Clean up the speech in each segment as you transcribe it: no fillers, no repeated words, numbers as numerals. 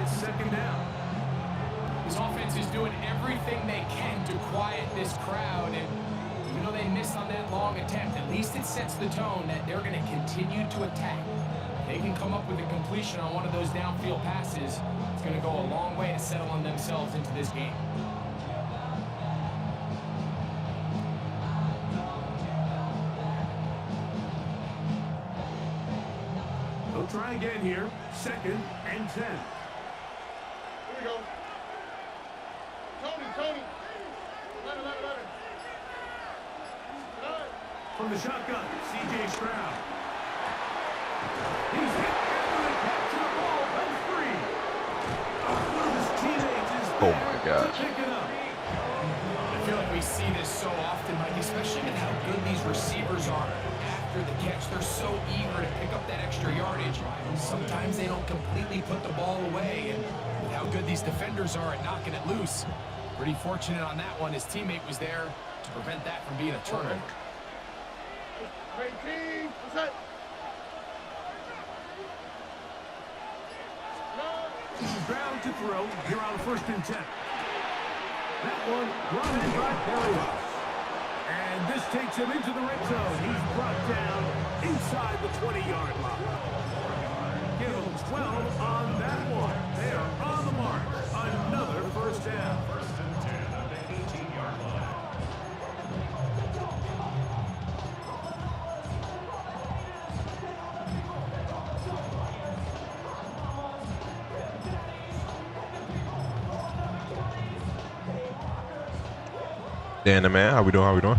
It's second down. This offense is doing everything they can to quiet this crowd, and even though they missed on that long attempt, at least it sets the tone that they're going to continue to attack. They can come up with a completion on one of those downfield passes. It's going to go a long way to settling themselves into this game. They'll try again here. Second and 10. Here we go. Tony. Let it. From the shotgun, C.J. Stroud. He's hit after the catch of the ball and free. One of his teammates is Oh there my gosh. to pick it up. I feel like we see this so often, Mike, especially with how good these receivers are after the catch. They're so eager to pick up that extra yardage. Sometimes they don't completely put the ball away, and with how good these defenders are at knocking it loose, pretty fortunate on that one. His teammate was there to prevent that from being a turnover. Great team. What's that? Stroud to throw here on first and 10. That one run in by Perry. And this takes him into the red zone. He's brought down inside the 20-yard line. Give him 12 on that one. They are on the mark. Another first down. First and 10 at the 18-yard line. Dan the man, how we doing? From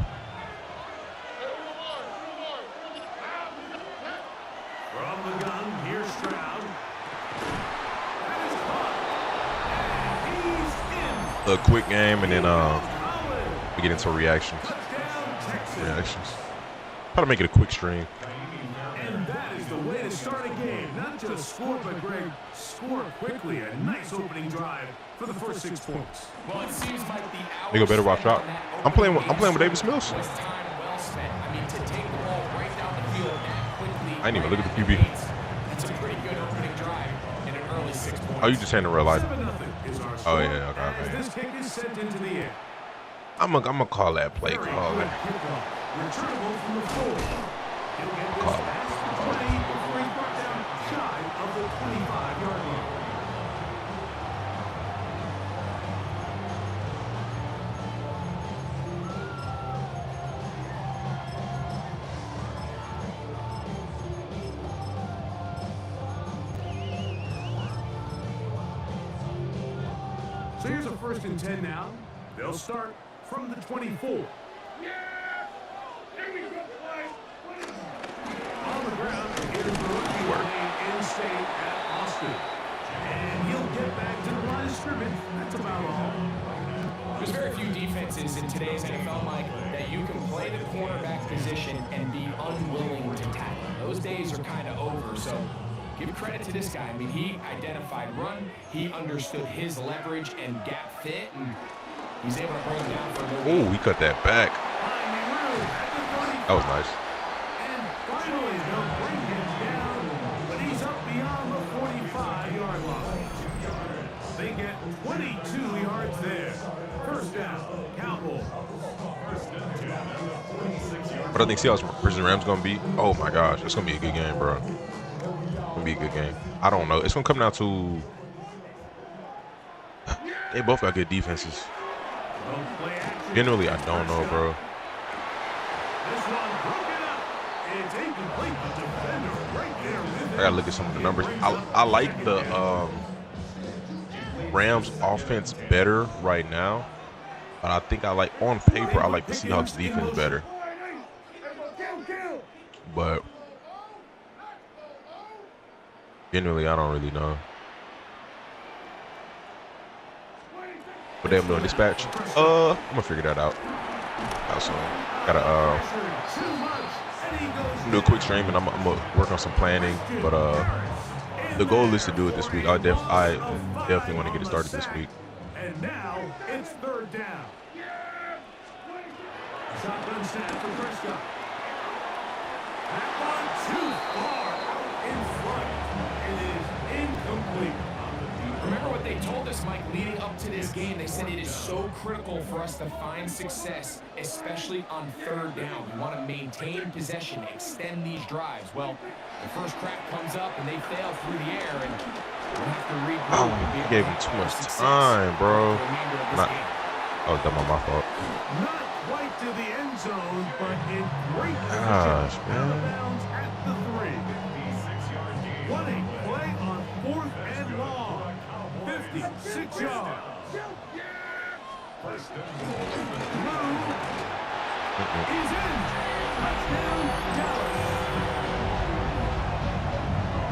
the gun, here's Stroud. That is caught. And he's in. A quick game, and then we get into reactions. Try to make it a quick stream. And that is the way to start a game. Not just score, but Greg, score quickly. A nice opening drive for the first 6 points. Well, it seems like the They go better watch out. I'm playing with Davis Mills. was time well spent. I mean, to take the ball right down the field that quickly. I didn't even look at the QB. That's a pretty good opening drive in an early 6 points. Oh, you just saying the real life? 7-0 is our Oh score yeah, okay. as this kick is sent into the air. I'm gonna call that play call. Returnable from the 4. He'll get this Call. past the 20 before he's brought down shy of the 25-yard line. So here's a first and 10 now. They'll start from the 24. Yeah! Here we go, boys. On the ground, here's the rookie playing in-state at Austin. And he'll get back to the line of scrimmage. That's about all. There's very few defenses in today's NFL, Mike, that you can play the cornerback position and be unwilling to tackle. Those days are kind of over, so give credit to this guy. I mean, he identified run, he understood his leverage and gap fit, and he's able to bring it down for a good Oh, we cut that back. That was nice. And finally, they'll bring him down, but he's up beyond the 45-yard line. They get 22 yards there. First down, Cowboys. But I think Seahawks versus Rams gonna be. Oh my gosh, it's gonna be a good game, bro. Gonna be a good game. I don't know. It's gonna come down to. They both got good defenses. Generally, I don't know, bro. This one broken up. It's incomplete. The defender right there with I gotta look at some of the numbers. I like the Rams offense better right now, but I think I like on paper I like the Seahawks defense better. But generally, I don't really know. What they doing dispatch? I'm gonna figure that out. Also, gotta do a quick stream, and I'm gonna work on some planning. But the goal is to do it this week. I definitely want to get it started this week. And now it's third down. Shotgun snap for Prescott. That one too far out in front. It is incomplete. Remember They told us, Mike, leading up to this game, they said it is so critical for us to find success, especially on third down. We want to maintain possession, extend these drives. Well, the first crack comes up, and they fail through the air, and we'll have to regroup. Oh, you gave him too much time, bro. Oh, that was my fault. Not quite to the end zone, but in great position. Gosh, Out man. of bounds at the 3. What a play on 4th and long. 56 yards. Move is in. Touchdown, Dallas.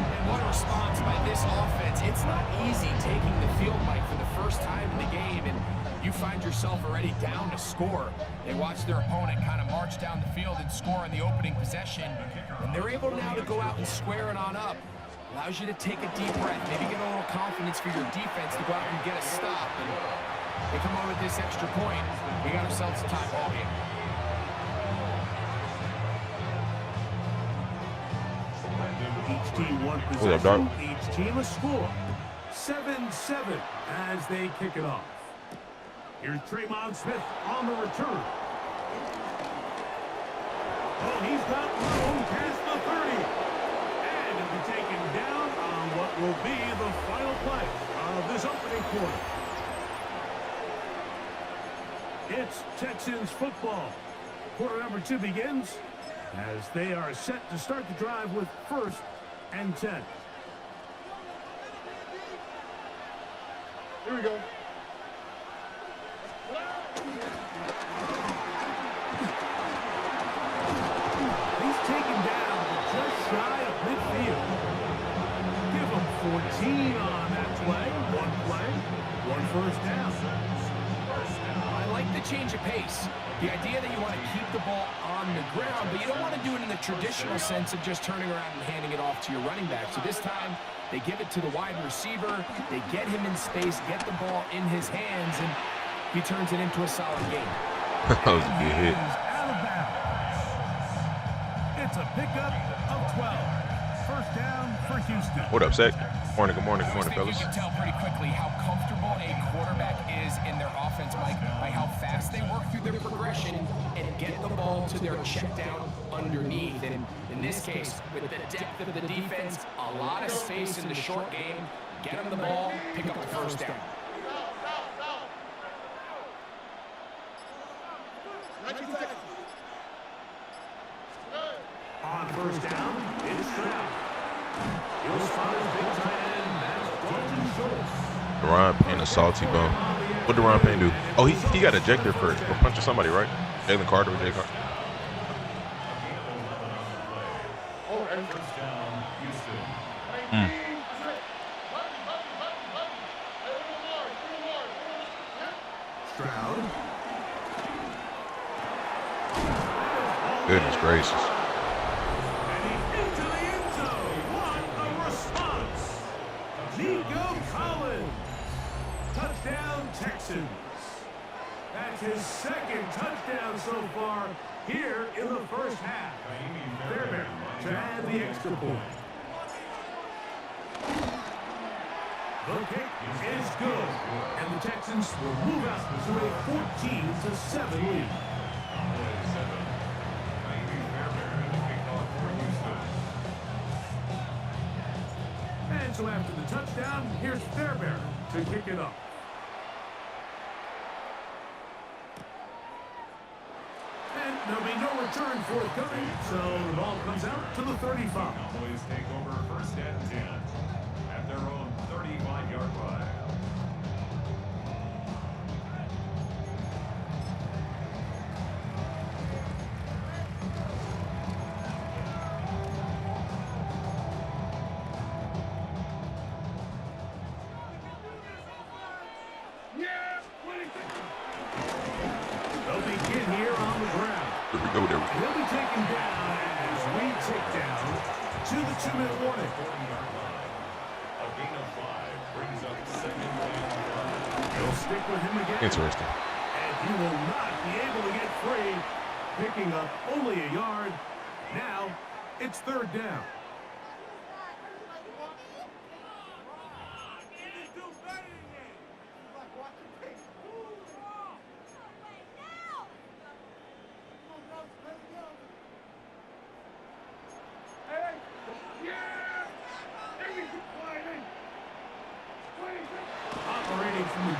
And what a response by this offense. It's not easy taking the field, Mike, for the first time in the game, and you find yourself already down to score. They watch their opponent kind of march down the field and score in the opening possession, and they're able now to go out and square it on up. Allows you to take a deep breath, maybe get a little confidence for your defense to go out and get a stop. And they come over with this extra point. We got ourselves a tie ball game. Each team one up, possession, Doc? each team a score. 7-7 as they kick it off. Here's Tremont Smith on the return. Oh, he's got room past the 30. And it'll be taken down on what will be the final play of this opening quarter. It's Texans football. Quarter number 2 begins as they are set to start the drive with 1st and 10. Here we go. He's taken down just shy of midfield. Give him 14 on that play. One first down. I like the change of pace. The idea that you want to keep the ball on the ground, but you don't want to do it in the traditional sense of just turning around and handing it off to your running back. So this time, they give it to the wide receiver. They get him in space, get the ball in his hands, and he turns it into a solid game. That was a good hit. He's out of bounds. It's a pickup of 12. First down for Houston. What up, Zach? Good morning, I think fellas. you can tell pretty quickly how comfortable a quarterback is in their offense, Mike, by how fast they work through their progression and get the ball to their check down underneath. And in this case, with the depth of the defense, a lot of space in the short game, get them the ball, pick up the first down. On first down, it's Stroud. He'll spot his big tight end, that's Dalton Schultz. Deron Payne, a salty bum. What did Deron Payne do? Oh, he got ejected for punching somebody, right? Jalen Carter or Jay Carter. Stroud. Goodness gracious. And he's into the end zone. What a response. Nico Collins. Touchdown, Texans. That's his 2nd touchdown so far here in the first half. Fairbairn to add the extra point. The kick is good, and the Texans will move out to a 14-7 lead. And so after the touchdown, here's Fairbairn to kick it off. And there'll be no return forthcoming, so the ball comes out to the 35. Cowboys take over 1st and 10 at their own 35-yard line. They'll begin here on the ground. There we go. He'll be taken down as we tick down to the 2-minute warning. A gain of 5 brings up 2nd and 5. They'll stick with him again. Interesting. And he will not be able to get free, picking up only a yard. Now it's 3rd down.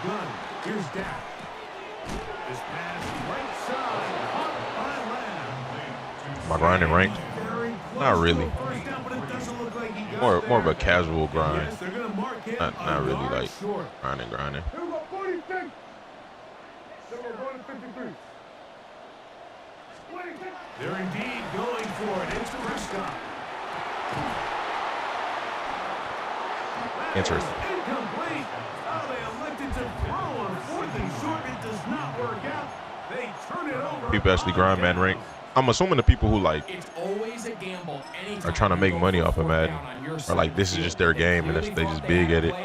gun. Here's Dak. This pass right side, caught by Lamb. Am I grinding ranked? Very close Not really. to a first down, but it doesn't look like he got More of there. a casual grind. Yes, they're gonna mark him Not a really yard like short. grinding. Number 46. Number 153. They're indeed going for it. It's Prescott. Interesting. Incomplete. Oh, they elected to throw on 4th and short. It does not work out. They turn it over. People actually grind Madden rank. I'm assuming the people who like It's always a gamble. are trying to make money off of Madden are like this is just their game and they just big at it.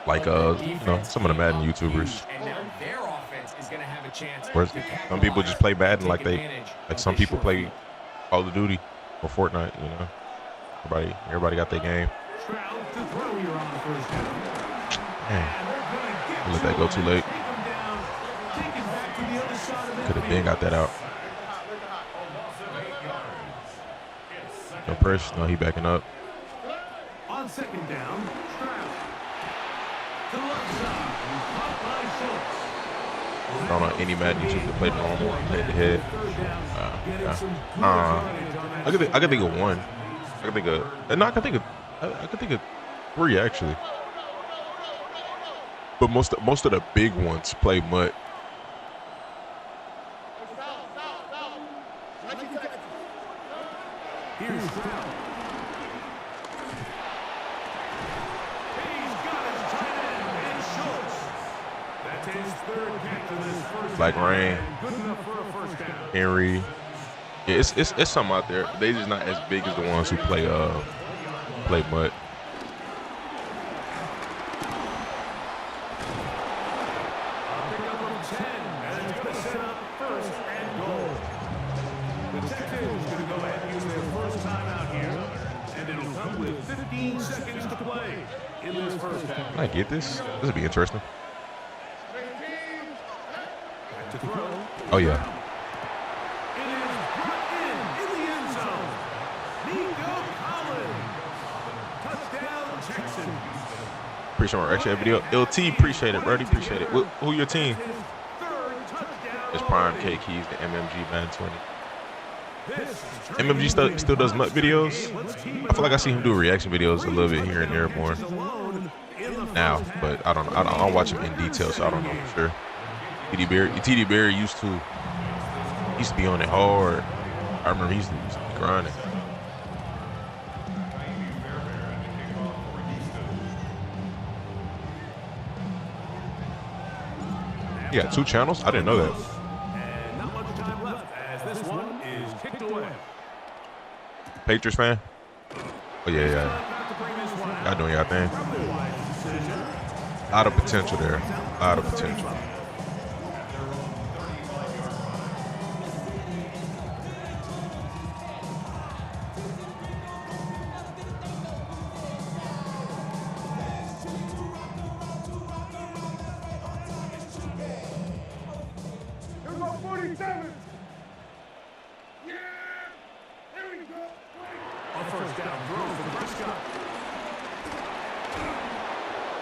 Like you know, some of the Madden YouTubers. And now their offense is going to have a chance. Whereas some people just play Madden like some people play Call of Duty or Fortnite. You know, everybody got their game. Stroud to throw here on the first down. Man, And they're gonna get let that go too late. take him down. Take it back to the other side of Could have been midfield. got that out. No press. No, he backing up. On second down, Stroud. To the left side. Caught by Schultz. I don't know any Madden YouTuber that played normal head to head. Third down. Getting some good I yardage on that. could think of one. I could think of. No, I could think of 3 actually. But most of the big ones play mud. Here's Stroud. He's got his tight end, and Schultz. That's his 3rd catch of this first Black half, Rain. and good enough for a first down. Henry. Yeah, it's some out there. They just not as big as the ones who play mud. Pickup of 10, and it's going to set up 1st and goal. The Texans going to go ahead and use their first time out here, and it'll come with 15 seconds to play in this first half. Can I get this? This would be interesting. Back to throw. Oh yeah. It is brought in the end zone. Nico Collins. Touchdown, Texans. Appreciate our extra video. LT, appreciate it, Brody. Appreciate it. Who your team? His 3rd touchdown. It's Prime K Keys, the MMG Man 20. This is MMG still does MUT videos. I feel like I see him do reaction videos a little bit here and there more alone in the now, first half. but I don't watch him in detail, so I don't know for sure. TD Berry used to be on it hard. I remember he used to be grinding. You got 2 channels? I didn't know that. And not much time left as this one is kicked away. Patriots fan? Oh yeah. Not to bring this one out. Y'all doing y'all thing. Probably wise decision. A lot of potential there. A lot of potential. Here's our 47. Yeah! There we go. A first down throw for Prescott.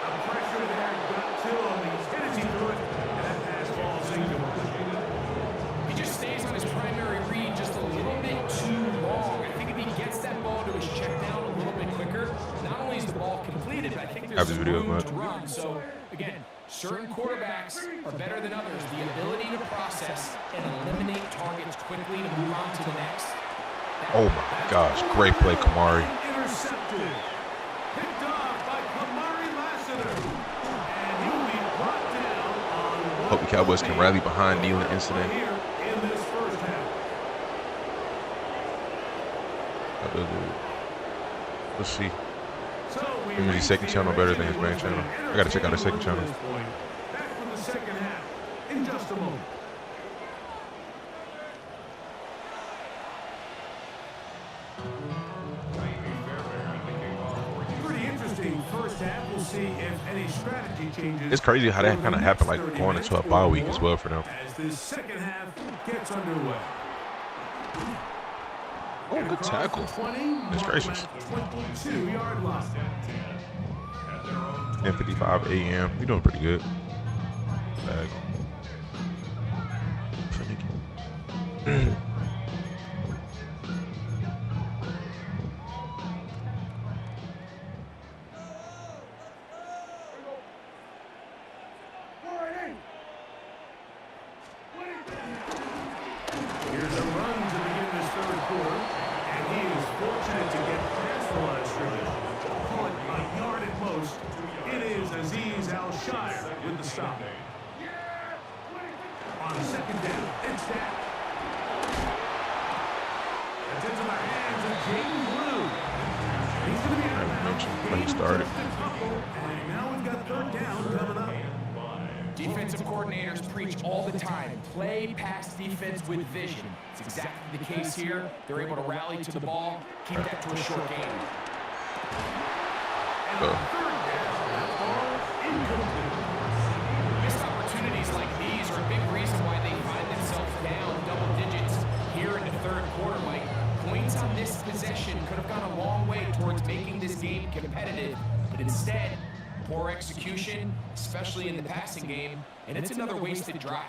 A pressure there got to him. He's hit as he threw it. And that pass falls incomplete. He just stays on his primary read just a little bit too long. I think if he gets that ball to his check down a little bit quicker, not only is the ball completed, but I think Have there's this some video, room man. to run. So, again, certain quarterbacks are better than others. The ability to process and eliminate targets quickly to move on to the next. Oh my gosh, great play, Kamari. Intercepted. Picked off by Kamari Lassiter. And he'll be brought down on Hope the Cowboys can rally behind Nealon incident. here in this first half. Let's see. So we Maybe his second channel better than his main channel. I gotta check out his second channel. Back for the second half in just a moment. Pretty interesting first half. We'll see if any strategy changes. It's crazy how that kind of happened, like going into a bye week as well for them. As this second half gets underway. Oh, good tackle. Goodness gracious. 22-yard line. 10:55 a.m. You're doing pretty good. back on. Here's a run to begin this third quarter, and he is fortunate to get past the line of scrimmage. Call it a yard at most. It is Azeez Al-Shire with the stop. On second down, it's that. It's into the hands of Jaden Blue. He's going to be out of bounds. When he started. And now we've got third down coming up. Defensive coordinators preach all the time, play pass defense with vision. It's exactly the case here. They're able to rally to the ball, keep that to a short game. And the third down, that ball incomplete. Missed opportunities like these are a big reason why they find themselves down double digits here in the third quarter, Mike. Points on this possession could have gone a long way towards making this game competitive, but instead, poor execution, especially in the passing game, and it's another wasted drive.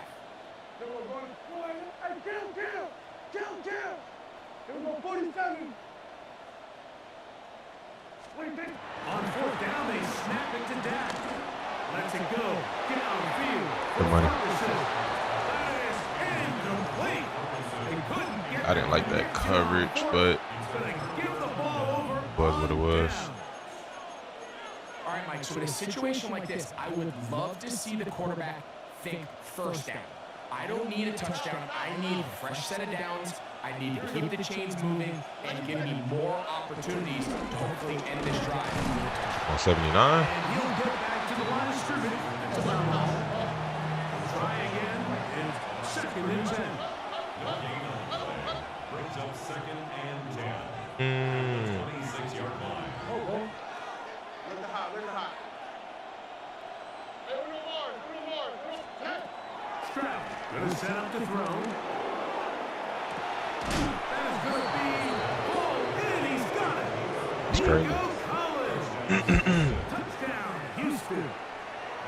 On fourth down, they snap it to Dak. Lets it go. Downfield. Good money. That is incomplete. They couldn't get I didn't like that coverage, but Gonna give the ball over. it was what it was. All right, Mike, so in a situation like this, I would love to see the quarterback think first down. I don't need a touchdown. I need a fresh set of downs. I need to keep the chains moving and give me more opportunities to hopefully end this drive. On 79. And he'll get back to the line of scrimmage. That's about all. Try again. It's second and 10. No gain on the play. Brings up second and 10. 26-yard line. Stroud gonna set up the throw. That is gonna be pulled in. He's got it. It's Here crazy. goes Collins. Touchdown, Houston.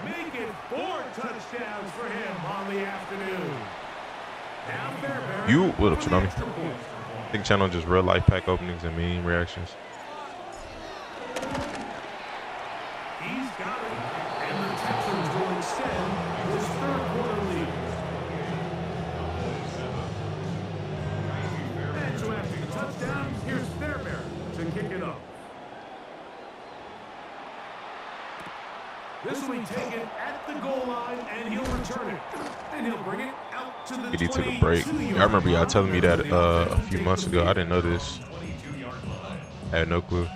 Make it 4 touchdowns for him on the afternoon. Now Fairbairn. You what up, for the Tsunami? extra point. Think channel just real life pack openings and meme reactions. He's got it. And the Texans will extend this third quarter lead. And so after the touchdown, here's Fairbairn to kick it up. This will be taken at the goal line, and he'll return it. And he'll bring it out to the He took a break. I remember y'all telling me that a few months ago. I didn't know this. I had no clue.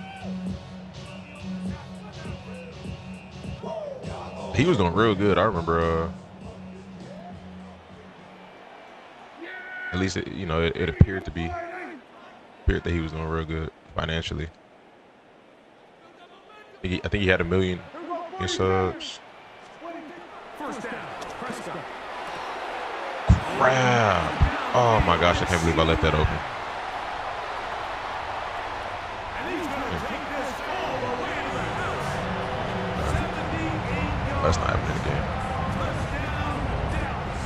He was doing real good. I remember. At least it, you know, it appeared that he was doing real good financially. I think he had 1 million in subs. First down, Prescott. Crap! Oh my gosh, I can't believe I let that open. And he's going to take this all the way to the house. 78 yards. That's not happening again. Touchdown, Dallas.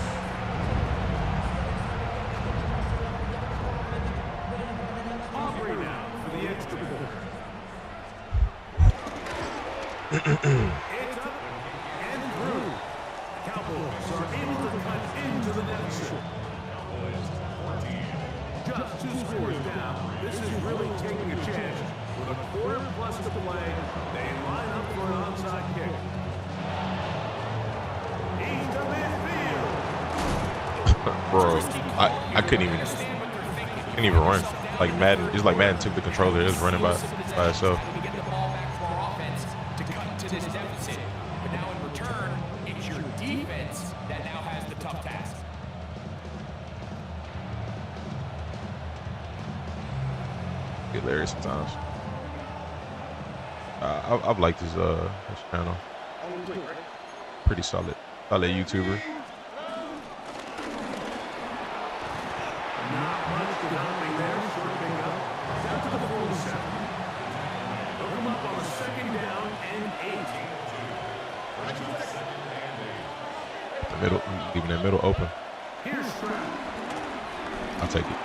Aubrey now for the extra point. It's up and through. Cowboys are able to cut into the deficit. Just 2 scores down. This is really taking a chance. With a quarter plus to play, they line up for an onside kick. He's to midfield. Bro, I couldn't even run. Like Madden, it's like Madden took the controller. It was running by itself. We get the ball back to our offense to cut to this deficit. But now in return, it's your defense that now has the tough task. Hilarious sometimes. I've liked his channel. Pretty solid YouTuber. Not much developing there. Short pickup. Down to the 47. They'll come up on a second down and 8. middle, leaving that middle open. Here's Stroud. I'll take it.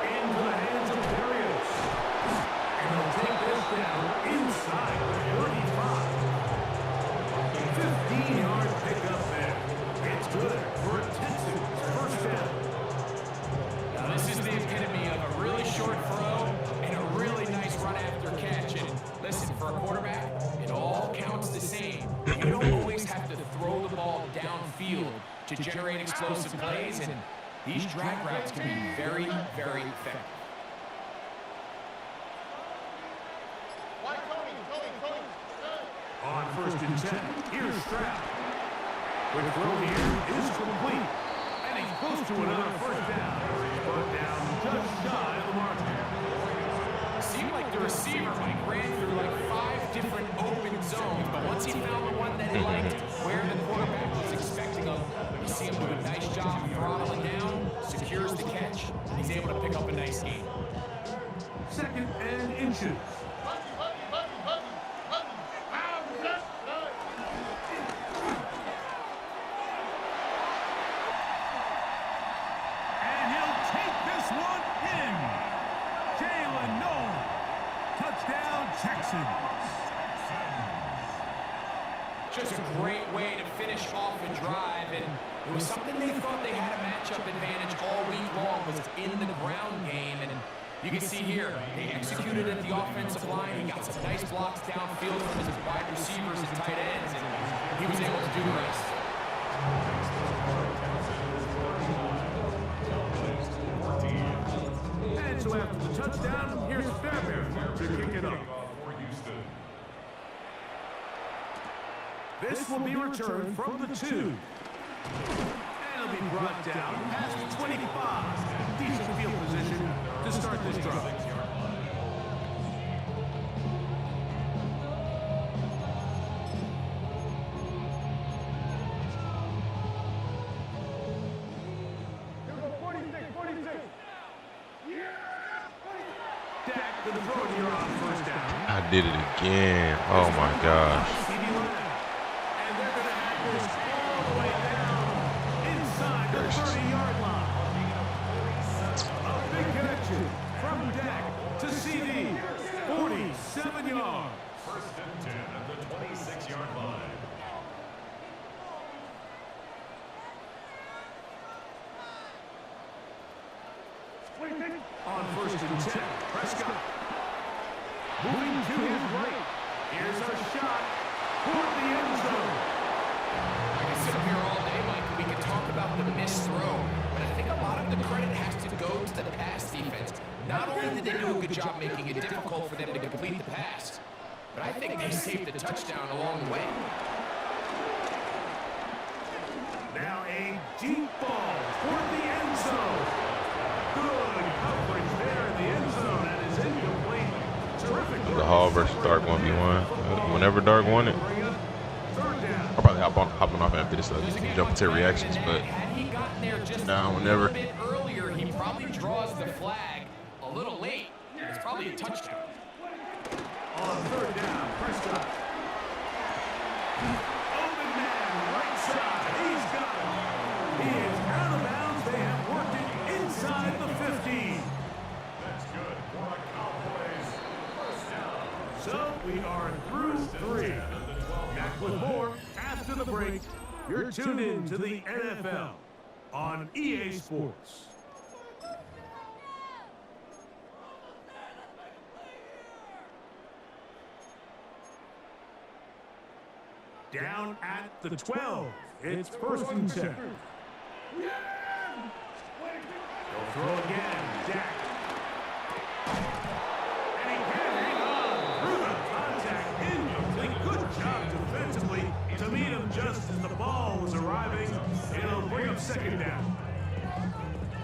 Into the hands of Berrios. And he'll take this down inside the 45. 15-yard pickup there. It's good for a Texans first down. Now this is the epitome of a really short throw and a really nice run after catch. And listen, for a quarterback, it all counts the same. You don't always have to throw the ball downfield to generate explosive plays, and these drag routes can be very, very effective. On first and 10, here's Stroud. The throw here is complete. And he's close to another first down. He's brought down just shy of the mark. It seemed like the receiver, Mike, ran through like 5 different open zones, but once he found the one that he liked, where the quarterback was expecting him, you see him do a nice job throttling down, secures the catch, and he's able to pick up a nice gain. Second and inches. And he'll take this one in. Jalen Noel. Touchdown, Texans. Just a great way to finish off a drive, and it was something they thought they had a matchup advantage all week long, was in the ground game, and you can see here, they executed at the offensive line. He got some nice blocks downfield from his wide receivers and tight ends, and he was able to do the rest. And so after the touchdown, here's Fairbairn to kick it up. This will be returned from the 2. And it'll be brought down past the 25. Decent field position to start this drive. Dak to the throw here on first down. I did it again. Oh my gosh. CD Lamb. And they're going to have this all the way down inside the 30-yard line. A big connection from Dak to CD. 47 yards. First and 10 at the 26-yard line. On first and 10, Prescott. Moving to his right. Here's a shot for the end zone. I can sit up here all day, Mike, and we can talk about the missed throw, but I think a lot of the credit has to go to the pass defense. Not only did they do a good job making it difficult for them to complete the pass, but I think they saved the touchdown along the way. Now a deep ball for the end zone. Good coverage there in the end zone, and is incomplete. Terrific. The Hall versus Dark 1v1. Whenever Dark won it, Third down. I'll probably hopping off after this jump into reactions, but Had he gotten there just Nah, a whenever. little bit earlier, he probably draws the flag a little late. It's probably a touchdown. On third down, Prescott. Open man, right side. He's got it. He is out of bounds. They have worked it inside the 15. That's good for a Cowboys first down. So we are through 3. Back with more after the break. You're tuned in to the NFL on EA Sports. Down at the 12. It's first and 10. They'll throw again. Dak. And he can't hang on through the contact. Incomplete. Good job defensively to meet him just as the ball was arriving. It'll bring up second down.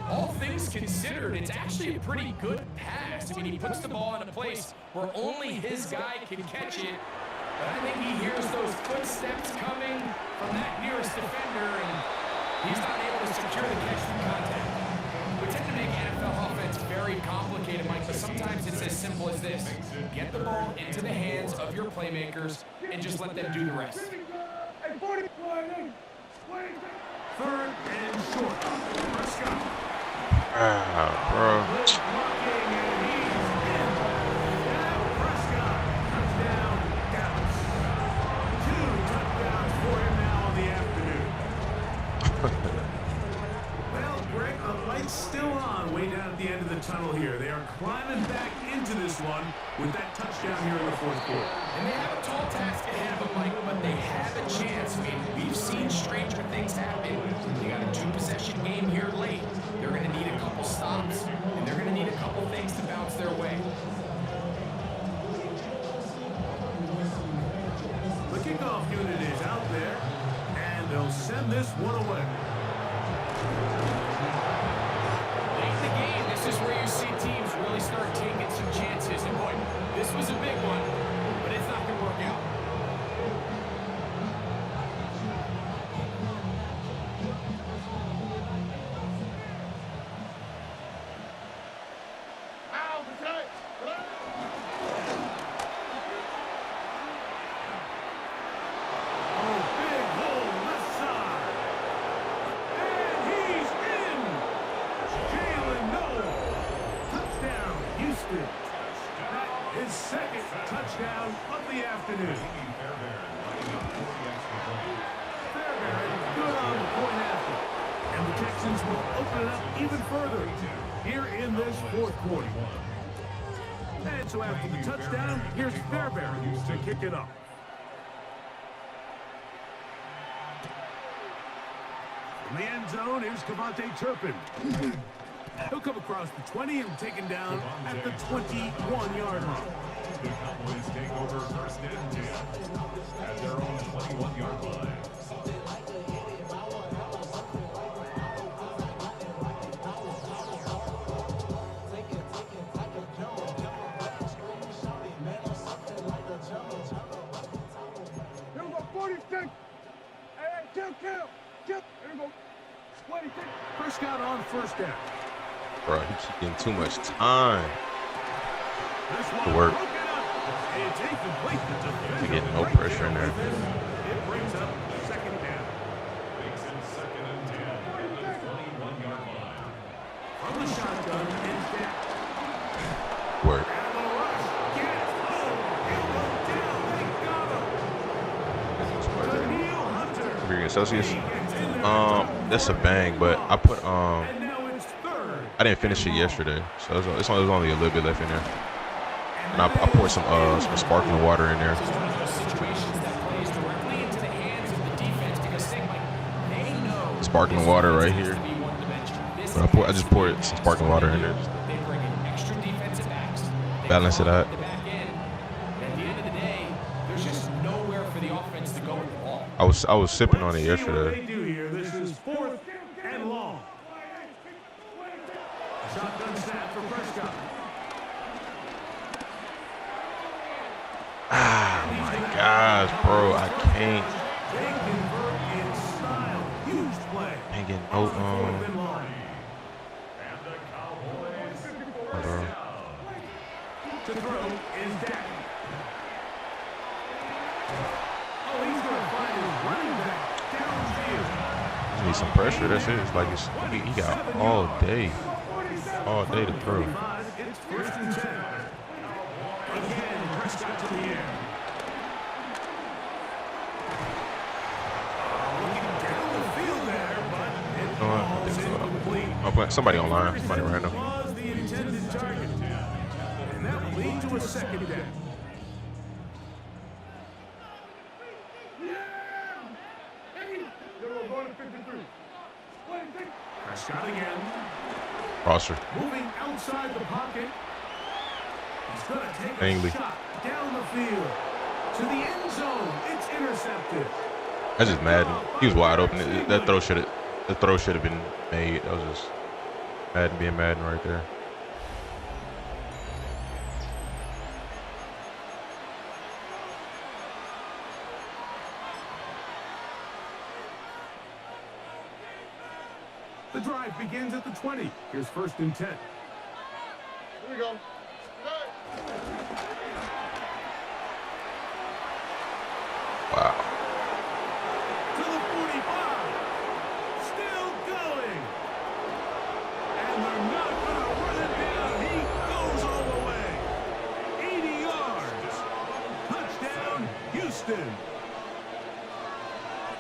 All things considered, it's actually a pretty good pass. I mean, he puts the ball in a place where only his guy can catch it. But I think he hears those footsteps coming from that nearest defender, and he's not able to secure the catch from contact. We tend to make NFL offense very complicated, Mike, but sometimes it's as simple as this. Get the ball into the hands of your playmakers and just let them do the rest. Third and short. Prescott. Bro. Blocking, and he's in. Now Prescott. Touchdown, Dallas. 2 touchdowns for him now on the afternoon. Well, Greg, the light's still on way down at the end of the tunnel here. They are climbing back into this one with that touchdown here in the fourth quarter. And they have a tall task ahead of them, Mike, but they have a chance. I mean, we've seen stranger things happen. They got a 2-possession game here late. They're going to need a couple stops, and they're going to need a couple things to bounce their way. The kickoff unit is out there, and they'll send this one away. Late in the game, this is where you see teams really start taking some chances. And boy, this was a big one, but it's not going to work out. Oh, big hole left side. And he's in. Jalen Noel. Touchdown, Houston. That is second touchdown of the afternoon. Fairbairn good on the point after. And the Texans will open it up even further here in this fourth quarter. And so after the touchdown, here's Fairbairn to kick it up. In the end zone, here's Devontae Turpin. He'll come across the 20 and taken down at the 21-yard line. The Cowboys take over first and 10 at their own 21-yard line. Here we go, 46. Hey, kill. Here we go. 26. Prescott on first down. Bro, he's getting too much time. This To one work. broken up. It's incomplete. The defender To get no right pressure there in there. with it. It brings up second down. Makes it second and 10 at the 21-yard line. From the shotgun, it's down. Work. And the rush gets home. He'll go down. They got him. Daniil Hunter. Degree Celsius. He gets in there. That's a bang, but I put And now it's third. I didn't finish it yesterday, so it's only a little bit left in there. And I poured some sparkling water in there. This is one of those situations that plays directly into the hands of the defense because they know Sparkling this water right defense here. has to be one-dimensional. This But I just poured some sparkling water in there. They bring in extra defensive backs. They Balance it cover out. the back end. At the end of the day, there's just nowhere for the offense to go with the ball. I was sipping on it Let's see what yesterday. they do here. This is fourth and long. Shotgun snap for Prescott. Ah, my gosh, bro, I can't. They convert in style. Huge play. Ain't getting no On the fourth and long. And the Cowboys bro. To throw is Dak. Oh, he's going to find his running back downfield. Just need some pressure. That's it. It's like he got all day to throw. 45, it's first and 10. Again, Prescott to the air. Looking down the field there, but it falls incomplete. I'll put somebody online. Somebody random. Was the intended target. And that will lead to a second down. Prescott again. Roster. Moving outside the pocket. He's going to take Aingley. a shot down the field. To the end zone. It's intercepted. That's just Madden. He was wide open. That throw should have been made. That was just Madden being Madden right there. The drive begins at the 20. Here's first and 10. Here we go. Wow. To the 45.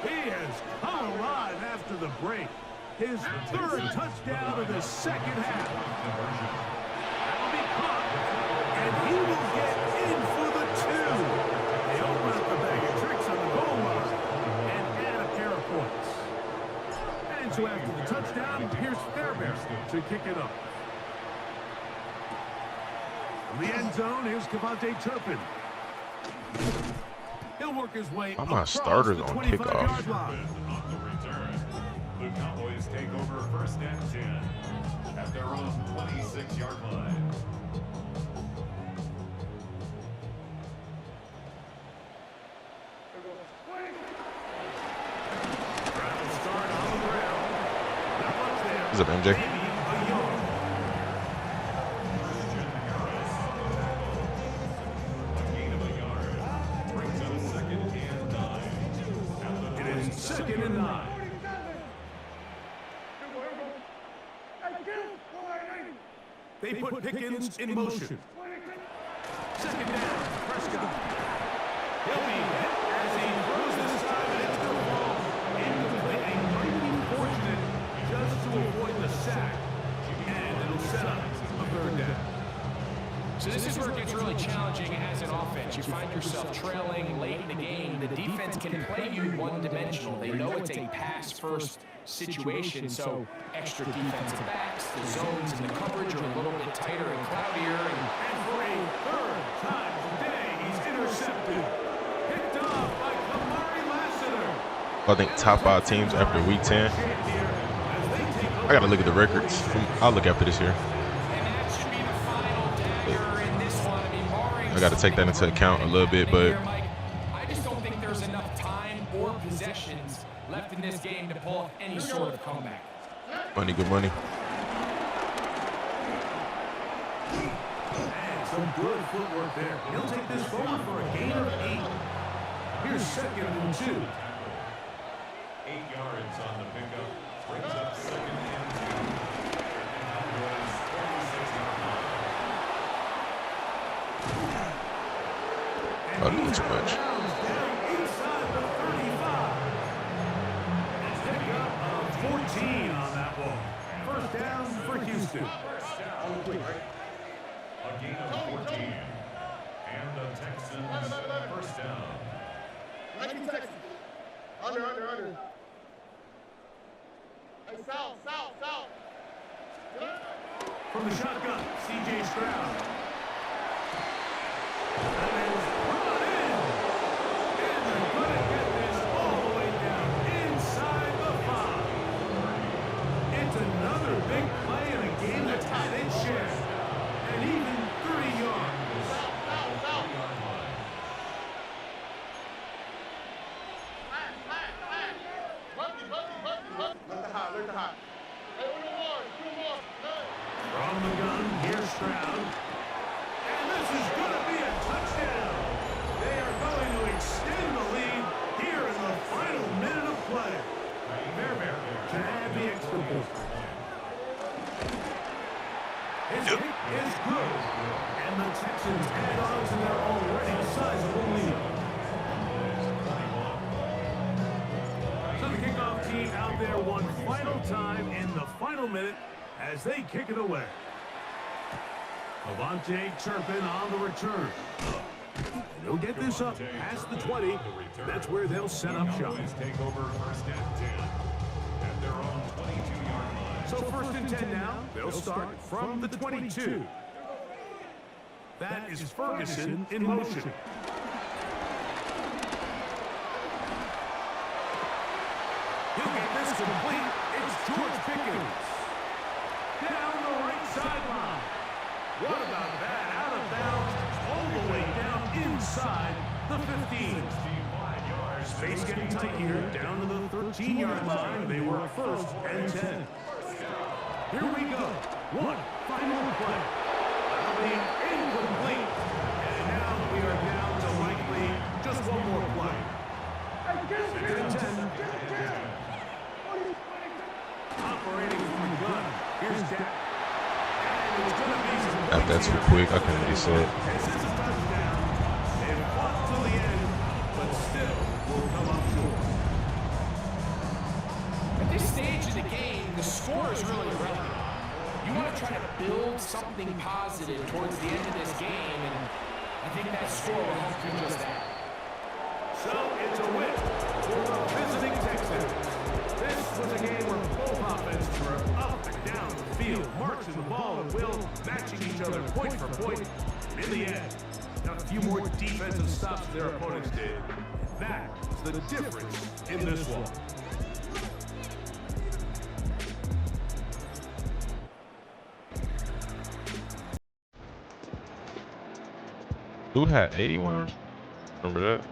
He has come alive after the break. His third touchdown of the second half. That'll be caught. And he will get in for the 2. They open up the bag of tricks on the goal line and add a pair of points. And so after the touchdown, here's Fairbairn to kick it up. In the end zone, here's Kevontae Turpin. He'll work his way How my across starters the on 25-yard kickoff? line. On the return, the Cowboys take over first and 10 at their own 26-yard line. Start on the ground. Not much there. What's up, MJ? Maybe a yard. A gain of a yard brings up second and 9. It is second and 9. They put Pickens in motion. Second down, Prescott. He'll be hit as he throws this time, and it's going to fall incomplete. He might be fortunate just to avoid the sack, and it'll set up a third down. So this is where it gets really challenging as an offense. You find yourself trailing late in the game. The defense can play you one-dimensional. They know it's a pass-first situation, so extra defensive backs, the zones and the coverage are a little bit tighter and cloudier. And for a third time today, he's intercepted. Picked off by Kamari Lassiter. I think top 5 teams after week 10. I gotta look at the records. I'll look after this year. And that should be the final dagger in this one. I mean, barring I gotta take that into account a little bit, but I just don't think there's enough time or possessions left in this game to pull off any sort of comeback. money, good money. And some good footwork there. He'll take this forward for a gain of 8. Here's second and 2. 8 yards on the pickup brings up second and 2. Cowboys 26-yard line. Oh, not too much. Down inside the 35. And pick up of 14 on that one. First down for Houston. A gain of 14. And the Texans first down. Nike Texas. Under. Hey, south. From the shotgun, C.J. Stroud. And it's brought in. And they're going to get this all the way down inside the 5. It's another big play in a game that's had its share. And even 30 yards. Let the hot. Hey, one more. Hey. From the gun, here's Stroud. And this is going to be a touchdown. They are going to extend the lead here in the final minute of play. Fairbairn can add the extra point. His kick is good. And the Texans add on to their already sizable lead. So the kickoff team out there one final time in the final minute as they kick it away. Kevontae Turpin on the return. And they'll get this up past the 20. That's where they'll set up shop. Cowboys take over first and 10 at their own 22-yard line. So first and 10 now. They'll start from the 22. That is Ferguson in motion. He'll get this complete. It's George Pickens. Down the right sideline. What about that? Out of bounds, all the way down inside the 15. Space getting tight here, down to the 13-yard line. They were first and 10. Here we go. One final play. That'll be incomplete. And now we are down to likely just one more play. Second and 10. Operating from the gun. Here's Dak. And it's going to be some Not that too quick. I couldn't really say it. This is a touchdown. They've fought till the end, but still will come up short. the game, the score is really irrelevant. You want to try to build something positive towards the end of this game, and I think that score will help do just that. So it's a win for the visiting Texans. This was a game where both offenses were up and down the field, marching the ball at will, matching each other point for point. In the end, got a few more defensive stops than their opponents did. That is the difference in this one. Who had 81? Remember that?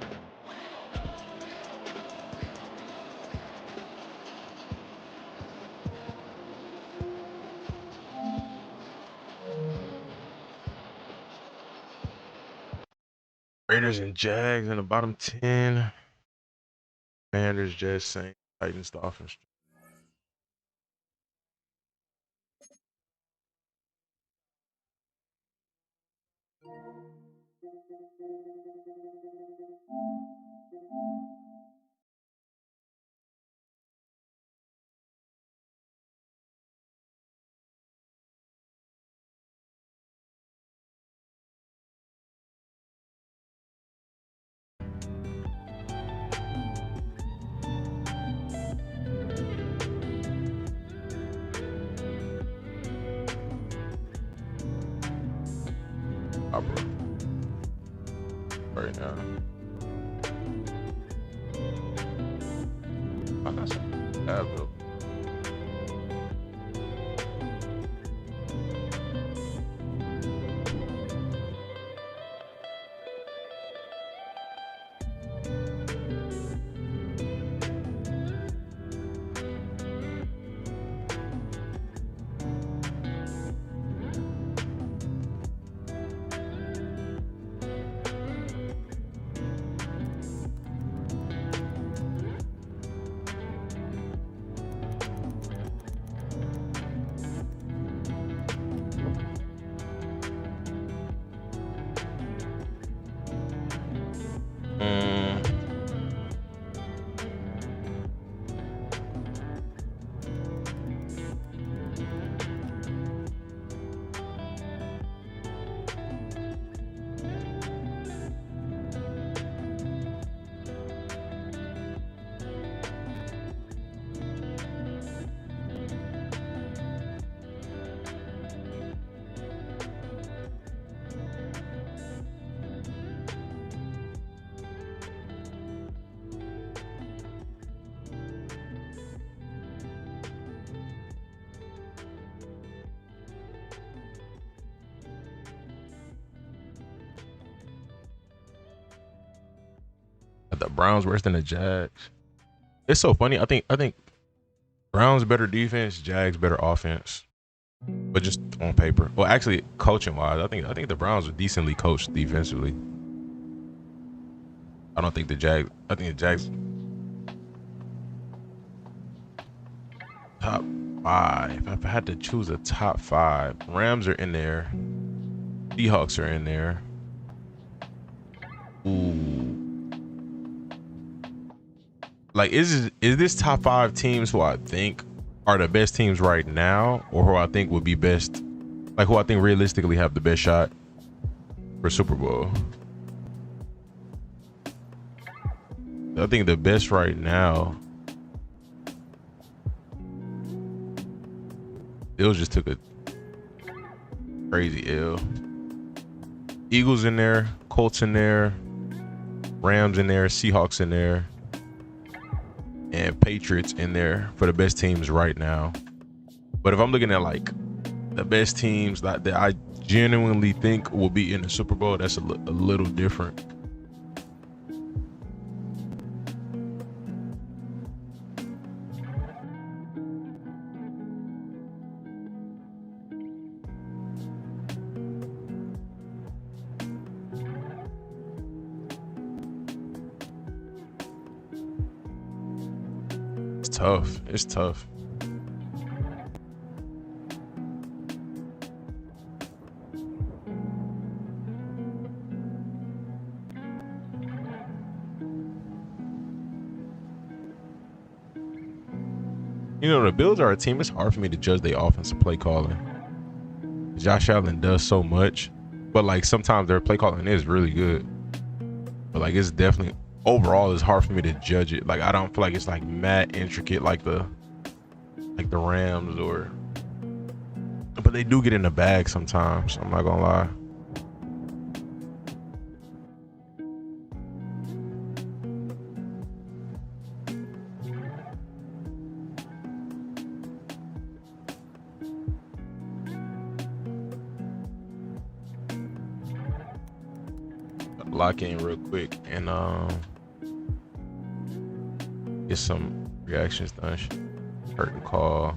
Raiders and Jags in the bottom 10. Commanders, Jets, Saints, Titans, Dolphins. Right now. Oh, that's Advil. The Browns worse than the Jags. It's so funny. I think Browns better defense, Jags better offense. But just on paper. Well, actually, coaching wise, I think the Browns are decently coached defensively. I don't think the Jags. I think the Jags top 5. If I had to choose a top 5, Rams are in there. Seahawks are in there. Ooh. Like, is this top 5 teams who I think are the best teams right now, or who I think would be best, like who I think realistically have the best shot for Super Bowl? I think the best right now, Bills just took a crazy L. Eagles in there, Colts in there, Rams in there, Seahawks in there, and Patriots in there for the best teams right now. But if I'm looking at like the best teams that I genuinely think will be in the Super Bowl, that's a little different. It's tough. It's tough. You know, the Bills are a team. It's hard for me to judge their offensive play calling. Josh Allen does so much, but like sometimes their play calling is really good. But like it's definitely overall it's hard for me to judge it. Like I don't feel like it's like mad intricate like the Rams or. But they do get in the bag sometimes. I'm not gonna lie. Lock in real quick and get some reactions done. Curtain call.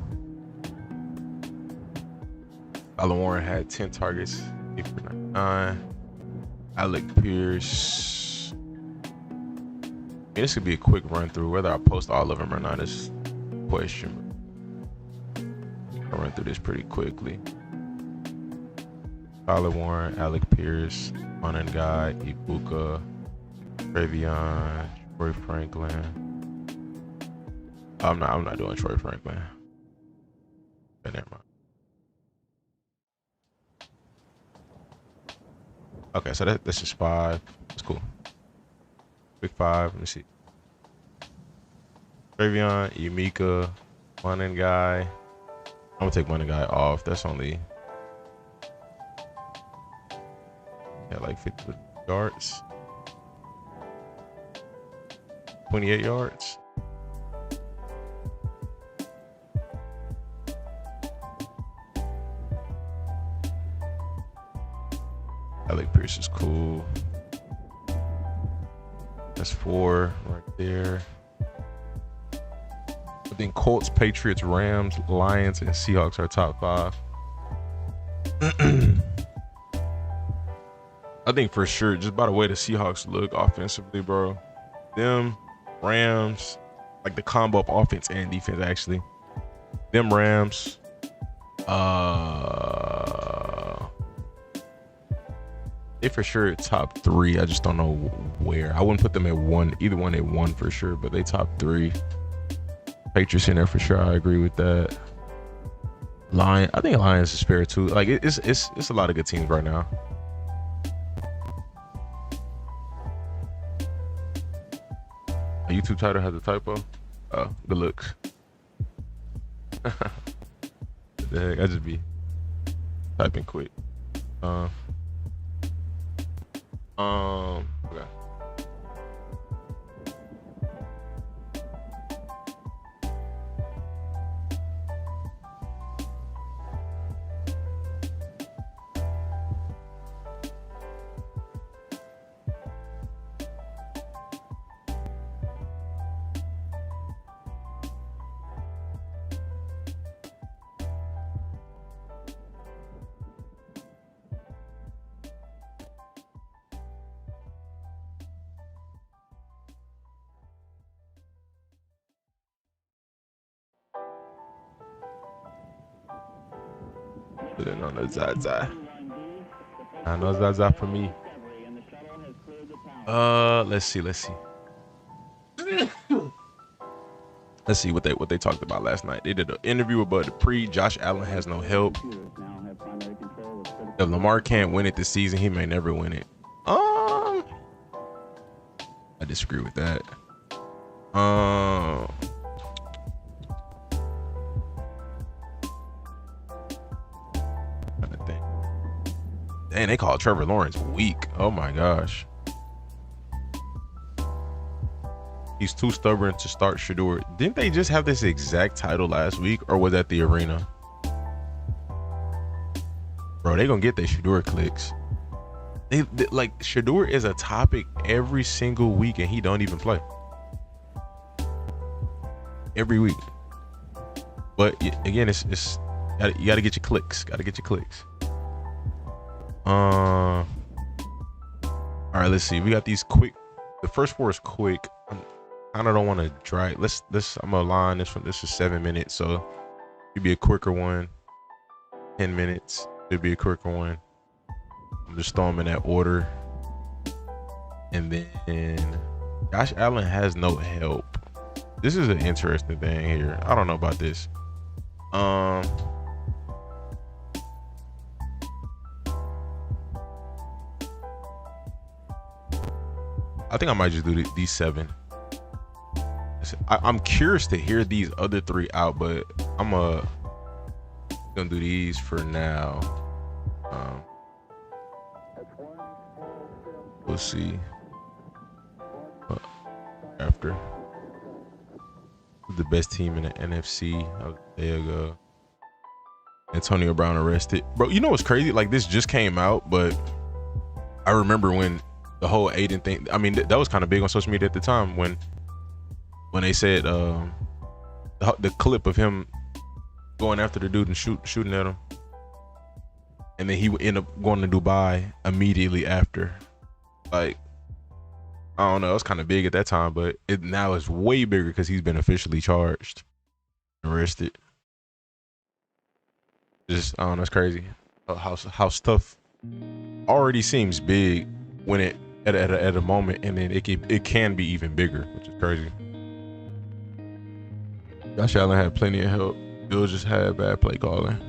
Tyler Warren had 10 targets, 8 for 99. Alec Pierce. This could be a quick run through. Whether I post all of them or not is a question. I'll run through this pretty quickly. Tyler Warren, Alec Pierce, Monin Guy, Ibuka, Travion, Troy Franklin. I'm not doing Troy Franklin. Okay, never mind. Okay, so that's just 5. That's cool. Quick 5. Let me see. Travion, Emeka, Monin Guy. I'm gonna take Monin Guy off. That's only like 50 yards. 28 yards. Alec Pierce is cool. That's 4 right there. I think Colts, Patriots, Rams, Lions, and Seahawks are top 5. I think for sure, just by the way the Seahawks look offensively, bro. Them, Rams, like the combo of offense and defense, actually. Them Rams, they for sure top 3. I just don't know where. I wouldn't put them at 1, either one at 1 for sure, but they top 3. Patriots in there for sure. I agree with that. I think Lions is fair too. Like it's a lot of good teams right now. A YouTube title has a typo. Oh, good looks. What the heck? I just be typing quick. Okay. Put it on the Zaza. I know Zaza for me. Let's see. Let's see what they talked about last night. They did an interview with Bud Dupree. Josh Allen has no help. If Lamar can't win it this season, he may never win it. I disagree with that. Dang, they call Trevor Lawrence weak. Oh my gosh. He's too stubborn to start Shedeur. Didn't they just have this exact title last week, or was that the arena? Bro, they gonna get their Shedeur clicks. They like Shedeur is a topic every single week, and he don't even play. Every week. But again, it's you gotta get your clicks. Gotta get your clicks. All right, let's see. We got these quick. The first 4 is quick. I kind of don't want to drag. I'm gonna line this one. This is 7 minutes, so it'd be a quicker one. 10 minutes. It'd be a quicker one. I'm just throwing them in that order. And then Josh Allen has no help. this is an interesting thing here. I don't know about this. I think I might just do these 7. I'm curious to hear these other 3 out, but I'm gonna do these for now. We'll see after the best team in the NFC. There you go. Antonio Brown arrested, bro. You know what's crazy? Like, this just came out, but I remember when the whole Aiden thing. I mean, that was kind of big on social media at the time when they said the clip of him going after the dude and shooting at him, and then he would end up going to Dubai immediately after. Like, I don't know, it was kind of big at that time, but now it's way bigger because he's been officially charged, arrested. Just, I don't know, it's crazy how stuff already seems big when it at a moment, and then it can be even bigger, which is crazy. Josh Allen had plenty of help. Bill just had bad play calling.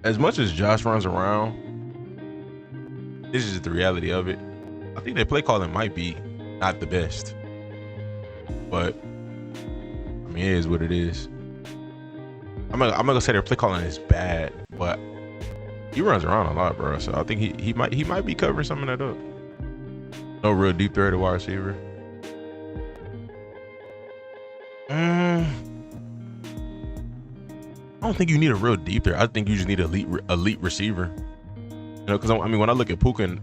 As much as Josh runs around, this is the reality of it. I think their play calling might be not the best, but I mean, it is what it is. I'm not gonna say their play calling is bad, but he runs around a lot, bro. So I think he might be covering some of that up. No real deep threat at wide receiver. I don't think you need a real deep threat. I think you just need an elite receiver. You know, because I mean, when I look at Puka and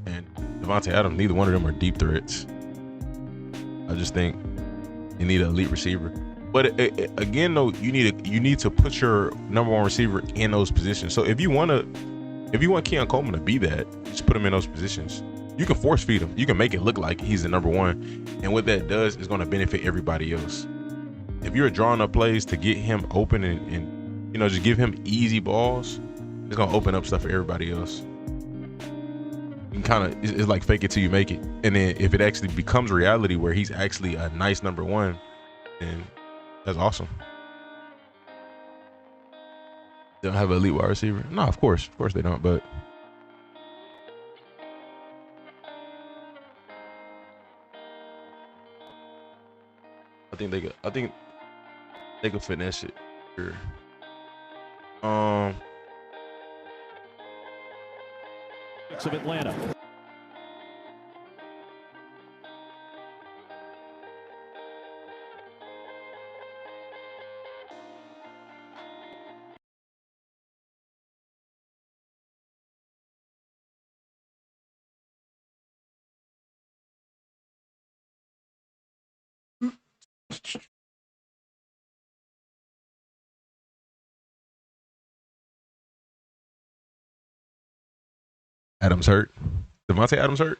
Devontae Adams, neither one of them are deep threats. I just think you need an elite receiver. But again, though, you need to put your number 1 receiver in those positions. So if you want Keon Coleman to be that, just put him in those positions. You can force feed him. You can make it look like he's the number 1, and what that does is going to benefit everybody else. If you're drawing up plays to get him open and you know, just give him easy balls, it's going to open up stuff for everybody else. You kind of, it's like fake it till you make it. And then if it actually becomes reality where he's actually a nice number 1, then that's awesome. They don't have an elite wide receiver? No, of course they don't, but I think they could finesse it. Sure. Of Atlanta. Adams hurt. Devontae Adams hurt.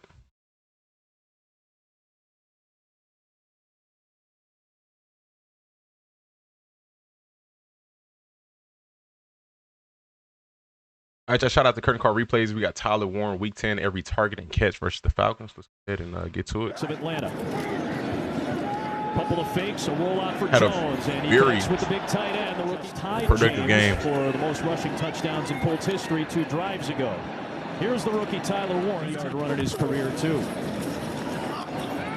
All right, y'all, shout out to Curtain Call Replays. We got Tyler Warren, Week 10, every target and catch versus the Falcons. Let's go ahead and get to it. Of Atlanta. Couple of fakes, a rollout for Had Jones, and he very with the big tight end. The rookie tied productive game for the most rushing touchdowns in Colts history 2 drives ago. Here's the rookie Tyler Warren. Yard run in his career too.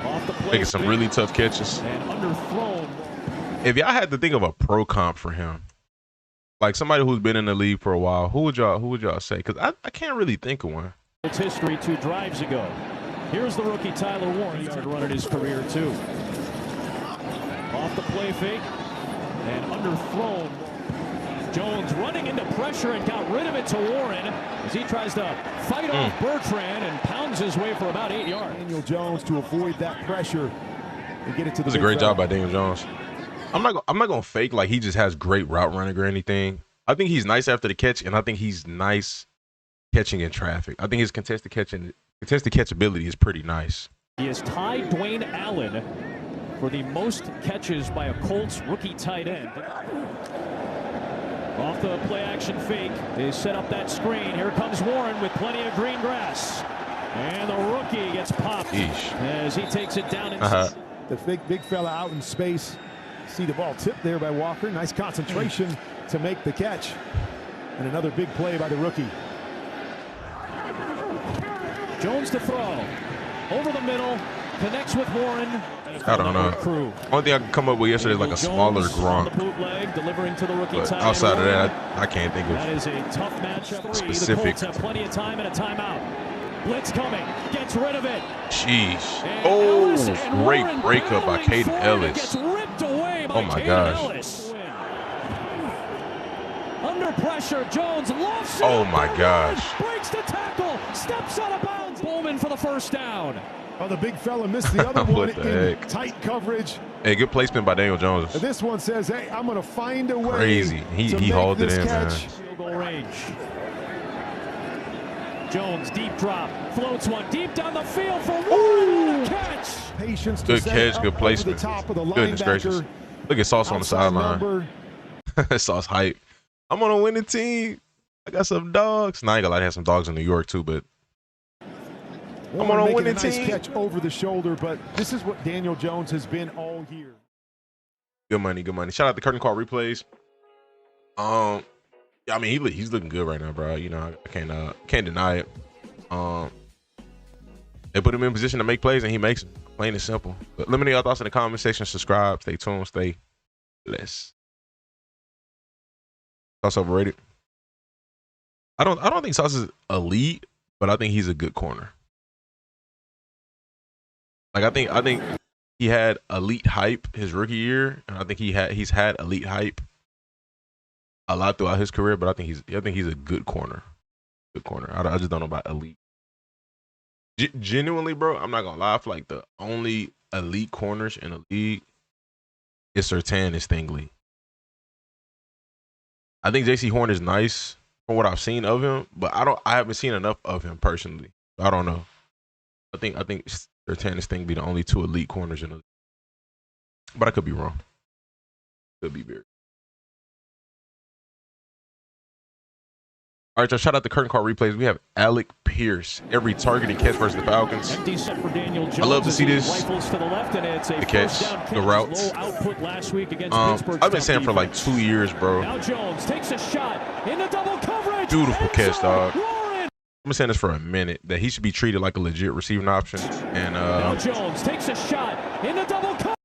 Off the play, making some really tough catches. And underthrown. If y'all had to think of a pro comp for him, like somebody who's been in the league for a while, who would y'all say? Because I can't really think of one. Colts history 2 drives ago. Here's the rookie Tyler Warren. Yard run in his career too. Off the play fake and underthrown. Jones running into pressure and got rid of it to Warren as he tries to fight off Bertrand and pounds his way for about 8 yards. Daniel Jones to avoid that pressure and get it to the. It was a great job by Daniel Jones. I'm not gonna fake like he just has great route running or anything. I think he's nice after the catch, and I think he's nice catching in traffic. I think his contested catchability is pretty nice. He has tied Dwayne Allen for the most catches by a Colts rookie tight end. Off the play action fake, they set up that screen. Here comes Warren with plenty of green grass. And the rookie gets popped Yeesh. as he takes it down. The big fella out in space. See the ball tipped there by Walker. Nice concentration to make the catch. And another big play by the rookie. Jones to throw. Over the middle. Connects with Warren. I don't know. Only thing I could come up with yesterday is like a smaller Gronk. Bootleg, delivering to the rookie. But outside of that, I can't think that of is a tough matchup. specific. The Colts have plenty of time and a timeout. Blitz coming. Gets rid of it. Jeez. And Oh, Ellis and great Warren breakup by battling Caden for it. It Ellis. gets ripped away by Oh my Caden gosh. Ellis. Under pressure, Jones lofts it Oh up my for gosh. Warren. Breaks the tackle. Steps out of bounds. Bowman for the first down. Oh, the big fella missed the other What one the in heck? tight coverage. Hey, good placement by Daniel Jones. This one says, hey, I'm going to find a way. Crazy. He to make hauled it this in, catch. man. Field goal range. Jones, deep drop. Floats one deep down the field for Warren. What a catch. Patience to Good set catch, up good over placement. The top of the Goodness gracious. linebacker. Look at Sauce on the Outside sideline. number. Sauce hype. I'm on a winning team. I got some dogs. Nah, I ain't gonna lie, I had some dogs in New York too, but I'm on a making winning nice team. catch over the shoulder, but this is what Daniel Jones has been all year. Good money, good money. Shout out to Curtain Call Replays. Yeah, I mean he's looking good right now, bro. You know, I can't deny it. They put him in position to make plays and he makes them. Plain and simple. But let me know your thoughts in the comment section. Subscribe, stay tuned, stay blessed. Sauce overrated. I don't think Sauce is elite, but I think he's a good corner. Like I think he had elite hype his rookie year, and I think he's had elite hype a lot throughout his career. But I think he's a good corner. Good corner. I just don't know about elite. Genuinely, bro, I'm not gonna lie. I feel like the only elite corners in the league is Surtain and Stingley. I think J.C. Horn is nice from what I've seen of him, but I haven't seen enough of him personally. I don't know. I think Surtain and Stingley the only two elite corners in the league. But I could be wrong. Could be weird. All right, y'all. Shout out to Curtain Call Replays. We have Alec Pierce. Every target and catch versus the Falcons. Empty set for Daniel Jones. I love to see this. Rifles to the left, and it's a The catch, first down catch. the routes. Low output last week against Pittsburgh's I've been tough saying for like defense. 2 years, bro. Now Jones takes a shot into double coverage. Beautiful End catch, zone. dog. Warren. I've been saying this for a minute that he should be treated like a legit receiving option. And Now Jones takes a shot into double coverage.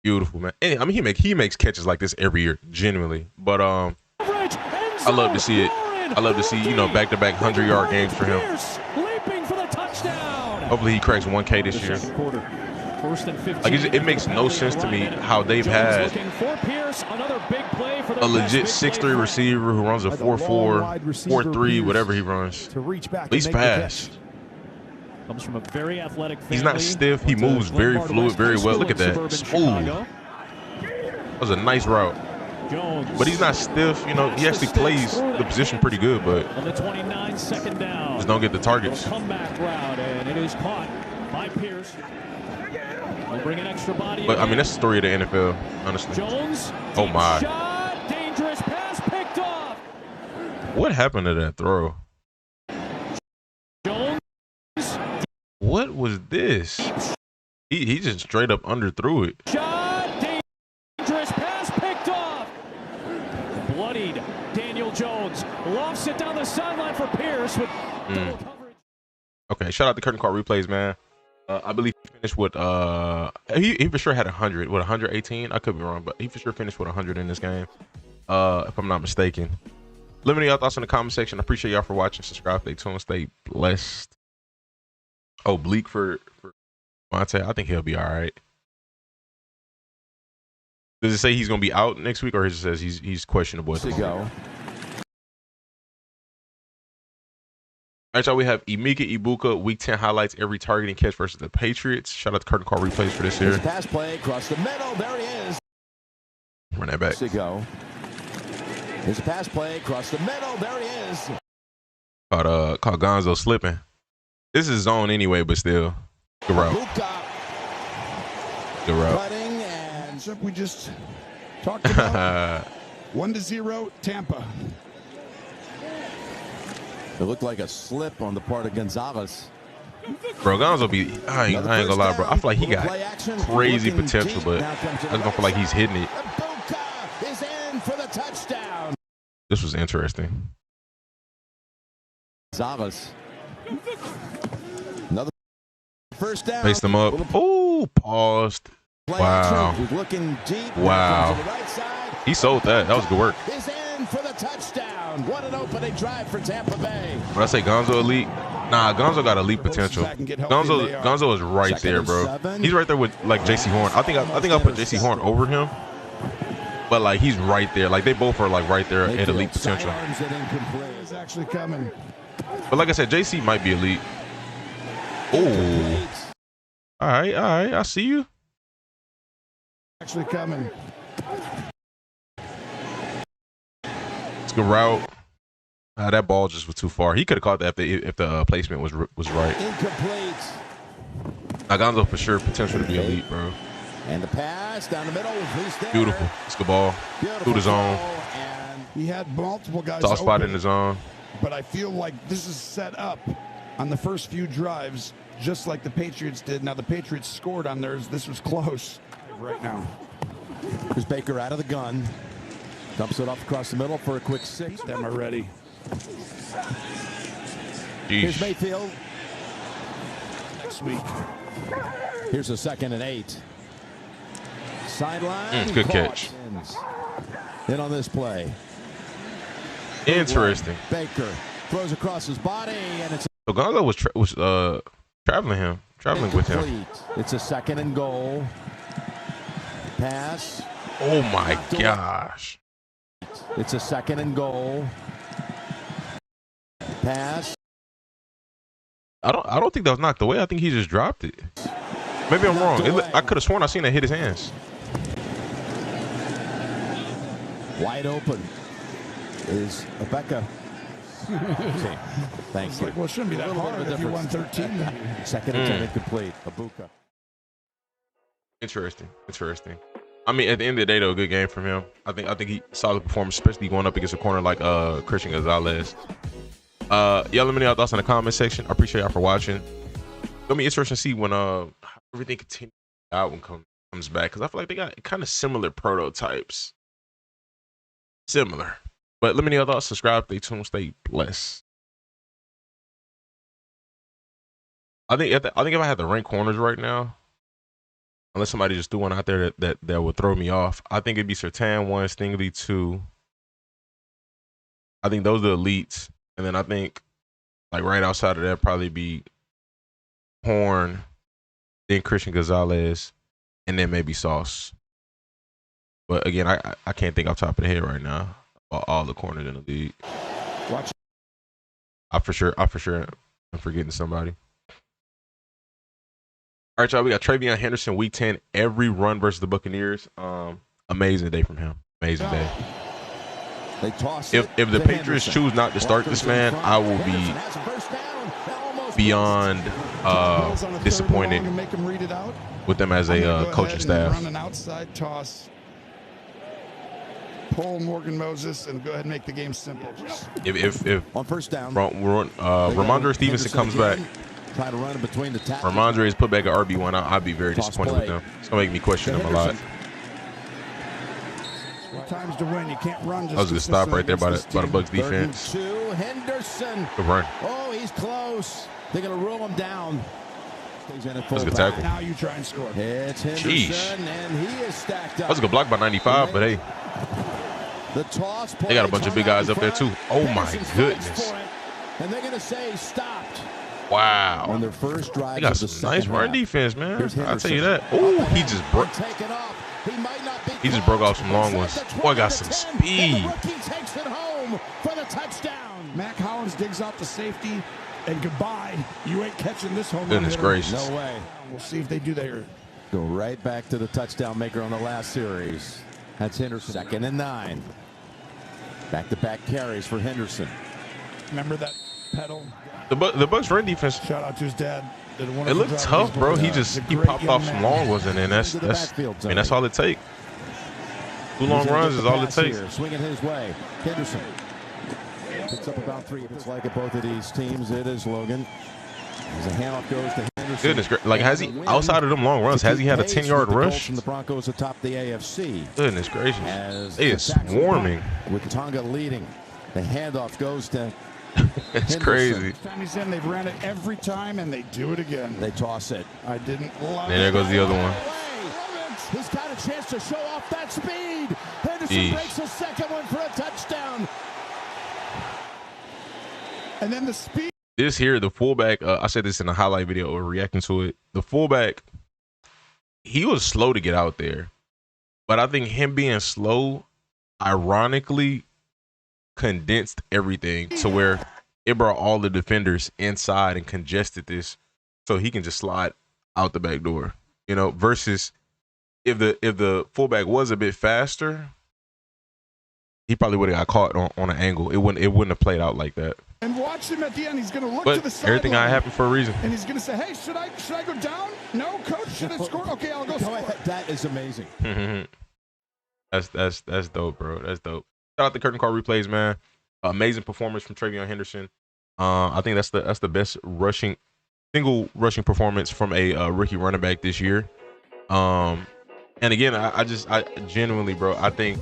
beautiful, man. And, I mean, he makes catches like this every year, genuinely. But I love to see it. I love to see, you know, back-to-back 100-yard games for him. Leaping for the touchdown. Hopefully he cracks 1K this year. First and 15. Like it makes no sense to me how they've had a legit 6'3" receiver who runs a 4'4", 4'3", whatever he runs. To reach back But he's and make the fast. catch. Comes from a very athletic family. He's not stiff. He moves very fluid, very well. Look at that. Smooth. That was a nice route. Jones. But he's not stiff. You know, he actually plays the position pretty good, but On the 29, second down. just don't get the targets. Comeback route, and it is caught by Pierce. We'll bring an extra body. But I mean, that's the story of the NFL, honestly. Jones. Oh deep my. Shot, dangerous pass picked off. What happened to that throw? Jones. What was this? He just straight up underthrew it. Shot, dangerous pass picked off. Bloodied Daniel Jones lofts it down the sideline for Pierce with double coverage. Okay, shout out to Curtain Call Replays, man. I believe he finished with he for sure had 100 with 118. I could be wrong, but he for sure finished with 100 in this game. If I'm not mistaken. Let me know your thoughts in the comment section. I appreciate y'all for watching. Subscribe, stay tuned, stay blessed. Oh, Bleak for Monte. I think he'll be all right. Does it say he's gonna be out next week, or it just says he's questionable at the moment? All right, y'all, we have Emeka Ibuka, Week 10 highlights, every target and catch versus the Patriots. Shout out to Curtain Call Replays for this here. Pass play across the middle. There he is. Run that back. To go. There's a pass play across the middle. There he is. Called Gonzo slipping. This is zone anyway, but still. Good route. Good route. Cutting and We just talked about 1-0 Tampa. it looked like a slip on the part of Gonzalez. Bro, Gonzo be, I ain't gonna lie, bro. I feel like he got crazy potential, but I just don't feel like he's hitting it. Ibuka is in for the touchdown. This was interesting. Gonzalez. Another first down. Faced him up. Oh, paused. Wow. Looking deep. Wow. To the right side. He sold that. That was good work. Is in for the touchdown. What an opening drive for Tampa Bay. When I say Gonzo elite, nah, Gonzo got elite potential. Gonzo is right there, bro. He's right there with like JC Horn. I think I'll put JC Horn over him. But like he's right there. Like they both are like right there at elite potential. Is actually coming. But like I said, JC might be elite. Oh. All right. I see you. Actually coming. It's a good route. That ball just was too far. He could have caught that if the placement was right. Incomplete. Now Gonzo for sure potential to be elite, bro. And the pass down the middle. Beautiful. It's a good ball. Through the zone. He had multiple guys. Soft spot in the zone. But I feel like this is set up on the first few drives, just like the Patriots did. Now the Patriots scored on theirs. This was close right now. Here's Baker out of the gun. Dumps it off across the middle for a quick 6. Them are ready. Here's Mayfield. Next week. Here's a 2nd and 8. Sideline. Good catch. In on this play. Interesting. Baker throws across his body, and it's so Gonzo was traveling with him. It's a 2nd and goal. Pass. Oh my gosh. It's a 2nd and goal. Pass. I don't think that was knocked away. I think he just dropped it. Maybe I'm wrong. I could have sworn I seen it hit his hands. Wide open is Rebecca. Okay. Thanks. Well, it shouldn't be that hard if you won 13. 2nd and 10 incomplete. Ibuka. Interesting. I mean, at the end of the day, though, a good game from him. I think he solid performance, especially going up against a corner like Christian Gonzalez. Y'all let me know your thoughts in the comment section. I appreciate y'all for watching. It'll be interesting to see when everything continues out when comes back, because I feel like they got kind of similar prototypes. Similar. But let me know your thoughts. Subscribe, stay tuned, stay blessed. I think if I had to rank corners right now, unless somebody just threw one out there that would throw me off, I think it'd be Surtain 1, Stingley 2. I think those are the elites. And then I think like right outside of that probably be Horn, then Christian Gonzalez, and then maybe Sauce. But again, I can't think off the top of the head right now all the corners in the league. Watch. I for sure I'm forgetting somebody. All right, y'all, we got Travion Henderson, week 10, every run versus the Buccaneers. Amazing day from him. Amazing day. They toss if the Patriots choose not to start this man, I will be beyond disappointed with them as a coaching staff. Run an outside toss. Pull Morgan Moses and go ahead and make the game simple. If on first down, Ramondre Stevenson comes back, try to run in between the tackles. Ramondre is put back at RB1. I'd be very disappointed with them. It's gonna make me question them a lot. Times to win. You can't run. Just that was a good stop right there by the Bucs defense. Henderson. Good run. Oh, he's close. They're gonna roll him down. That's a good tackle. Now you try and score. It's Henderson, and he is stacked up. That was a good block by 95, but hey. The toss they got a bunch of big guys up there too. Oh my goodness. And they're gonna say stopped. Wow. On their first drive. They got some nice run defense, man. I'll tell you that. Oh, he just broke. He just broke off some long ones. Boy, got some speed. Takes it home for the touchdown. Mac Hollins digs out the safety, and goodbye. You ain't catching this home run. Goodness gracious. No way. We'll see if they do that here. Go right back to the touchdown maker on the last series. That's Henderson. 2nd and 9. Back-to-back carries for Henderson. Remember that pedal? The Bucs run defense. Shout out to his dad. It looked tough, bro. He popped off some long ones, and then that's all it takes. 2 long runs is all it takes. Swinging his way. Henderson picks up about 3. If it's like at both of these teams, it is Logan. As the handoff goes to Henderson. Goodness, like has he outside of them long runs? Has he had a 10-yard rush? From the Broncos atop the AFC. Goodness gracious, As they is swarming. With Tonga leading, the handoff goes to. It's Henderson. crazy. Time he's in, they've ran it every time, and they do it again. They toss it. I didn't love And there goes the other one. He's got a chance to show off that speed. Henderson Jeez. breaks a second one for a touchdown. And then the speed. This here, the fullback, I said this in a highlight video or reacting to it. The fullback, he was slow to get out there. But I think him being slow, ironically, condensed everything to where it brought all the defenders inside and congested this so he can just slide out the back door. You know, versus if the fullback was a bit faster, he probably would have got caught on an angle. It wouldn't have played out like that. And watch him at the end. He's going to look But to the side. everything I happened for a reason. And he's going to say, "Hey, should I go down? No, coach, should I score? Okay, I'll go score." That is amazing. That's dope, bro. That's dope. Shout out the curtain call replays, man. Amazing performance from TreVeyon Henderson. I think that's the best single rushing performance from a rookie running back this year. And again, I genuinely, bro, I think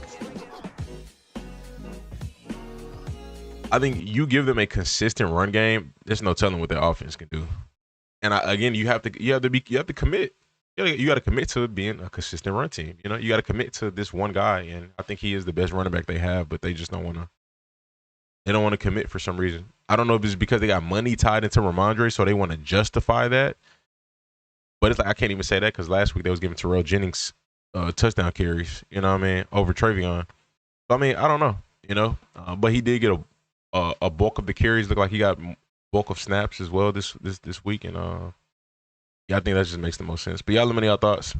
you give them a consistent run game, there's no telling what their offense can do. And again, you have to commit. You got to commit to being a consistent run team. You know, you got to commit to this one guy, and I think he is the best running back they have, but they just don't want to. They don't want to commit for some reason. I don't know if it's because they got money tied into Ramondre, so they want to justify that. But it's like I can't even say that because last week they was giving Terrell Jennings touchdown carries. You know what I mean, over TreVeyon. So I mean, I don't know. You know, but he did get a bulk of the carries. Look like he got bulk of snaps as well this week, and yeah, I think that just makes the most sense. But y'all, let me know y'all thoughts.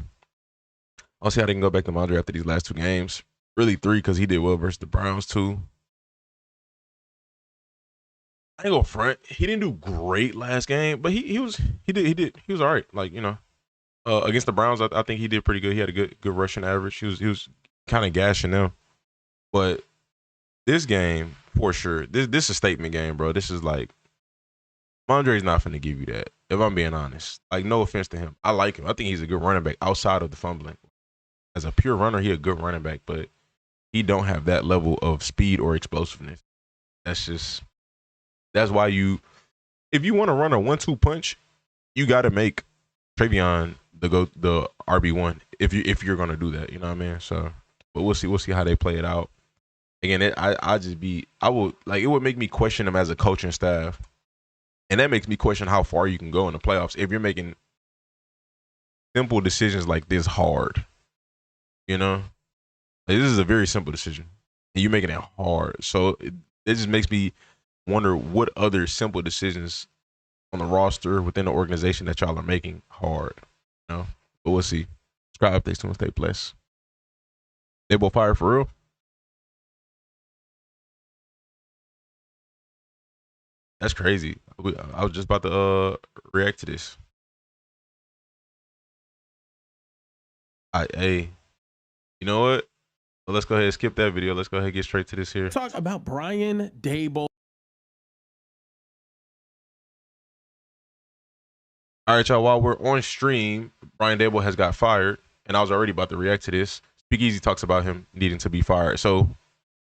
I'll see how they can go back to Ramondre after these last 2 games. Really 3 because he did well versus the Browns too. I ain't go front. He didn't do great last game, but he was all right. Like, you know, against the Browns, I think he did pretty good. He had a good rushing average. He was kind of gashing them. But this game, for sure, this is a statement game, bro. This is like, Ramondre's not finna give you that, if I'm being honest. Like, no offense to him. I like him. I think he's a good running back outside of the fumbling. As a pure runner, he a good running back, but he don't have that level of speed or explosiveness. That's why if you want to run a 1-2 punch, you got to make TreVeyon the RB1 if you're going to do that, you know what I mean? So, but we'll see how they play it out. Again, it would make me question them as a coaching staff. And that makes me question how far you can go in the playoffs if you're making simple decisions like this hard. You know? Like, this is a very simple decision. And you're making it hard. So it just makes me wonder what other simple decisions on the roster within the organization that y'all are making hard. You know? But we'll see. Subscribe, updates, and stay blessed. They both fired for real? That's crazy. I was just about to react to this. Hey, you know what? Well, let's go ahead and skip that video. Let's go ahead and get straight to this here. Talk about Brian Daboll. All right, y'all. While we're on stream, Brian Daboll has got fired, and I was already about to react to this. Speakeasy talks about him needing to be fired. So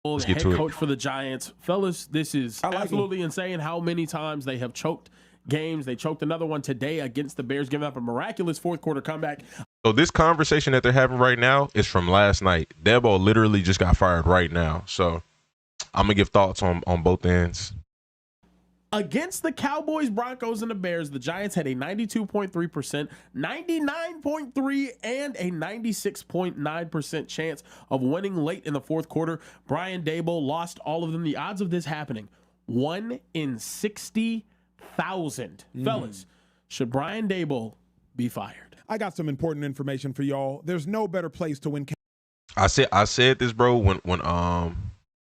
let's get to it. Head coach for the Giants. Fellas, this is absolutely insane how many times they have choked games. They choked another one today against the Bears, giving up a miraculous fourth-quarter comeback. So this conversation that they're having right now is from last night. Daboll literally just got fired right now. So I'm going to give thoughts on both ends. Against the Cowboys, Broncos, and the Bears, the Giants had a 92.3%, 99.3%, and a 96.9% chance of winning late in the fourth quarter. Brian Daboll lost all of them. The odds of this happening, 1 in 60,000. Fellas, should Brian Daboll be fired? I got some important information for y'all. There's no better place to win. I said this, bro, when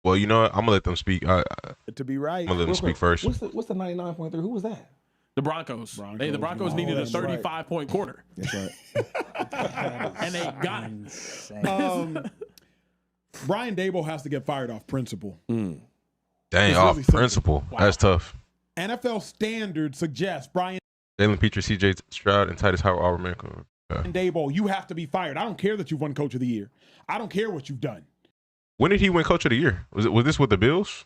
well, you know what? I'm gonna let them speak. To be right. I'm gonna let them speak first. What's the 99.3? Who was that? The Broncos. The Broncos needed a 35-point quarter. That's right. And they got it. Brian Daboll has to get fired off principle. Dang, It's off really simple. principle. Wow. That's tough. NFL standards suggest Brian Jalen Petrie, C.J. Stroud, and Titus Howard all remain. And Daboll, you have to be fired. I don't care that you've won Coach of the Year. I don't care what you've done. When did he win Coach of the Year? Was this with the Bills,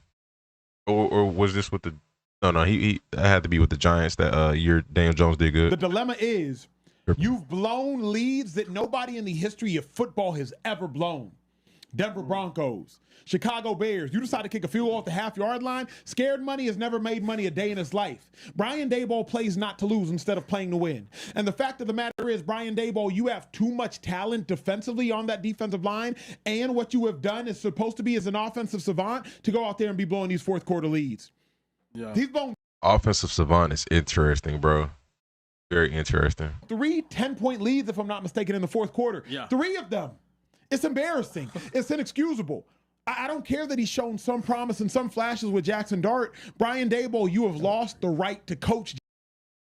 or was this with the? No, he had to be with the Giants that year. Daniel Jones did good. The dilemma is you've blown leads that nobody in the history of football has ever blown. Denver Broncos, Chicago Bears. You decide to kick a field goal off the half-yard line. Scared money has never made money a day in his life. Brian Daboll plays not to lose instead of playing to win. And the fact of the matter is, Brian Daboll, you have too much talent defensively on that defensive line, and what you have done is supposed to be as an offensive savant to go out there and be blowing these fourth quarter leads. Yeah. He's blown Offensive savant is interesting, bro. Very interesting. 3 10-point leads, if I'm not mistaken, in the fourth quarter. Yeah. 3 of them. It's embarrassing. It's inexcusable. I don't care that he's shown some promise and some flashes with Jackson Dart. Brian Daboll, you have lost the right to coach.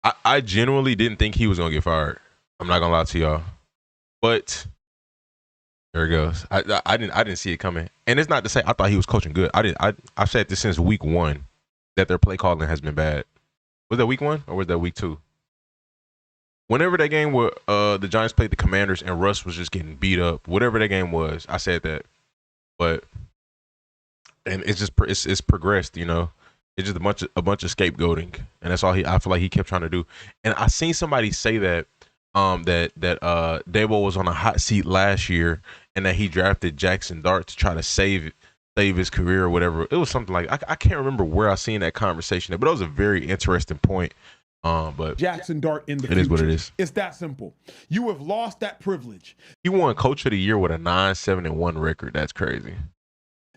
I genuinely didn't think he was gonna get fired. I'm not gonna lie to y'all, but there it goes. I didn't see it coming, and it's not to say I thought he was coaching good. I've said this since week 1 that their play calling has been bad. Was that week 1 or was that week 2? Whenever that game where the Giants played the Commanders and Russ was just getting beat up, whatever that game was, I said that. But and it's just it's progressed, you know. It's just a bunch of scapegoating, and that's all I feel like he kept trying to do. And I seen somebody say that Daboll was on a hot seat last year, and that he drafted Jackson Dart to try to save his career or whatever. It was something like I can't remember where I seen that conversation, but it was a very interesting point. But Jackson Dart in the future. It is what it is. It's that simple. You have lost that privilege. He won Coach of the Year with a 9-7-1 record. That's crazy.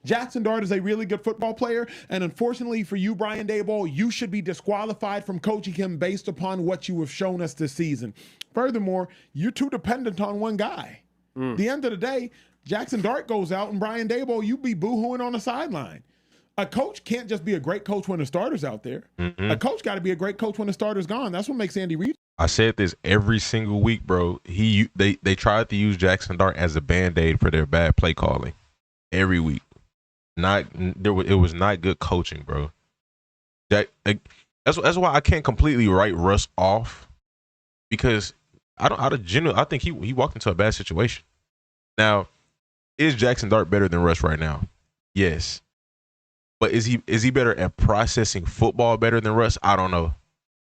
Jackson Dart is a really good football player, and unfortunately for you, Brian Daboll, you should be disqualified from coaching him based upon what you have shown us this season. Furthermore, you're too dependent on one guy. At the end of the day, Jackson Dart goes out, and Brian Daboll, you be boo-hooing on the sideline. A coach can't just be a great coach when the starter's out there. A coach got to be a great coach when the starter's gone. That's what makes Andy Reid. I said this every single week, bro. They tried to use Jackson Dart as a Band-Aid for their bad play calling every week. It was not good coaching, bro. That's why I can't completely write Russ off, because I think he walked into a bad situation. Now, is Jackson Dart better than Russ right now? Yes. But is he better at processing football better than Russ? I don't know.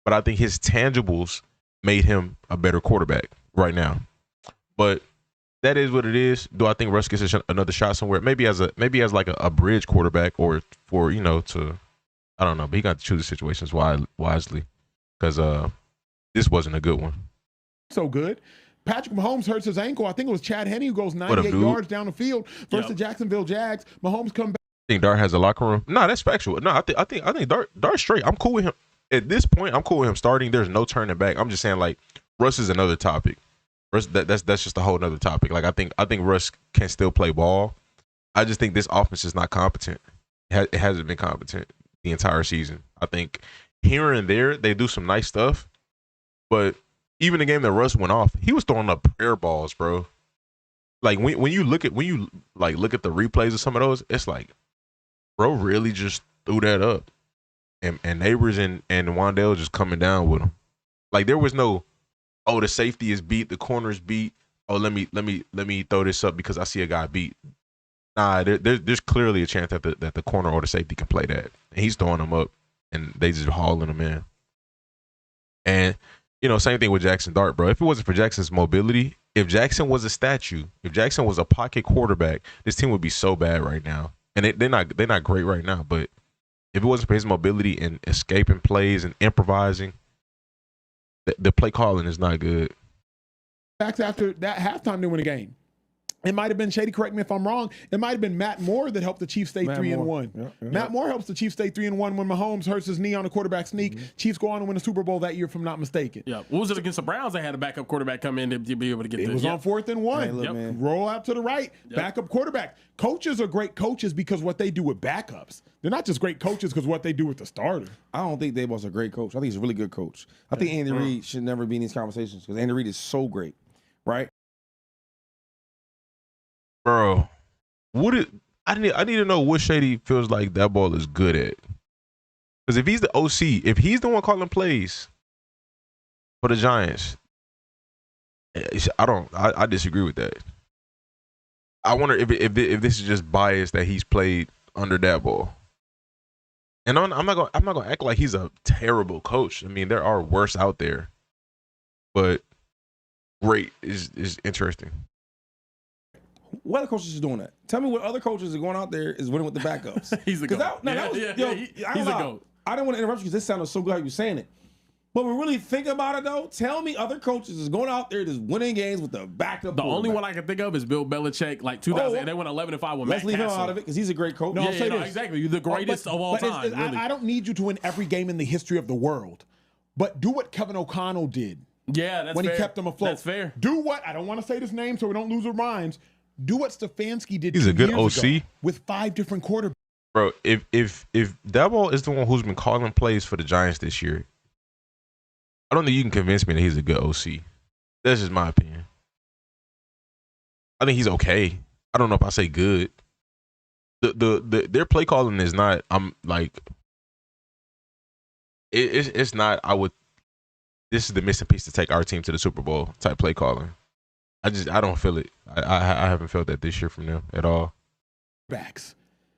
But I think his tangibles made him a better quarterback right now. But that is what it is. Do I think Russ gets another shot somewhere? Maybe as like a bridge quarterback, or for, you know, to, I don't know. But he got to choose the situations wisely, because this wasn't a good one. So good. Patrick Mahomes hurts his ankle. I think it was Chad Henne who goes 98 yards down the field versus the Jacksonville Jags. Mahomes come back. I think Dart has a locker room. No, that's factual. No, I think Dart's straight. I'm cool with him. At this point, I'm cool with him starting. There's no turning back. I'm just saying, like, Russ is another topic. Russ, that's just a whole other topic. Like, I think Russ can still play ball. I just think this offense is not competent. It hasn't been competent the entire season. I think here and there they do some nice stuff, but even the game that Russ went off, he was throwing up prayer balls, bro. Like, when you look at the replays of some of those, it's like, bro really just threw that up, and Neighbors and Wandale just coming down with him. Like, there was no, oh, the safety is beat, the corner is beat. Oh, let me throw this up because I see a guy beat. Nah, there's clearly a chance that the corner or the safety can play that, and he's throwing them up, and they just hauling them in. And, you know, same thing with Jackson Dart, bro. If it wasn't for Jackson's mobility, if Jackson was a statue, if Jackson was a pocket quarterback, this team would be so bad right now. And they're not great right now, but if it wasn't for his mobility and escaping plays and improvising, the play calling is not good. After that halftime to win a game. It might have been, Shady, correct me if I'm wrong, it might have been Matt Moore that helped the Chiefs stay 3-1. Yeah. Matt Moore helps the Chiefs stay 3-1 when Mahomes hurts his knee on a quarterback sneak. Chiefs go on to win the Super Bowl that year, if I'm not mistaken. Yeah. What was it against the Browns? They had a backup quarterback come in to be able to get it. It was on 4th and 1. Hey, roll out to the right. Backup quarterback. Coaches are great coaches because what they do with backups. They're not just great coaches because what they do with the starter. I don't think Daboll's a great coach. I think he's a really good coach. I think Andy Reid should never be in these conversations because Andy Reid is so great, right? Bro, I need to know what Shady feels like that ball is good at. Because if he's the OC, if he's the one calling plays, for the Giants. I disagree with that. I wonder if this is just bias that he's played under that ball. And I'm not gonna act like he's a terrible coach. I mean, there are worse out there, but great is interesting. What other coaches are doing that? Tell me what other coaches are going out there is winning with the backups. He's a goat. He's a goat. I didn't want to interrupt you because this sounded so good how you were saying it. But when we really think about it, though, tell me other coaches is going out there just winning games with the backup. The only one I can think of is Bill Belichick, like 2000. They went 11-5 with Matt Let's leave him Castle. out of it because he's a great coach. No, I'll say this. Exactly. You're the greatest of all time. Really. I don't need you to win every game in the history of the world, but do what Kevin O'Connell did. Yeah, that's when fair. he kept them afloat. That's fair. Do what, I don't want to say this name so we don't lose our minds. Do what Stefanski did. He's a good OC ago with 5 different quarterbacks. Bro, if Daboll is the one who's been calling plays for the Giants this year, I don't think you can convince me that he's a good OC. That's just my opinion. I think he's okay. I don't know if I say good. Their play calling is not. It's not. This is the missing piece to take our team to the Super Bowl type play calling. I don't feel it. I haven't felt that this year from them at all. Backs,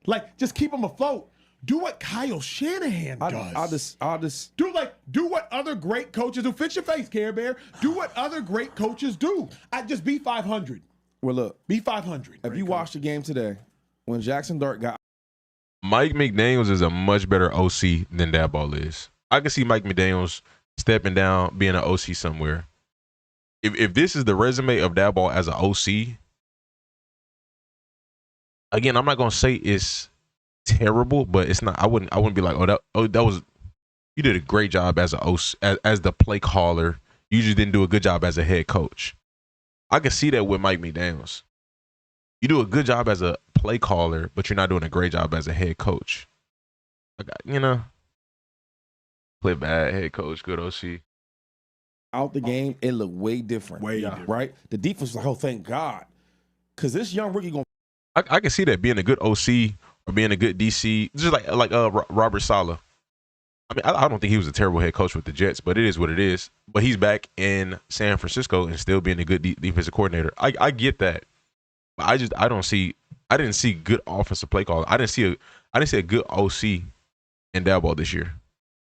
like just keep them afloat. Do what Kyle Shanahan does. I'll just do what other great coaches do. Fix your face, Care Bear. Do what other great coaches do. I just be 500. Well, look, be 500. If you watched the game today, when Jackson Dart got Mike McDaniels is a much better OC than Daboll is. I can see Mike McDaniels stepping down, being an OC somewhere. If this is the resume of Daboll as an OC, again, I'm not gonna say it's terrible, but it's not. I wouldn't be like, that was, you did a great job as a OC, as the play caller. You just didn't do a good job as a head coach. I can see that with Mike McDaniels. You do a good job as a play caller, but you're not doing a great job as a head coach. Play bad head coach, good OC. Out the game, it looked way different. Right? The defense was like, oh, thank God. Because this young rookie going to. I can see that being a good OC or being a good DC, just like Robert Saleh. I mean, I don't think he was a terrible head coach with the Jets, but it is what it is. But he's back in San Francisco and still being a good defensive coordinator. I get that, but I didn't see good offensive play calling. I didn't see a good OC in Daboll this year.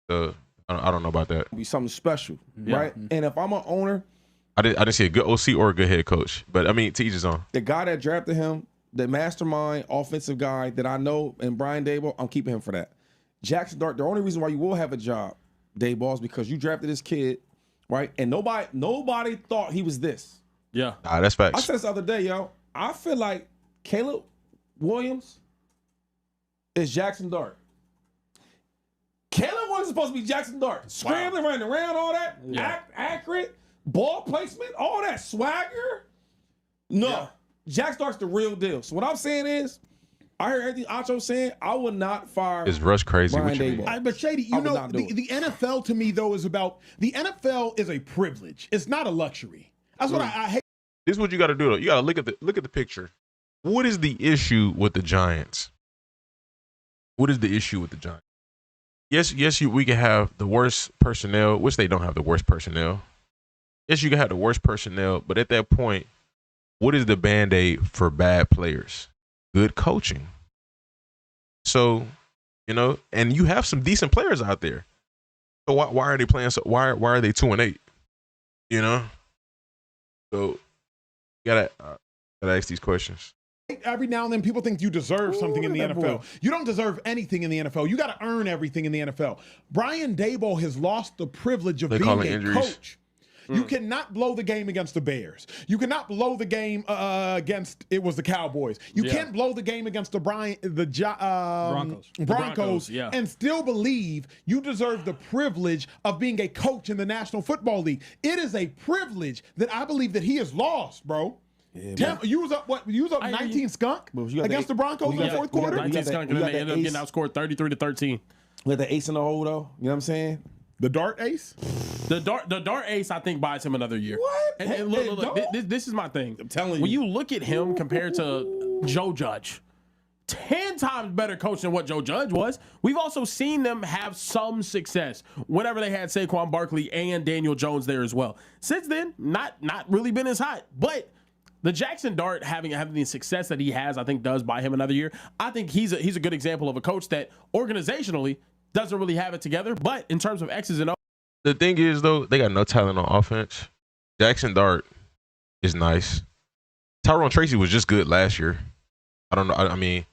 So I don't know about that. Be something special, right? And if I'm an owner, I didn't see a good OC or a good head coach. But I mean, to each his own. The guy that drafted him, the mastermind offensive guy that I know, and Brian Daboll, I'm keeping him for that. Jackson Dart, the only reason why you will have a job, Daboll, is because you drafted this kid, right? And nobody thought he was this. Yeah. That's facts. I said this the other day, yo. I feel like Caleb Williams is Jackson Dart. Caleb Williams is supposed to be Jackson Dart. Scrambling, running around, all that. Accurate. Ball placement, all that swagger. No. Jackson Dart's the real deal. So what I'm saying is, I heard everything Acho's saying. I would not fire. Is Russ crazy? Brian What you Daboll. mean? But Shady, the NFL to me though is about, the NFL is a privilege. It's not a luxury. That's what I hate. This is what you got to do though. You got to look at the picture. What is the issue with the Giants? What is the issue with the Giants? Yes, we can have the worst personnel, which they don't have the worst personnel. Yes, you can have the worst personnel, but at that point, what is the Band-Aid for bad players? Good coaching. So, and you have some decent players out there. So why are they playing? So why are they 2-8? So you gotta ask these questions. Every now and then people think you deserve something in the NFL. You don't deserve anything in the NFL. You got to earn everything in the NFL. Brian Daboll has lost the privilege of being a coach. You cannot blow the game against the Bears. You cannot blow the game against the Cowboys. You can't blow the game against the Broncos and still believe you deserve the privilege of being a coach in the National Football League. It is a privilege that I believe that he has lost, bro. You was up 19 skunk against the Broncos in the fourth quarter? 19 skunk, and then they ended up getting outscored 33-13. Let the ace in the hole, though. You know what I'm saying? The dart ace? The dart ace, I think, buys him another year. What? And look, this is my thing. I'm telling you. When you look at him compared to Joe Judge, 10 times better coach than what Joe Judge was. We've also seen them have some success whenever they had Saquon Barkley and Daniel Jones there as well. Since then, not really been as hot. But the Jackson Dart having the success that he has, I think does buy him another year. I think he's a good example of a coach that organizationally doesn't really have it together. But in terms of X's and O's. The thing is, though, they got no talent on offense. Jackson Dart is nice. Tyrone Tracy was just good last year. I don't know. I mean,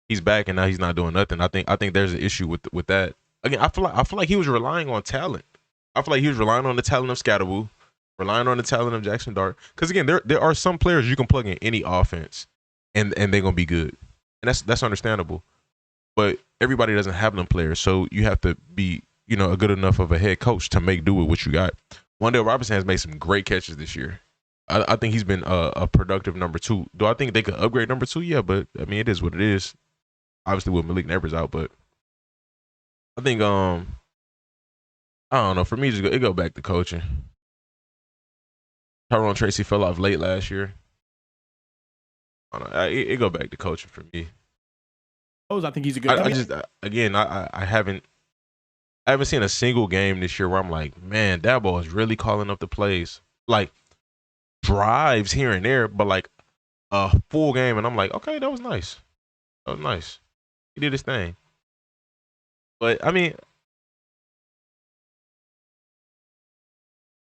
he's back and now he's not doing nothing. I think there's an issue with that. Again, I feel like he was relying on talent. I feel like he was relying on the talent of Scatterwoo, relying on the talent of Jackson Dart. Because again, there are some players you can plug in any offense, and they're gonna be good, and that's understandable. But everybody doesn't have them players, so you have to be a good enough of a head coach to make do with what you got. Wan'Dale Robinson has made some great catches this year. I think he's been a productive number 2. Do I think they could upgrade number 2? Yeah, but I mean, it is what it is. Obviously, with Malik Neighbors out, but I think I don't know. For me, it go back to coaching. Tyrone Tracy fell off late last year. I don't know. It go back to coaching for me. I think he's a good. I haven't seen a single game this year where I'm like, man, that ball is really calling up the plays. Like drives here and there, but like a full game, and I'm like, okay, that was nice. That was nice. He did his thing. But I mean,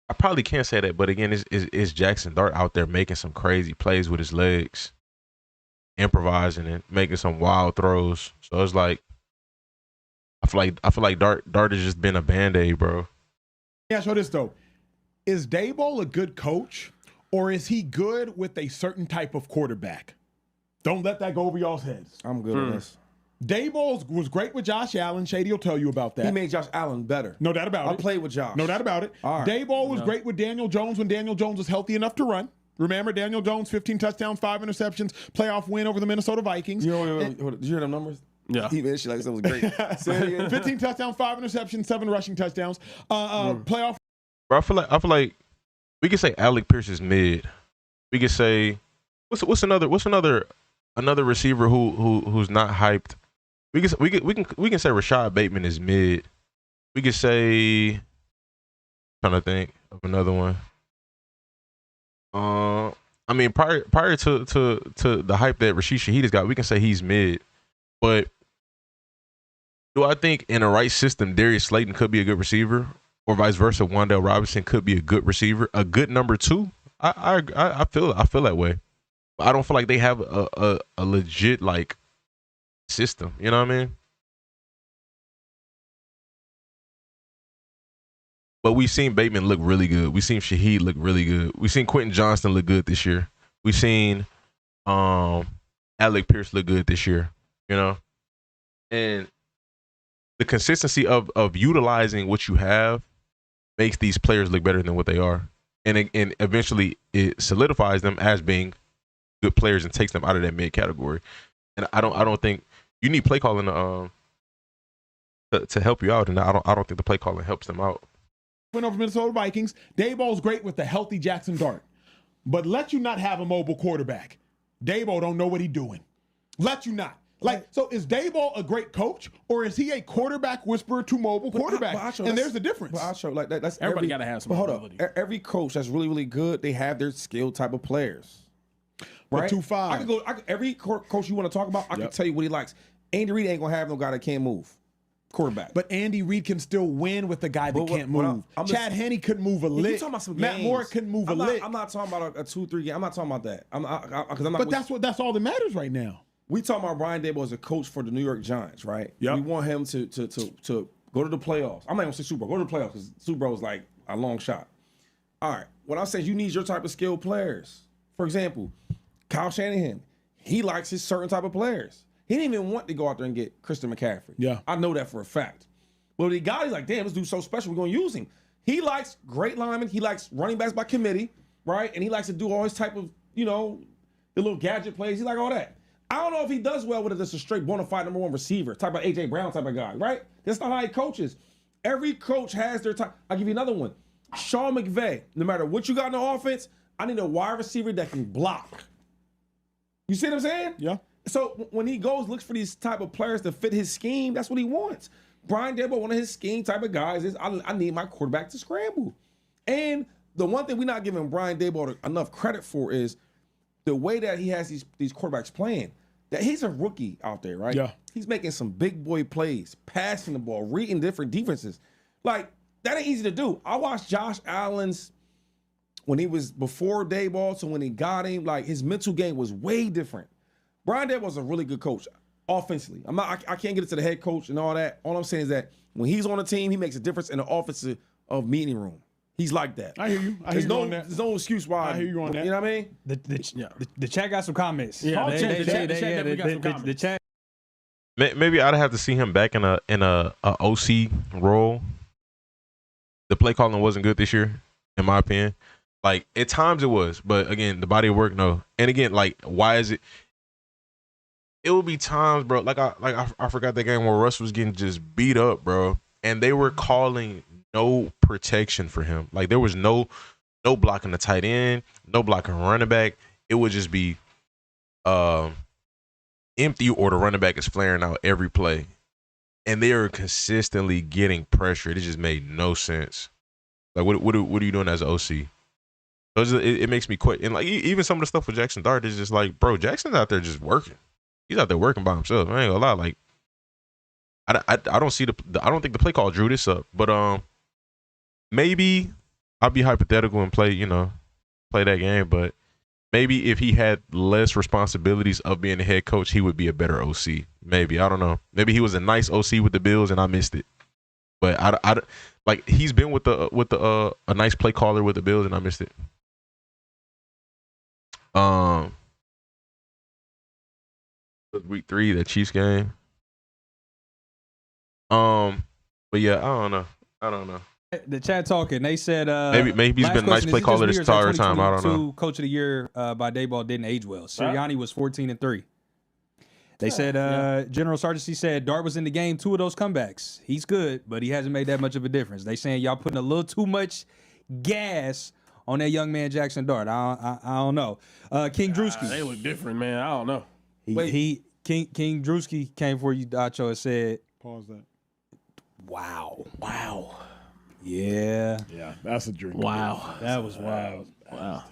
I probably can't say that. But again, is Jackson Dart out there making some crazy plays with his legs, improvising and making some wild throws? So it's like, I feel like Dart has just been a Band-Aid, bro. Yeah, show this though. Is Daboll a good coach, or is he good with a certain type of quarterback? Don't let that go over y'all's heads. I'm good on this. Daboll was great with Josh Allen. Shady will tell you about that. He made Josh Allen better. No doubt about it. I played with Josh. No doubt about it. All right. Daboll was great with Daniel Jones when Daniel Jones was healthy enough to run. Remember, Daniel Jones, 15 touchdowns, 5 interceptions, playoff win over the Minnesota Vikings. Did you hear them numbers? Yeah. He made shit like that was great. 15 touchdowns, 5 interceptions, 7 rushing touchdowns. Playoff. Bro, I feel like we could say Alec Pierce is mid. We could say what's another receiver who's not hyped. We can say Rashad Bateman is mid. We could say, trying to think of another one. I mean, prior to the hype that Rashid Shaheed has got, we can say he's mid. But do I think in the right system, Darius Slayton could be a good receiver, or vice versa, Wan'Dale Robinson could be a good receiver, a good number 2? I feel that way. But I don't feel like they have a legit like system. You know what I mean? But we've seen Bateman look really good. We've seen Shaheed look really good. We've seen Quentin Johnston look good this year. We've seen Alec Pierce look good this year. You know, and the consistency of utilizing what you have makes these players look better than what they are, and eventually it solidifies them as being good players and takes them out of that mid category. And I don't think you need play calling to help you out, and I don't think the play calling helps them out. Went over Minnesota Vikings. Daboll's great with the healthy Jackson Dart, but let you not have a mobile quarterback. Daboll don't know what he's doing. Let you not. Like, so is Daboll a great coach, or is he a quarterback whisperer to mobile quarterback? And there's a difference. But I'll show that's everybody got to have some ability. Every coach that's really, really good, they have their skill type of players. Right? 2-5. Every coach you want to talk about, I can tell you what he likes. Andy Reid ain't gonna have no guy that can't move. Quarterback. But Andy Reid can still win with the guy that can't move. Chad Henne couldn't move a lick. You talking about some Matt games. Moore couldn't move a lick. I'm not talking about a 2-3 game. I'm not talking about that. But that's all that matters right now. We talking about Brian Daboll as a coach for the New York Giants, right? Yep. We want him to go to the playoffs. I'm not gonna say Super Bowl. Go to the playoffs because Super Bowl is like a long shot. All right. What I'm saying is you need your type of skilled players. For example, Kyle Shanahan, he likes his certain type of players. He didn't even want to go out there and get Christian McCaffrey. Yeah. I know that for a fact. But he got, he's like, damn, this dude's so special, we're gonna use him. He likes great linemen, he likes running backs by committee, right? And he likes to do all his type of, the little gadget plays. He like all that. I don't know if he does well with it as a straight bona fide number 1 receiver, type of A.J. Brown type of guy, right? That's not how he coaches. Every coach has their type. I'll give you another one. Sean McVay, no matter what you got in the offense, I need a wide receiver that can block. You see what I'm saying? Yeah. So when he goes, looks for these type of players to fit his scheme, that's what he wants. Brian Daboll, one of his scheme type of guys, is I need my quarterback to scramble. And the one thing we're not giving Brian Daboll enough credit for is the way that he has these quarterbacks playing. That he's a rookie out there, right? Yeah. He's making some big boy plays, passing the ball, reading different defenses. Like, that ain't easy to do. I watched Josh Allen's when he was before Daboll to when he got him, like his mental game was way different. Brian Daboll was a really good coach offensively. I can't get into the head coach and all that. All I'm saying is that when he's on a team, he makes a difference in the offensive of meeting room. He's like that. I hear you. I hear you on that. There's no excuse why. I hear you on that. You know what I mean? The chat got some comments. Yeah, the chat. Maybe I'd have to see him back in a OC role. The play calling wasn't good this year, in my opinion. Like, at times it was, but again, the body of work, no. And again, like, why is it? It will be times, bro. I forgot that game where Russ was getting just beat up, bro, and they were calling no protection for him. Like, there was no blocking the tight end, no blocking running back. It would just be empty, or the running back is flaring out every play, and they are consistently getting pressure. It just made no sense. Like, what are you doing as an OC? It makes me quit. And like, even some of the stuff with Jackson Dart is just like, bro, Jackson's out there just working. He's out there working by himself. I ain't gonna lie. Like, I don't see I don't think the play call drew this up. But maybe I'll be hypothetical and play that game. But maybe if he had less responsibilities of being the head coach, he would be a better OC. Maybe, I don't know. Maybe he was a nice OC with the Bills and I missed it. But I like, he's been with a nice play caller with the Bills and I missed it. Week 3, the Chiefs game. But yeah, I don't know. The chat talking. They said maybe he's been a nice play caller this entire time. I don't know. Coach of the year by Daboll didn't age well. Sirianni was 14-3. They said General Sargent said Dart was in the game 2 of those comebacks. He's good, but he hasn't made that much of a difference. They saying y'all putting a little too much gas on that young man Jackson Dart. I don't know. King Drewski. They look different, man. I don't know. King Drewski came for you, Dacho, and said, Pause that. Wow. Yeah, that's a drink. Wow. That was wild. Wow.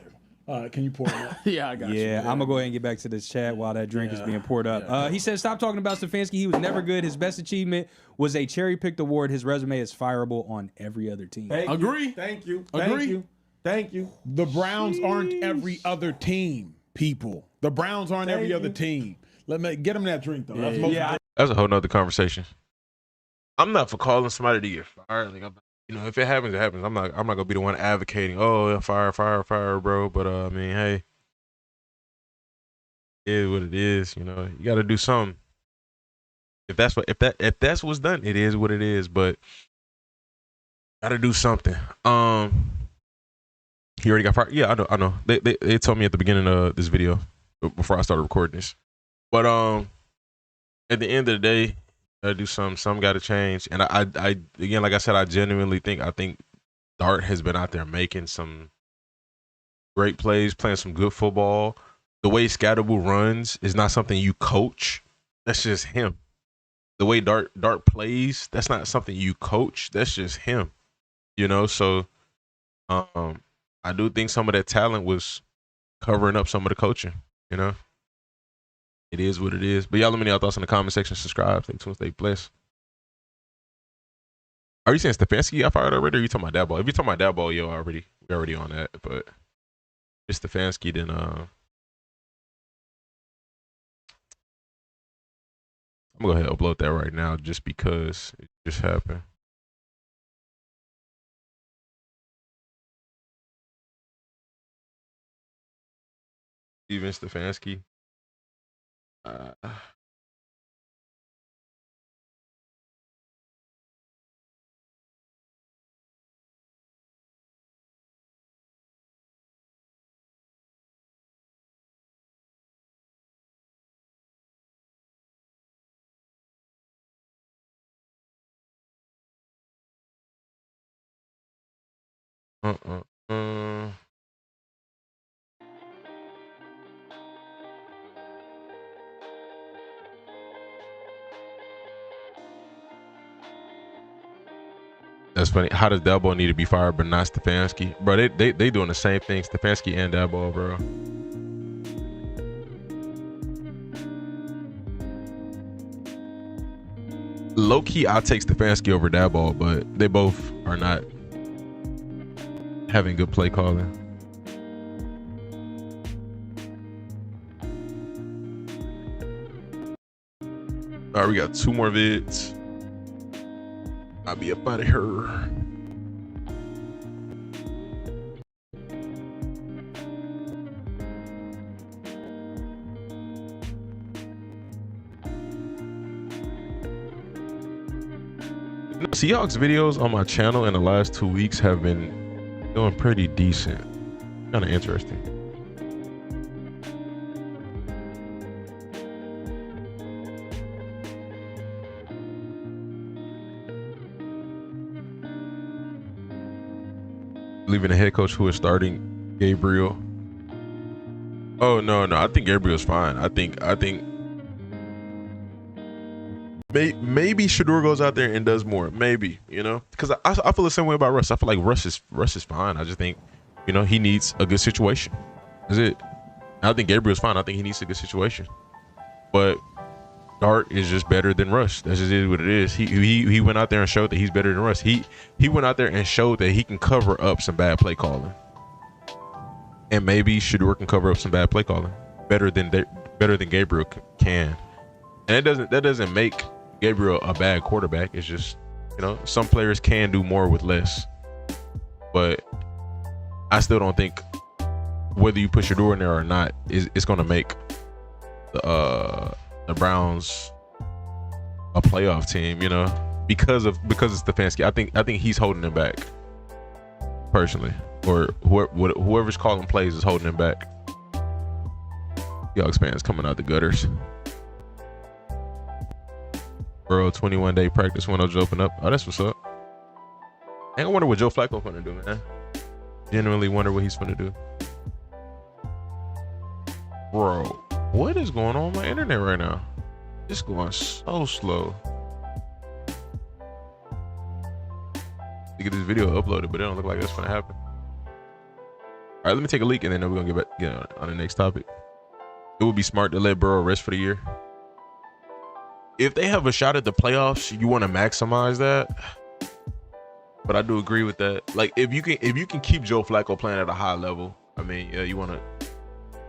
Can you pour it up? Yeah, I got you. Yeah, I'm going to go ahead and get back to this chat while that drink is being poured up. He said, stop talking about Stefanski. He was never good. His best achievement was a cherry-picked award. His resume is fireable on every other team. Agree. Thank you. The Browns aren't every other team, people. The Browns aren't every other team. Let me get them that drink, though. That's a whole nother conversation. I'm not for calling somebody to get fired. Like, if it happens, it happens. I'm not gonna be the one advocating, oh, fire, bro. But I mean, hey, it is what it is. You got to do something. If that's what's done, it is what it is. But got to do something. He already got fired. Yeah, I know. They told me at the beginning of this video before I started recording this. But at the end of the day, gotta do something. Something got to change. And I again, like I said, I think Dart has been out there making some great plays, playing some good football. The way Scatterbull runs is not something you coach. That's just him. The way Dart plays, that's not something you coach. That's just him. So I do think some of that talent was covering up some of the coaching. It is what it is. But y'all let me know your thoughts in the comment section. Subscribe. Stay tuned. Stay blessed. Are you saying Stefanski got fired already, or are you talking about Daboll? If you're talking about Daboll, we're already on that. But if Stefanski, then I'm gonna go ahead and upload that right now just because it just happened. Steven Stefanski. That's funny. How does Dabo need to be fired but not Stefanski? Bro, they doing the same thing, Stefanski and Dabo, bro. Low key, I'll take Stefanski over Dabo, but they both are not having good play calling. All right, we got 2 more vids. I'll be up out of here. Seahawks videos on my channel in the last 2 weeks have been doing pretty decent. Kind of interesting. Leaving a head coach who is starting Gabriel. Oh no, I think Gabriel's fine. I think maybe Shedeur goes out there and does more. Maybe, you know, because I feel the same way about Russ. I feel like Russ is fine. I just think, you know, he needs a good situation. That's it. I think Gabriel's fine. I think he needs a good situation. But Dart is just better than Russ. That's just what it is. He went out there and showed that he's better than Russ. He went out there and showed that he can cover up some bad play calling. And maybe Shedeur can cover up some bad play calling better than Gabriel can. And that doesn't make Gabriel a bad quarterback. It's just, you know, some players can do more with less. But I still don't think whether you put Shedeur in there or not it's going to make the Browns a playoff team, you know, because it's Stefanski. I think he's holding him back personally, or whoever's calling plays is holding him back. Seahawks fans coming out the gutters. Bro, 21-day practice windows open up. Oh, that's what's up. I wonder what Joe Flacco gonna do, man. Genuinely wonder what he's gonna do. Bro, what is going on with my internet right now? It's going so slow. To get this video uploaded, but it don't look like that's gonna happen. All right, let me take a leak and then we're gonna get on the next topic. It would be smart to let Burrow rest for the year. If they have a shot at the playoffs, you want to maximize that. But I do agree with that. Like if you can keep Joe Flacco playing at a high level, I mean, yeah, you want to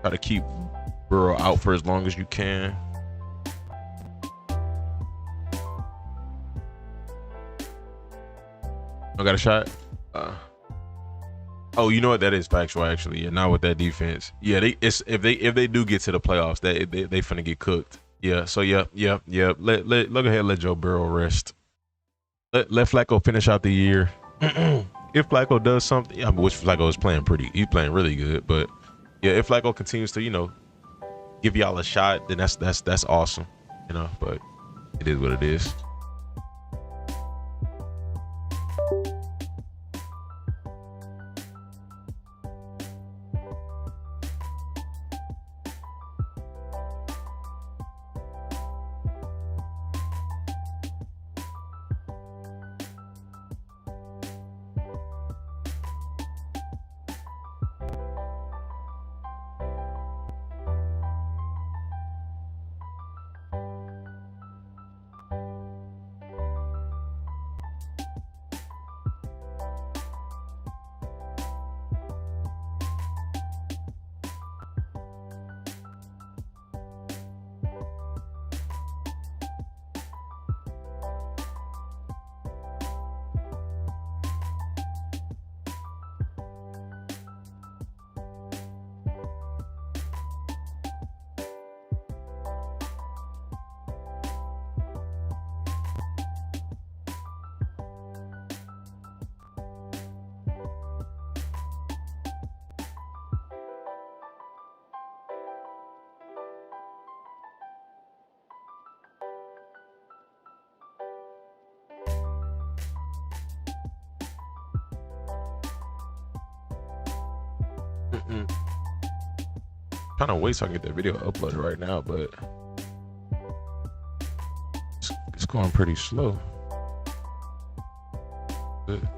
try to keep Burrow out for as long as you can. I got a shot. Oh, you know what? That is factual, actually. Yeah, not with that defense. Yeah, if they do get to the playoffs, they finna get cooked. Yeah. So yeah. Let go ahead and let Joe Burrow rest. Let Flacco finish out the year. If Flacco does something, yeah, which Flacco is playing he's playing really good. But yeah, if Flacco continues to, you know, give y'all a shot, then that's awesome. You know, but it is what it is. Trying to wait so I can get that video uploaded right now, but it's going pretty slow. good.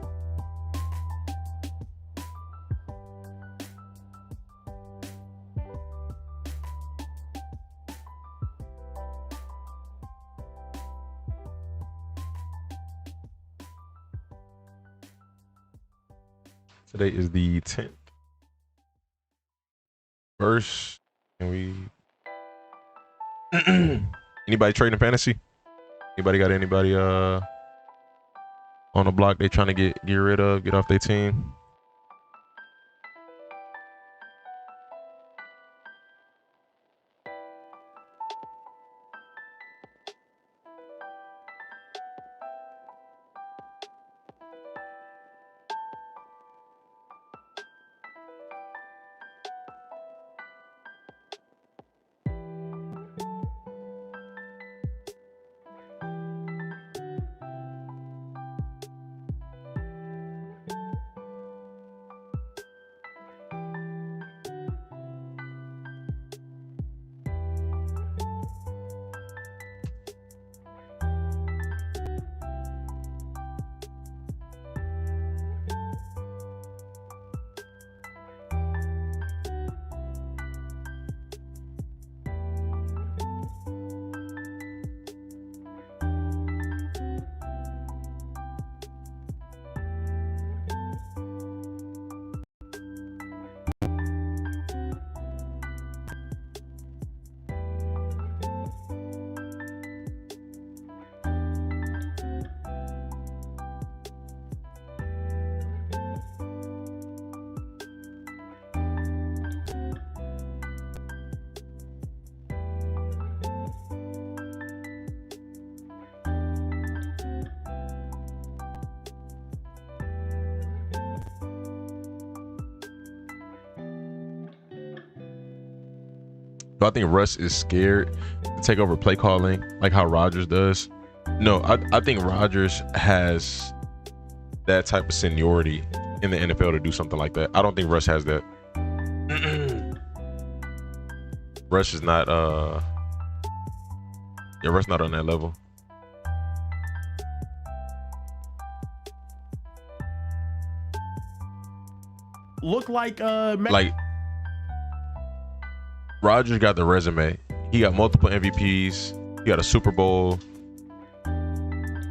Today is the 10th. First, can we... Anybody trading fantasy? Anybody got anybody on the block they trying to get rid of, get off their team? Do I think Russ is scared to take over play calling like how Rodgers does? No, I think Rodgers has that type of seniority in the NFL to do something like that. I don't think Russ has that. Russ is not Russ not on that level. Look like like Rodgers got the resume. He got multiple MVPs. He got a Super Bowl.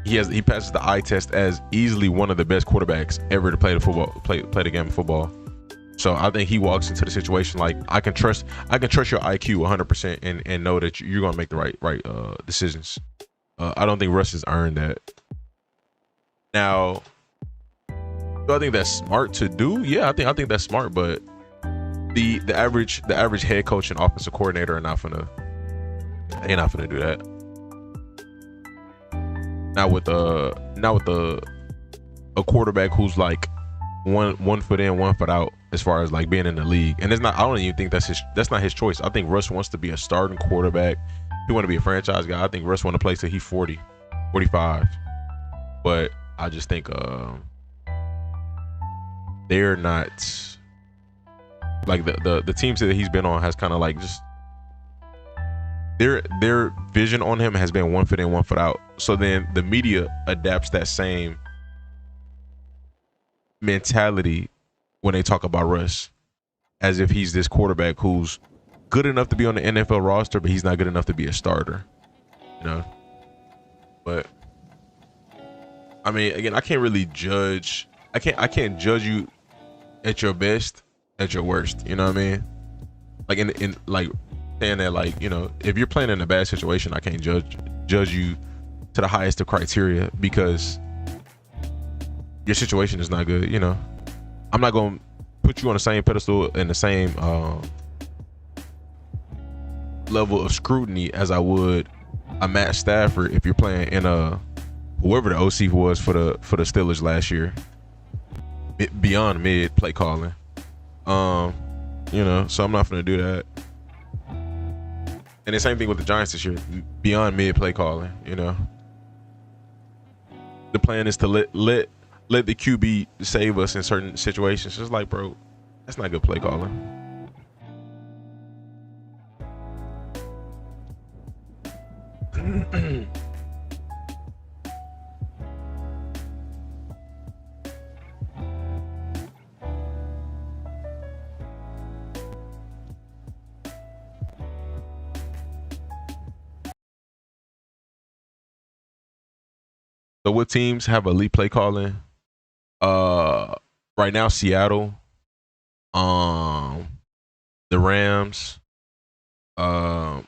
He passes the eye test as easily one of the best quarterbacks ever to play the game of football. So I think he walks into the situation like I can trust your IQ 100% and know that you're gonna make the right decisions. I don't think Russ has earned that. Now, do I think that's smart to do? Yeah, I think that's smart, but the average head coach and offensive coordinator are not gonna do that. Not with a quarterback who's like one foot in, one foot out as far as like being in the league. And I don't even think that's not his choice. I think Russ wants to be a starting quarterback. He want to be a franchise guy. I think Russ want to play till he's 40, 45. But I just think they're not like the teams that he's been on has kind of like just their vision on him has been one foot in, one foot out. So then the media adapts that same mentality when they talk about Russ, as if he's this quarterback who's good enough to be on the NFL roster, but he's not good enough to be a starter. You know? But I mean, again, I can't really judge. I can't judge you at your best, at your worst. You know what I mean? Like in like saying that, like, you know, if you're playing in a bad situation, I can't judge you to the highest of criteria because your situation is not good. You know, I'm not gonna put you on the same pedestal and the same level of scrutiny as I would a Matt Stafford if you're playing in a whoever the OC was for the Steelers last year, beyond mid play calling. You know, so I'm not gonna do that. And the same thing with the Giants this year, beyond mid play calling. You know, the plan is to let the QB save us in certain situations. It's like, bro, that's not good play calling. So what teams have elite play calling? Right now, Seattle, the Rams, I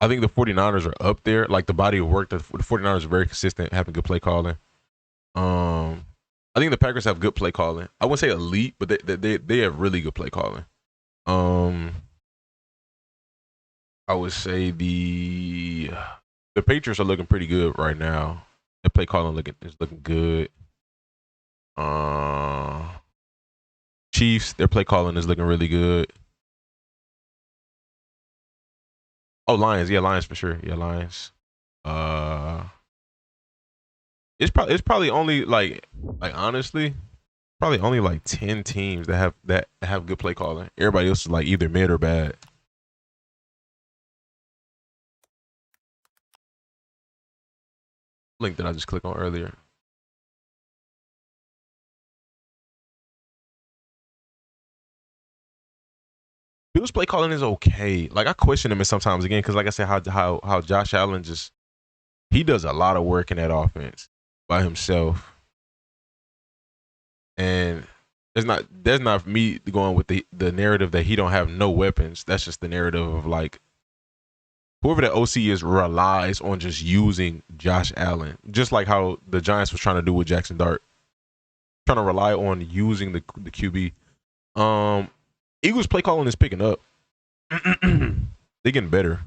think the 49ers are up there. Like the body of work, the 49ers are very consistent, having good play calling. I think the Packers have good play calling. I wouldn't say elite, but they have really good play calling. I would say the Patriots are looking pretty good right now. Their play calling is looking good. Chiefs, their play calling is looking really good. Oh, Lions, yeah, Lions for sure. Yeah, Lions. It's probably only like honestly, probably only like 10 teams that have good play calling. Everybody else is like either mid or bad. Link that I just clicked on earlier. Bills play calling is okay. Like I question him sometimes again because, like I said, how Josh Allen he does a lot of work in that offense by himself, and there's not me going with the narrative that he don't have no weapons. That's just the narrative of like whoever the OC is relies on just using Josh Allen, just like how the Giants was trying to do with Jackson Dart, trying to rely on using the QB. Eagles play calling is picking up. They're getting better.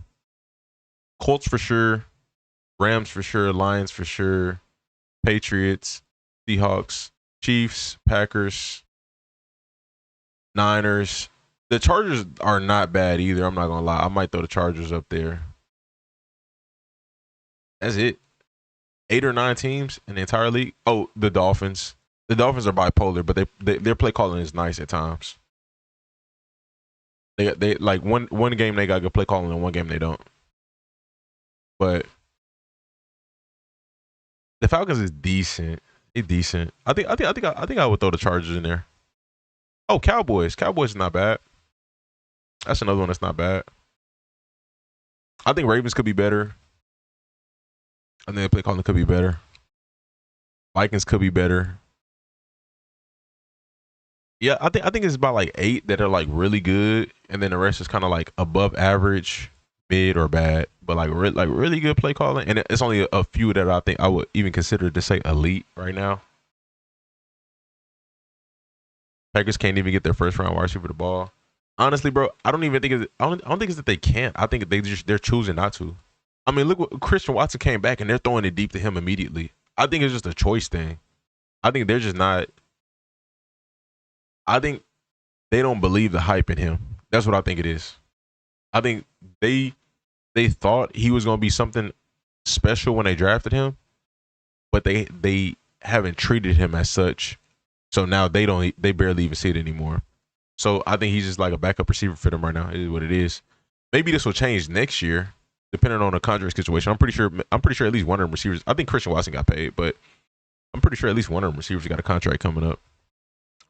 Colts for sure. Rams for sure. Lions for sure. Patriots, Seahawks, Chiefs, Packers, Niners. The Chargers are not bad either. I'm not going to lie. I might throw the Chargers up there. That's it. 8 or 9 teams in the entire league. Oh, the Dolphins. The Dolphins are bipolar, but their play calling is nice at times. They like one game they got good play calling and one game they don't. But the Falcons is decent. It's decent. I think I would throw the Chargers in there. Oh, Cowboys. Cowboys is not bad. That's another one that's not bad. I think Ravens could be better. I think the play calling could be better. Vikings could be better. Yeah, I think it's about like 8 that are like really good, and then the rest is kind of like above average, mid or bad, but like really good play calling. And it's only a few that I think I would even consider to say elite right now. Packers can't even get their first round wide receiver the ball. Honestly, bro, I don't think it's that they can't. I think they're choosing not to. I mean, look what Christian Watson came back and they're throwing it deep to him immediately. I think it's just a choice thing. I think they're just not. I think they don't believe the hype in him. That's what I think it is. I think they thought he was going to be something special when they drafted him, but they haven't treated him as such. So now they barely even see it anymore. So I think he's just like a backup receiver for them right now. It is what it is. Maybe this will change next year, depending on the contract situation. I'm pretty sure at least one of them receivers. I think Christian Watson got paid, but I'm pretty sure at least one of them receivers got a contract coming up.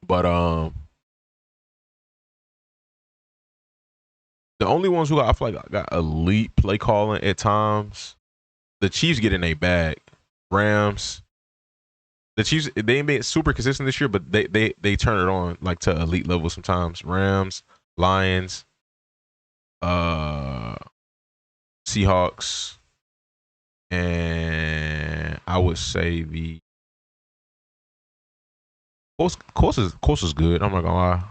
But the only ones who I feel like got elite play calling at times, the Chiefs get in a bag. Rams, the Chiefs, they ain't been super consistent this year, but they turn it on like to elite level sometimes. Rams, Lions, Seahawks, and I would say the Colts is good. I'm not gonna lie.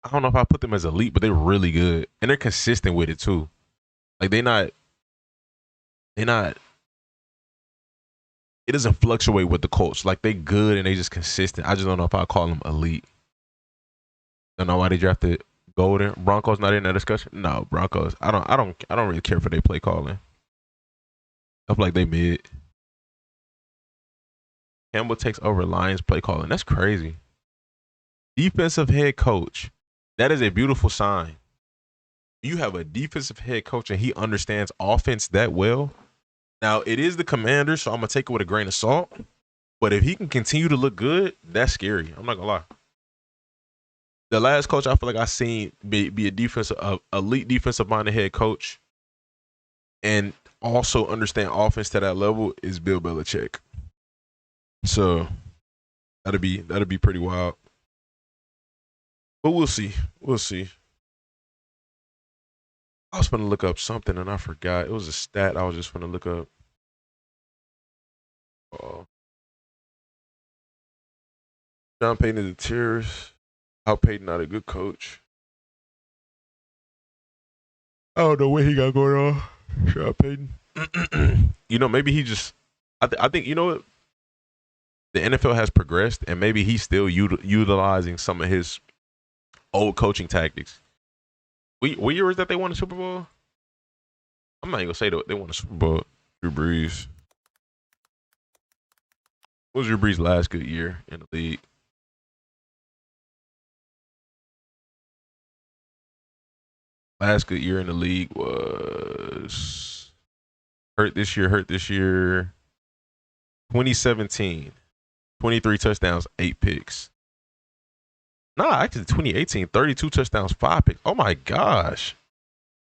I don't know if I put them as elite, but they're really good and they're consistent with it too. Like they're not. It doesn't fluctuate with the Colts. Like they good and they just consistent. I just don't know if I call them elite. Don't know why they drafted Golden. Broncos not in that discussion. No, Broncos. I don't really care for their play calling. I feel like they mid. Campbell takes over Lions play calling. That's crazy. Defensive head coach. That is a beautiful sign. You have a defensive head coach and he understands offense that well. Now, it is the Commanders, so I'm going to take it with a grain of salt. But if he can continue to look good, that's scary. I'm not going to lie. The last coach I feel like I seen be a elite defensive-minded head coach and also understand offense to that level is Bill Belichick. So that'd be pretty wild. But we'll see. We'll see. I was gonna look up something and I forgot. It was a stat I was just gonna look up. Sean Payton is a terrorist. How Payton not a good coach. I don't know what he got going on. Sean Payton. You know, maybe he just. I think you know what. The NFL has progressed, and maybe he's still utilizing some of his old coaching tactics. What year was that they won the Super Bowl? I'm not even gonna say they won the Super Bowl. Drew Brees. What was Drew Brees' last good year in the league? Last good year in the league was hurt this year. 2017. 23 touchdowns, 8 picks. Nah, actually 2018, 32 touchdowns, 5 picks. Oh my gosh.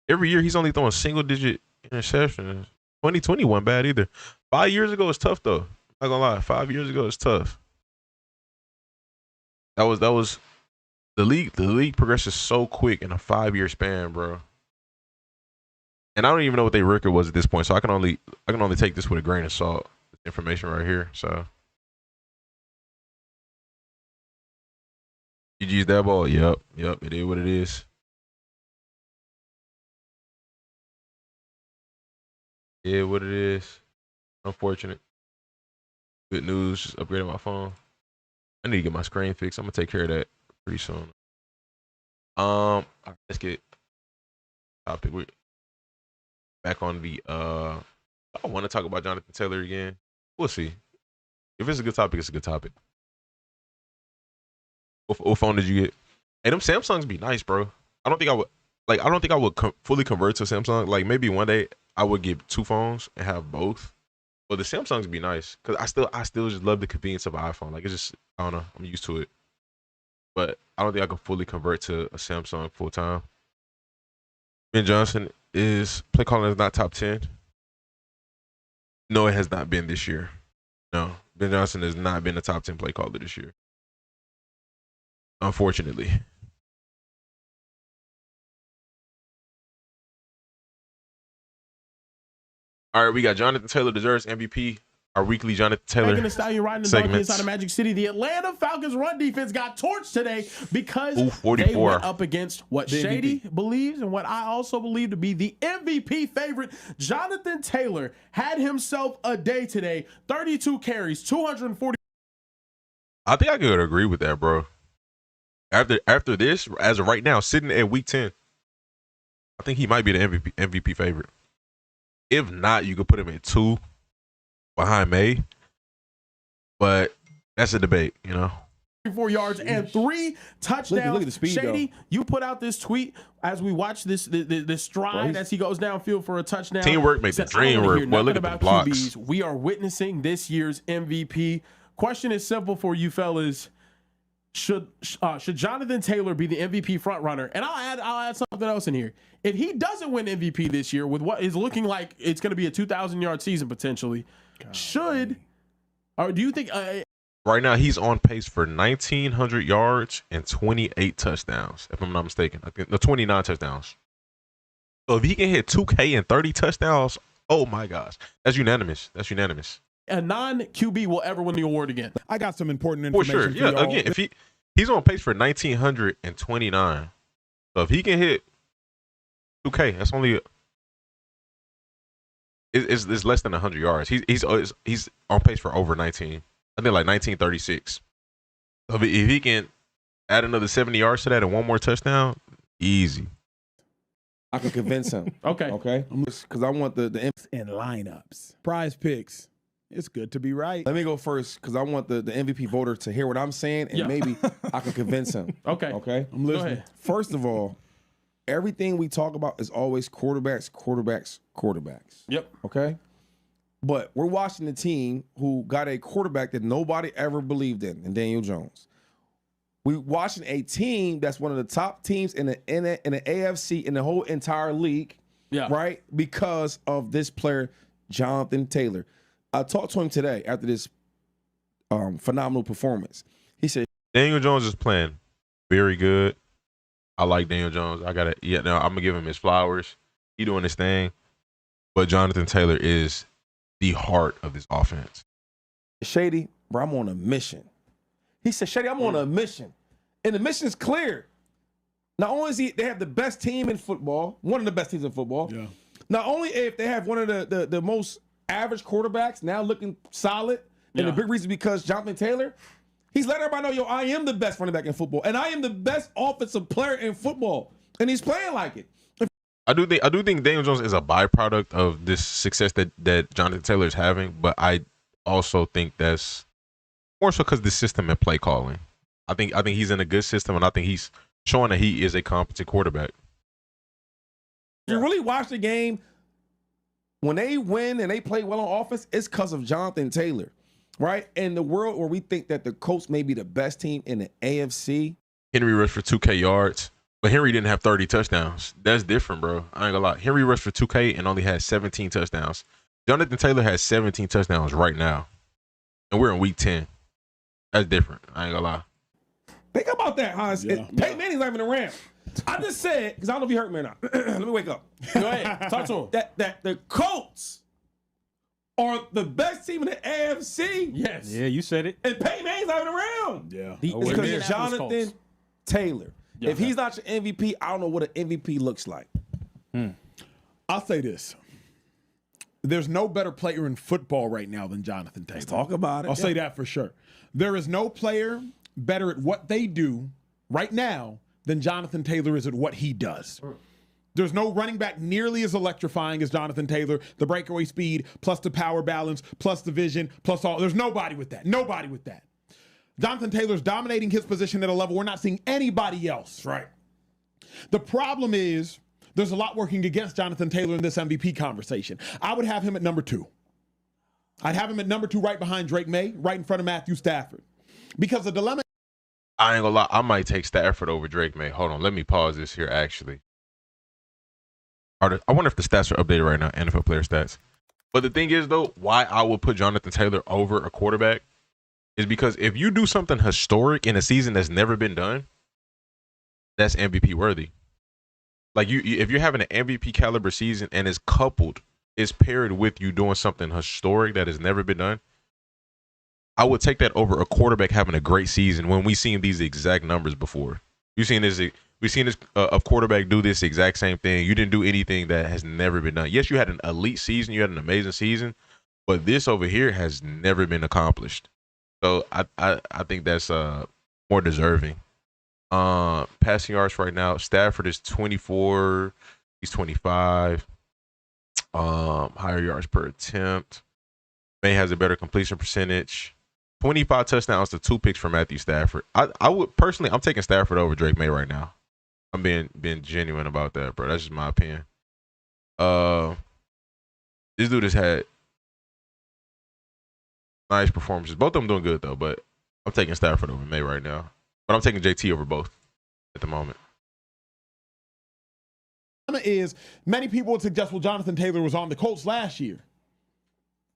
Every year he's only throwing single-digit interceptions. 2020 wasn't bad either. 5 years ago it's tough though. Not gonna lie, 5 years ago it's tough. That was the league progresses so quick in a 5-year span, bro. And I don't even know what their record was at this point, so I can only take this with a grain of salt. This information right here. So GG's that ball? Yep. It is what it is. Yeah, what it is. Unfortunate. Good news. Just upgraded my phone. I need to get my screen fixed. I'm gonna take care of that pretty soon. All right, let's get topic. We're back on the. I want to talk about Jonathan Taylor again. We'll see. If it's a good topic, it's a good topic. What phone did you get? Hey, them Samsungs be nice, bro. I don't think I would fully convert to Samsung. Like maybe one day I would get 2 phones and have both. But the Samsungs be nice because I still just love the convenience of an iPhone. Like it's just I don't know. I'm used to it. But I don't think I can fully convert to a Samsung full time. Ben Johnson play calling is not top 10. No, it has not been this year. No, Ben Johnson has not been a top 10 play caller this year. Unfortunately. All right, we got Jonathan Taylor deserves MVP. Our weekly Jonathan Taylor Megan Thee Stallion riding the donkey inside of Magic City. The Atlanta Falcons run defense got torched today because they went up against what Shady believes and what I also believe to be the MVP favorite. Jonathan Taylor had himself a day today. 32 carries, 240. I think I could agree with that, bro. After this, as of right now, sitting at week 10, I think he might be the MVP favorite. If not, you could put him at 2 behind May. But that's a debate, you know. 4 yards and 3 touchdowns. Look at the speed, Shady, though. You put out this tweet as we watch this stride as he goes downfield for a touchdown. Teamwork makes the dream work. Well, look at the blocks. QBs. We are witnessing this year's MVP. Question is simple for you fellas. Should Jonathan Taylor be the MVP frontrunner? And I'll add something else in here. If he doesn't win MVP this year with what is looking like it's going to be a 2,000-yard season potentially, do you think? Right now, he's on pace for 1,900 yards and 28 touchdowns, if I'm not mistaken. I think 29 touchdowns. So if he can hit 2K and 30 touchdowns, oh my gosh, that's unanimous. That's unanimous. A non-QB will ever win the award again. I got some important information. For sure. Yeah, again, if he's on pace for 1,929. So if he can hit 2K, that's only it's less than 100 yards. He's on pace for over 19. I think like 1936. So if he can add another 70 yards to that and one more touchdown, easy. I can convince him. Okay. Because I want the and lineups, prize picks. It's good to be right. Let me go first because I want the MVP voter to hear what I'm saying and maybe I can convince him. Okay. I'm listening. First of all, everything we talk about is always quarterbacks. Yep. Okay. But we're watching the team who got a quarterback that nobody ever believed in Daniel Jones. We're watching a team that's one of the top teams in the AFC in the whole entire league. Yeah. Right? Because of this player, Jonathan Taylor. I talked to him today after this phenomenal performance. He said Daniel Jones is playing very good. I like Daniel Jones. I'm gonna give him his flowers. He doing his thing. But Jonathan Taylor is the heart of this offense. Shady, bro, I'm on a mission. He said, Shady, I'm on a mission. And the mission is clear. Not only is they have the best team in football, one of the best teams in football. Yeah. Not only if they have one of the most average quarterbacks now looking solid, and the big reason because Jonathan Taylor, he's letting everybody know, yo, I am the best running back in football, and I am the best offensive player in football, and he's playing like it. I do think Daniel Jones is a byproduct of this success that Jonathan Taylor is having, but I also think that's more so because the system and play calling. I think he's in a good system, and I think he's showing that he is a competent quarterback. If you really watch the game, when they win and they play well on offense, it's because of Jonathan Taylor, right? In the world where we think that the Colts may be the best team in the AFC. Henry rushed for 2K yards, but Henry didn't have 30 touchdowns. That's different, bro. I ain't gonna lie. Henry rushed for 2K and only had 17 touchdowns. Jonathan Taylor has 17 touchdowns right now, and we're in week 10. That's different. I ain't gonna lie. Think about that, Hans. Peyton Manning's not even around. I just said, because I don't know if you heard me or not. Let me wake up. Go ahead. Talk to him. That the Colts are the best team in the AFC. Yes. Yeah, you said it. And Peyton Manning's not even around. Yeah. It's because of Jonathan Taylor. Yeah, if he's not your MVP, I don't know what an MVP looks like. I'll say this. There's no better player in football right now than Jonathan Taylor. Let's talk about it. I'll say that for sure. There is no player better at what they do right now than Jonathan Taylor is at what he does. There's no running back nearly as electrifying as Jonathan Taylor. The breakaway speed, plus the power balance, plus the vision, plus all. There's nobody with that. Nobody with that. Jonathan Taylor's dominating his position at a level we're not seeing anybody else. Right. The problem is there's a lot working against Jonathan Taylor in this MVP conversation. I would have him at number 2. I'd have him at number 2 right behind Drake May, right in front of Matthew Stafford. Because the dilemma. I ain't gonna lie. I might take Stafford over Drake May. Hold on. Let me pause this here, actually. I wonder if the stats are updated right now, NFL player stats. But the thing is, though, why I would put Jonathan Taylor over a quarterback is because if you do something historic in a season that's never been done, that's MVP worthy. Like if you're having an MVP caliber season and it's paired with you doing something historic that has never been done, I would take that over a quarterback having a great season when we've seen these exact numbers before. We've seen this a quarterback do this exact same thing. You didn't do anything that has never been done. Yes, you had an elite season, you had an amazing season, but this over here has never been accomplished. So I think that's more deserving. Passing yards right now, Stafford is 24, he's 25. Higher yards per attempt. May has a better completion percentage. 25 touchdowns to 2 picks for Matthew Stafford. I would personally, I'm taking Stafford over Drake May right now. I'm being genuine about that, bro. That's just my opinion. This dude has had nice performances. Both of them doing good though, but I'm taking Stafford over May right now. But I'm taking JT over both at the moment. Is many people would suggest, well, Jonathan Taylor was on the Colts last year.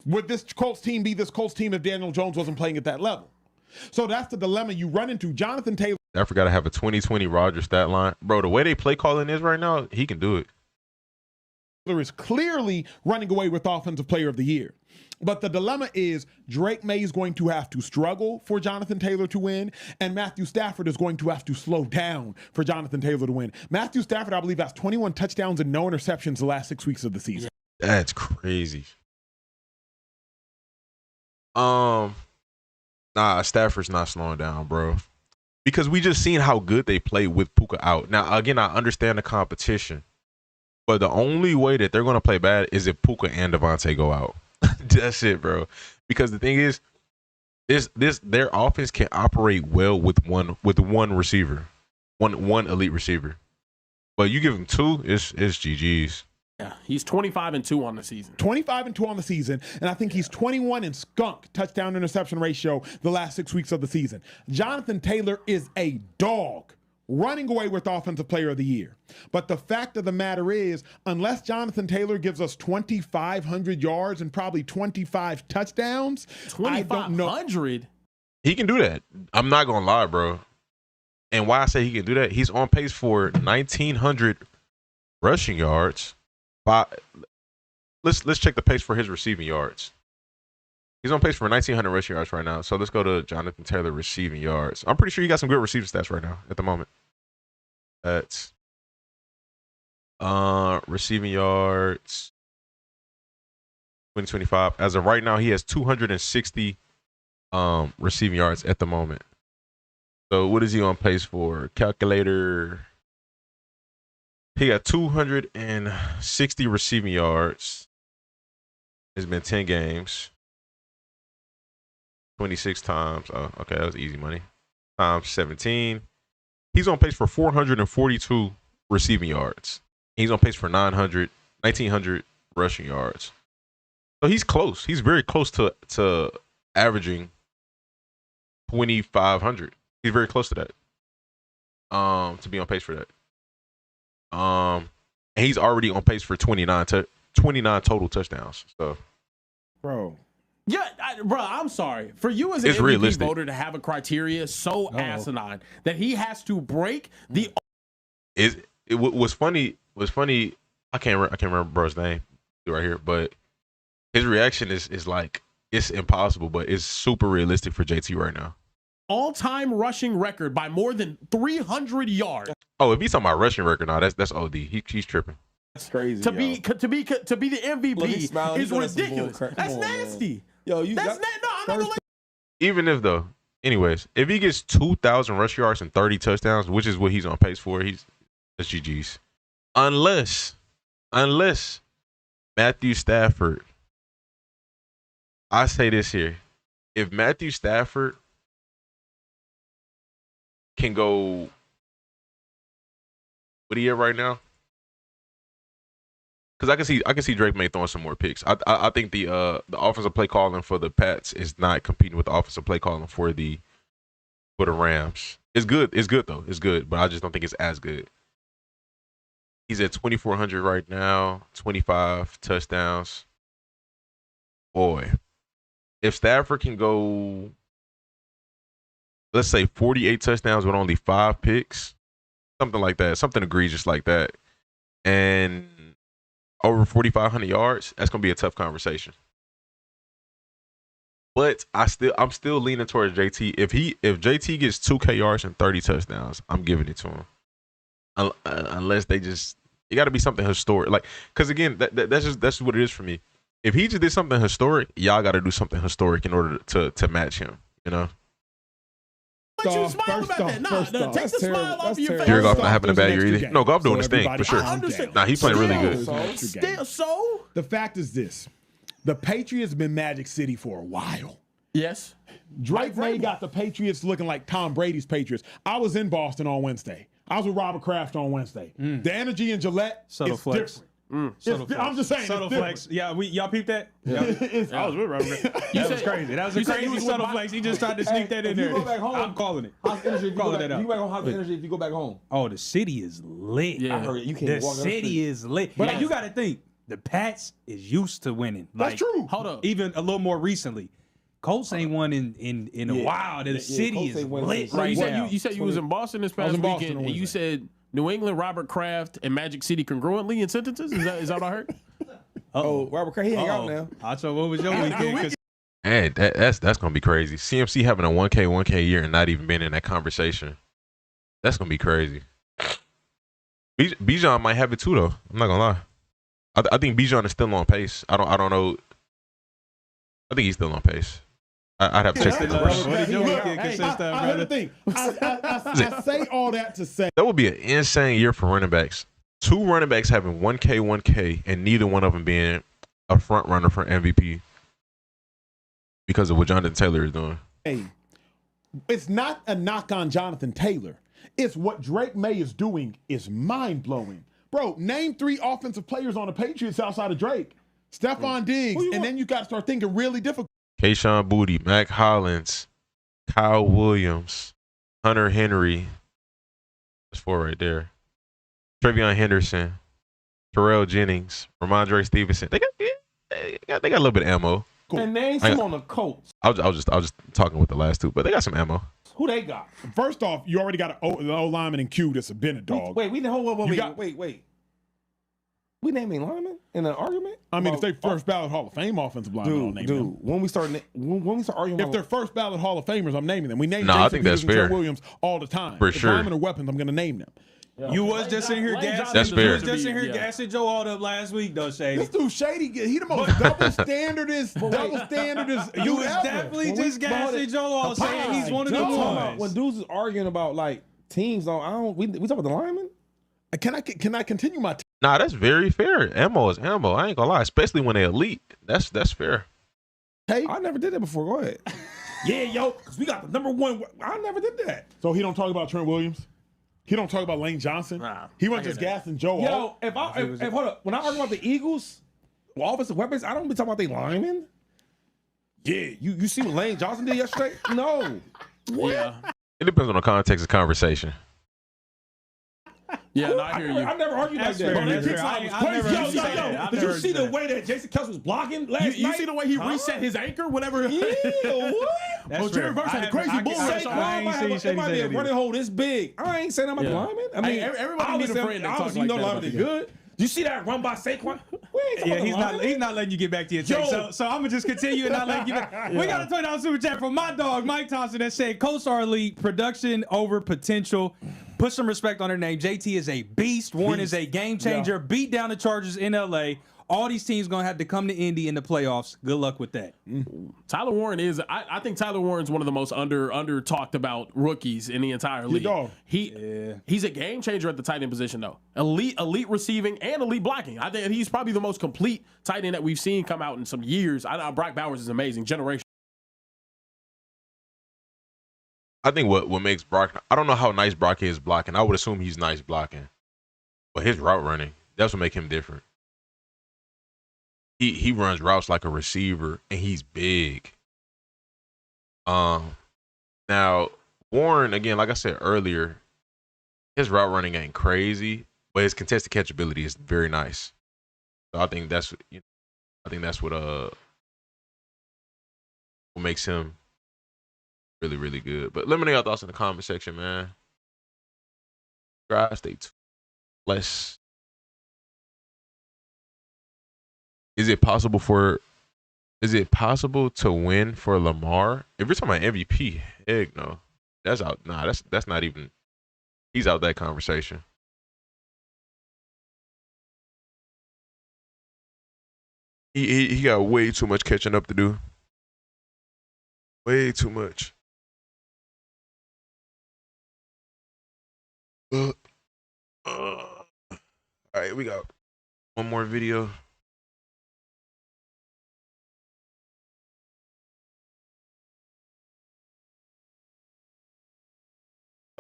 Would this Colts team be this Colts team if Daniel Jones wasn't playing at that level? So that's the dilemma you run into. Jonathan Taylor. I forgot to have a 2020 Rodgers stat line. Bro, the way they play calling is right now, he can do it. Is clearly running away with Offensive Player of the Year. But the dilemma is Drake May is going to have to struggle for Jonathan Taylor to win, and Matthew Stafford is going to have to slow down for Jonathan Taylor to win. Matthew Stafford, I believe, has 21 touchdowns and no interceptions the last 6 weeks of the season. That's crazy. Stafford's not slowing down, bro. Because we just seen how good they play with Puka out. Now, again, I understand the competition, but the only way that they're going to play bad is if Puka and Devontae go out. That's it, bro. Because the thing is, their offense can operate well with one receiver, one elite receiver. But you give him 2, it's GG's. Yeah, he's 25-2 on the season. 25-2 on the season, and I think he's 21 in skunk touchdown interception ratio the last 6 weeks of the season. Jonathan Taylor is a dog running away with Offensive Player of the Year. But the fact of the matter is, unless Jonathan Taylor gives us 2,500 yards and probably 25 touchdowns, 2,500? He can do that. I'm not gonna lie, bro. And why I say he can do that, he's on pace for 1,900 rushing yards. Let's check the pace for his receiving yards. He's on pace for 1,900 rushing yards right now. So let's go to Jonathan Taylor receiving yards. I'm pretty sure he got some good receiving stats right now at the moment. That's receiving yards 2025. As of right now, he has 260 receiving yards at the moment. So what is he on pace for? Calculator. He got 260 receiving yards. It's been 10 games. 26 times. Oh, okay, that was easy money. Times 17. He's on pace for 442 receiving yards. He's on pace for 1,900 rushing yards. So he's close. He's very close to averaging 2,500. He's very close to that. To be on pace for that. And he's already on pace for 29 total touchdowns. So, bro. Yeah, bro, I'm sorry. For you as an it's MVP realistic. voter to have a criteria so asinine that he has to break the. It was funny. I can't remember bro's name right here, but his reaction is like it's impossible, but it's super realistic for JT right now. All-time rushing record by more than 300 yards. Oh, if he's talking about rushing record, no, that's OD. He's tripping. That's crazy. To be the MVP Look, he's smiling. is He's doing some ridiculous. bull crap. That's Come on, nasty. man. Yo, you That's no, I'm not gonna. Even if though, anyways, if he gets 2,000 rush yards and 30 touchdowns, which is what he's on pace for, that's GG's. Unless Matthew Stafford, I say this here, if Matthew Stafford can go, what are you at right now? Because I can see Drake May throwing some more picks. I think the offensive play calling for the Pats is not competing with the offensive play calling for the Rams. It's good. It's good though. It's good, but I just don't think it's as good. He's at 2,400 right now, 25 touchdowns. Boy, if Stafford can go, let's say 48 touchdowns with only 5 picks, something like that, something egregious like that, and over 4,500 yards, that's gonna be a tough conversation. But I'm still leaning towards JT. If JT gets 2K yards and 30 touchdowns, I'm giving it to him. Unless they just, it got to be something historic, like, because again, that's what it is for me. If he just did something historic, y'all got to do something historic in order to match him. You know. Let you smile about that. Nah, take the smile off your face. Jared Goff not having a bad year either. No, Goff doing his thing for sure. I understand. Nah, he's playing really good. So the fact is this: the Patriots been Magic City for a while. Yes. Drake May got the Patriots looking like Tom Brady's Patriots. I was in Boston on Wednesday. I was with Robert Kraft on Wednesday. The energy in Gillette is different. I'm just saying. Subtle flex. Yeah, y'all peeped that? Yeah. I was with Robert. That was crazy. That was a crazy subtle flex. He just tried to sneak that in there. You go back home, I'm calling it. How's the energy if you go Calling back, that out. you back home? How's the energy if you go back home? Oh, the city is lit. I heard it. You can't The walk down the city street. is lit. But But you got to think, the Pats is used to winning. That's true. Hold up. Even a little more recently. Colts ain't won in a while. The city Colts is ain't won lit since Right right now. now. You said you was in Boston this past in Boston weekend, on and you Wednesday. said New England, Robert Kraft, and Magic City congruently in sentences. Is that what I heard? Oh, Robert Kraft, he hang out now. Acho, what was your weekend? 'Cause Man, that's gonna be crazy. CMC having a 1K year and not even being in that conversation. That's gonna be crazy. Bijan might have it too, though. I'm not gonna lie. I think Bijan is still on pace. I don't know. I think he's still on pace. I'd have to check the numbers. What did your weekend consist of, I heard the thing. I say all that to say That would be an insane year for running backs. 2 running backs having 1K, and neither one of them being a front runner for MVP because of what Jonathan Taylor is doing. hey, it's not a knock on Jonathan Taylor. It's what Drake May is doing is mind-blowing. Bro, name 3 offensive players on the Patriots outside of Drake. Stephon Diggs, and then you got to start thinking really difficult. Kayshon Boutte, Mac Hollins, Kyle Williams, Hunter Henry. That's 4 right there. Trevion Henderson, Terrell Jennings, Ramondre Stevenson. They got a little bit of ammo. And name some on the Colts. I was just talking with the last two, but they got some ammo. Who they got? First off, you already got an old lineman in Q that's been a dog. Wait, wait. We naming linemen in an argument? I mean, if they first ballot Hall of Fame offensive linemen, I'll name them. When we start arguing, if they're first ballot Hall of Famers, I'm naming them. We name I Jason think that's Peters and fair. Trent Williams all the time. For if sure. linemen are weapons, I'm going to name them. Yeah. You was just in here gassing. That's fair. You was just in here gassing Joe all up last week, though, Shady. This dude Shady, he the most double standardist You was definitely just gassing Joe all saying he's one of the ones. When dudes is arguing about like teams, we talk about the linemen. Can I continue my? Nah, that's very fair. Ammo is ammo. I ain't gonna lie, especially when they elite. That's fair. Hey, I never did that before. Go ahead. Yeah, yo, because we got the number one. I never did that. So he don't talk about Trent Williams. He don't talk about Lane Johnson. He wasn't just gassing Joe. Yo, if hold up, when I argue about the Eagles, offensive weapons, I don't be talking about they linemen. Yeah, you see what Lane Johnson did yesterday? No. What? Yeah. It depends on the context of conversation. Yeah, no, I hear you. I never argued like that. Did you see the way that Jason Kelce was blocking last night? You see the way he reset his anchor? Whatever. Yeah, what? Oh, Jerry Verse had a crazy bull rush. It might be a running hole this big. I ain't saying I'm a lineman. I mean, everybody needs a friend that talks like that. Linemen good. You see that run by Saquon? He's not letting you get back to your text. So I'm gonna just continue and not let you get back. We got a $20 super chat from my dog Mike Thompson that said Colts are elite, production over potential. Put some respect on her name. JT is a beast. Warren is a game changer. Beat down the Chargers in LA. All these teams gonna have to come to Indy in the playoffs. Good luck with that. Tyler Warren is. I think Tyler Warren's one of the most under talked about rookies in the entire league. He's a game changer at the tight end position though. Elite receiving and elite blocking. I think he's probably the most complete tight end that we've seen come out in some years. I know Brock Bowers is amazing, generation. I think what makes Brock, I don't know how nice Brock is blocking. I would assume he's nice blocking. But his route running, that's what makes him different. He runs routes like a receiver, and he's big. Now, Warren, again, like I said earlier, his route running ain't crazy, but his contested catchability is very nice. So I think that's what makes him really, really good. But let me know your thoughts in the comment section, man. Subscribe, stay tuned. Is it possible to win for Lamar? If you're talking about MVP, heck no. That's out. Nah, that's not even. He's out that conversation. He got way too much catching up to do. Way too much. All right, we got one more video.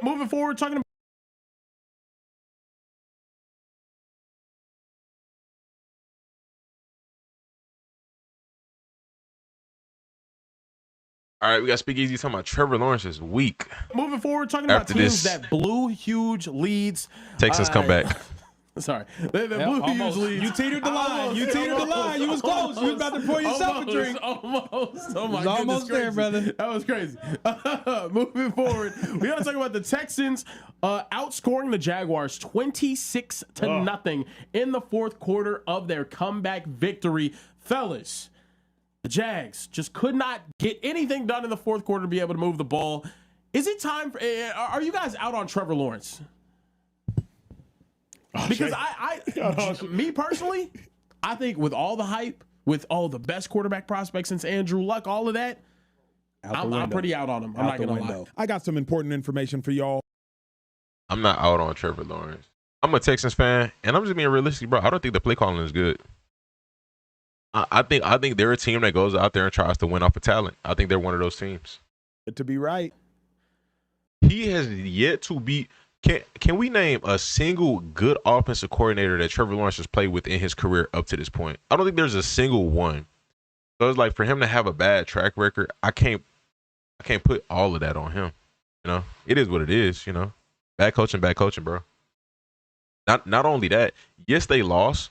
Moving forward, talking about. All right, we got Speakeasy talking about Trevor Lawrence is weak. Moving forward, talking about teams that blew huge leads. Texans come back. Sorry. They blew huge leads. You teetered the line. You was close. You was about to pour yourself a drink. Almost. Oh my goodness. Almost there, brother. That was crazy. Moving forward, we got to talk about the Texans outscoring the Jaguars 26-0 in the fourth quarter of their comeback victory. Fellas, the Jags just could not get anything done in the fourth quarter to be able to move the ball. Is it time for, are you guys out on Trevor Lawrence? Because me personally, I think with all the hype, with all the best quarterback prospects since Andrew Luck, all of that, I'm pretty out on him. I'm not going to lie. I got some important information for y'all. I'm not out on Trevor Lawrence. I'm a Texans fan, and I'm just being realistic, bro. I don't think the play calling is good. I think they're a team that goes out there and tries to win off of talent. I think they're one of those teams. To be right. He has yet to be. Can we name a single good offensive coordinator that Trevor Lawrence has played with in his career up to this point? I don't think there's a single one. So it's like for him to have a bad track record, I can't put all of that on him. You know, it is what it is. You know, bad coaching, bro. Not only that, yes, they lost,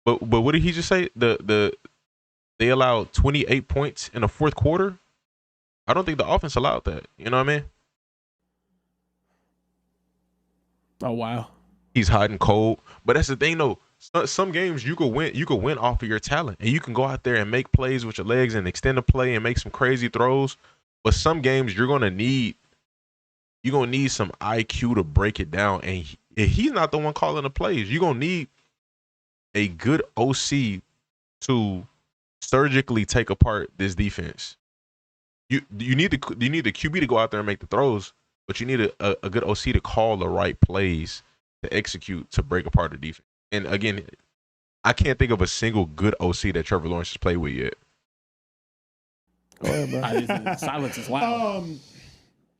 but what did he just say? They they allowed 28 points in the fourth quarter. I don't think the offense allowed that. You know what I mean? Oh wow. He's hot and cold. But that's the thing though. Some games you could win off of your talent, and you can go out there and make plays with your legs and extend the play and make some crazy throws. But some games you're gonna need some IQ to break it down, and he's not the one calling the plays. You're gonna need a good OC to surgically take apart this defense. You need the QB to go out there and make the throws, but you need a good OC to call the right plays to execute to break apart the defense. And again, I can't think of a single good OC that Trevor Lawrence has played with yet. Go ahead, bro. Silence is loud.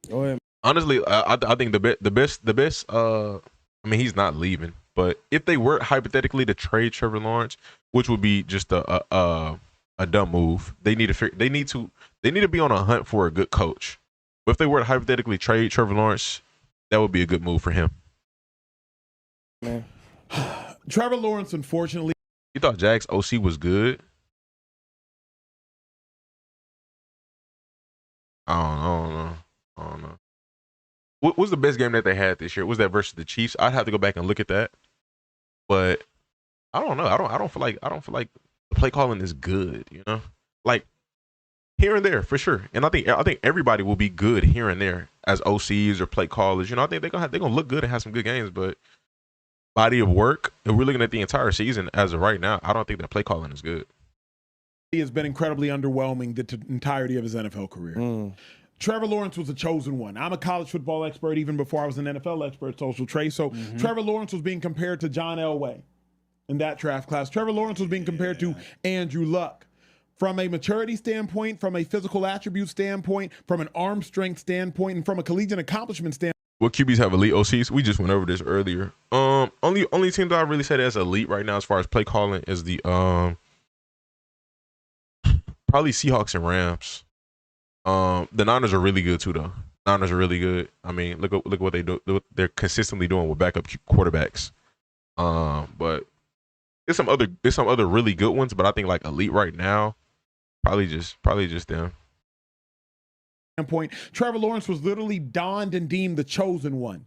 Go ahead. Honestly, I think the best. I mean, he's not leaving, but if they were hypothetically to trade Trevor Lawrence, which would be just a dumb move, they need to be on a hunt for a good coach. But if they were to hypothetically trade Trevor Lawrence, that would be a good move for him. Man. Trevor Lawrence, unfortunately. You thought Jags OC was good? I don't know. What was the best game that they had this year? Was that versus the Chiefs? I'd have to go back and look at that. But I don't know. I don't feel like the play calling is good, you know? Like here and there for sure. And I think everybody will be good here and there as OCs or play callers. You know, I think they're gonna look good and have some good games, but body of work, if we're looking at the entire season as of right now, I don't think that play calling is good. He has been incredibly underwhelming the entirety of his NFL career. Trevor Lawrence was a chosen one. I'm a college football expert even before I was an NFL expert, Social Trey. So Trevor Lawrence was being compared to John Elway in that draft class. Trevor Lawrence was being compared to Andrew Luck. From a maturity standpoint, from a physical attribute standpoint, from an arm strength standpoint, and from a collegiate accomplishment standpoint. What QBs have elite OCs? We just went over this earlier. Only team that I really say as elite right now as far as play calling is the probably Seahawks and Rams. The Niners are really good too, though. Niners are really good. I mean, look what they do. They're consistently doing with backup quarterbacks. But there's some other really good ones. But I think like elite right now, probably just them. Standpoint, Trevor Lawrence was literally donned and deemed the chosen one.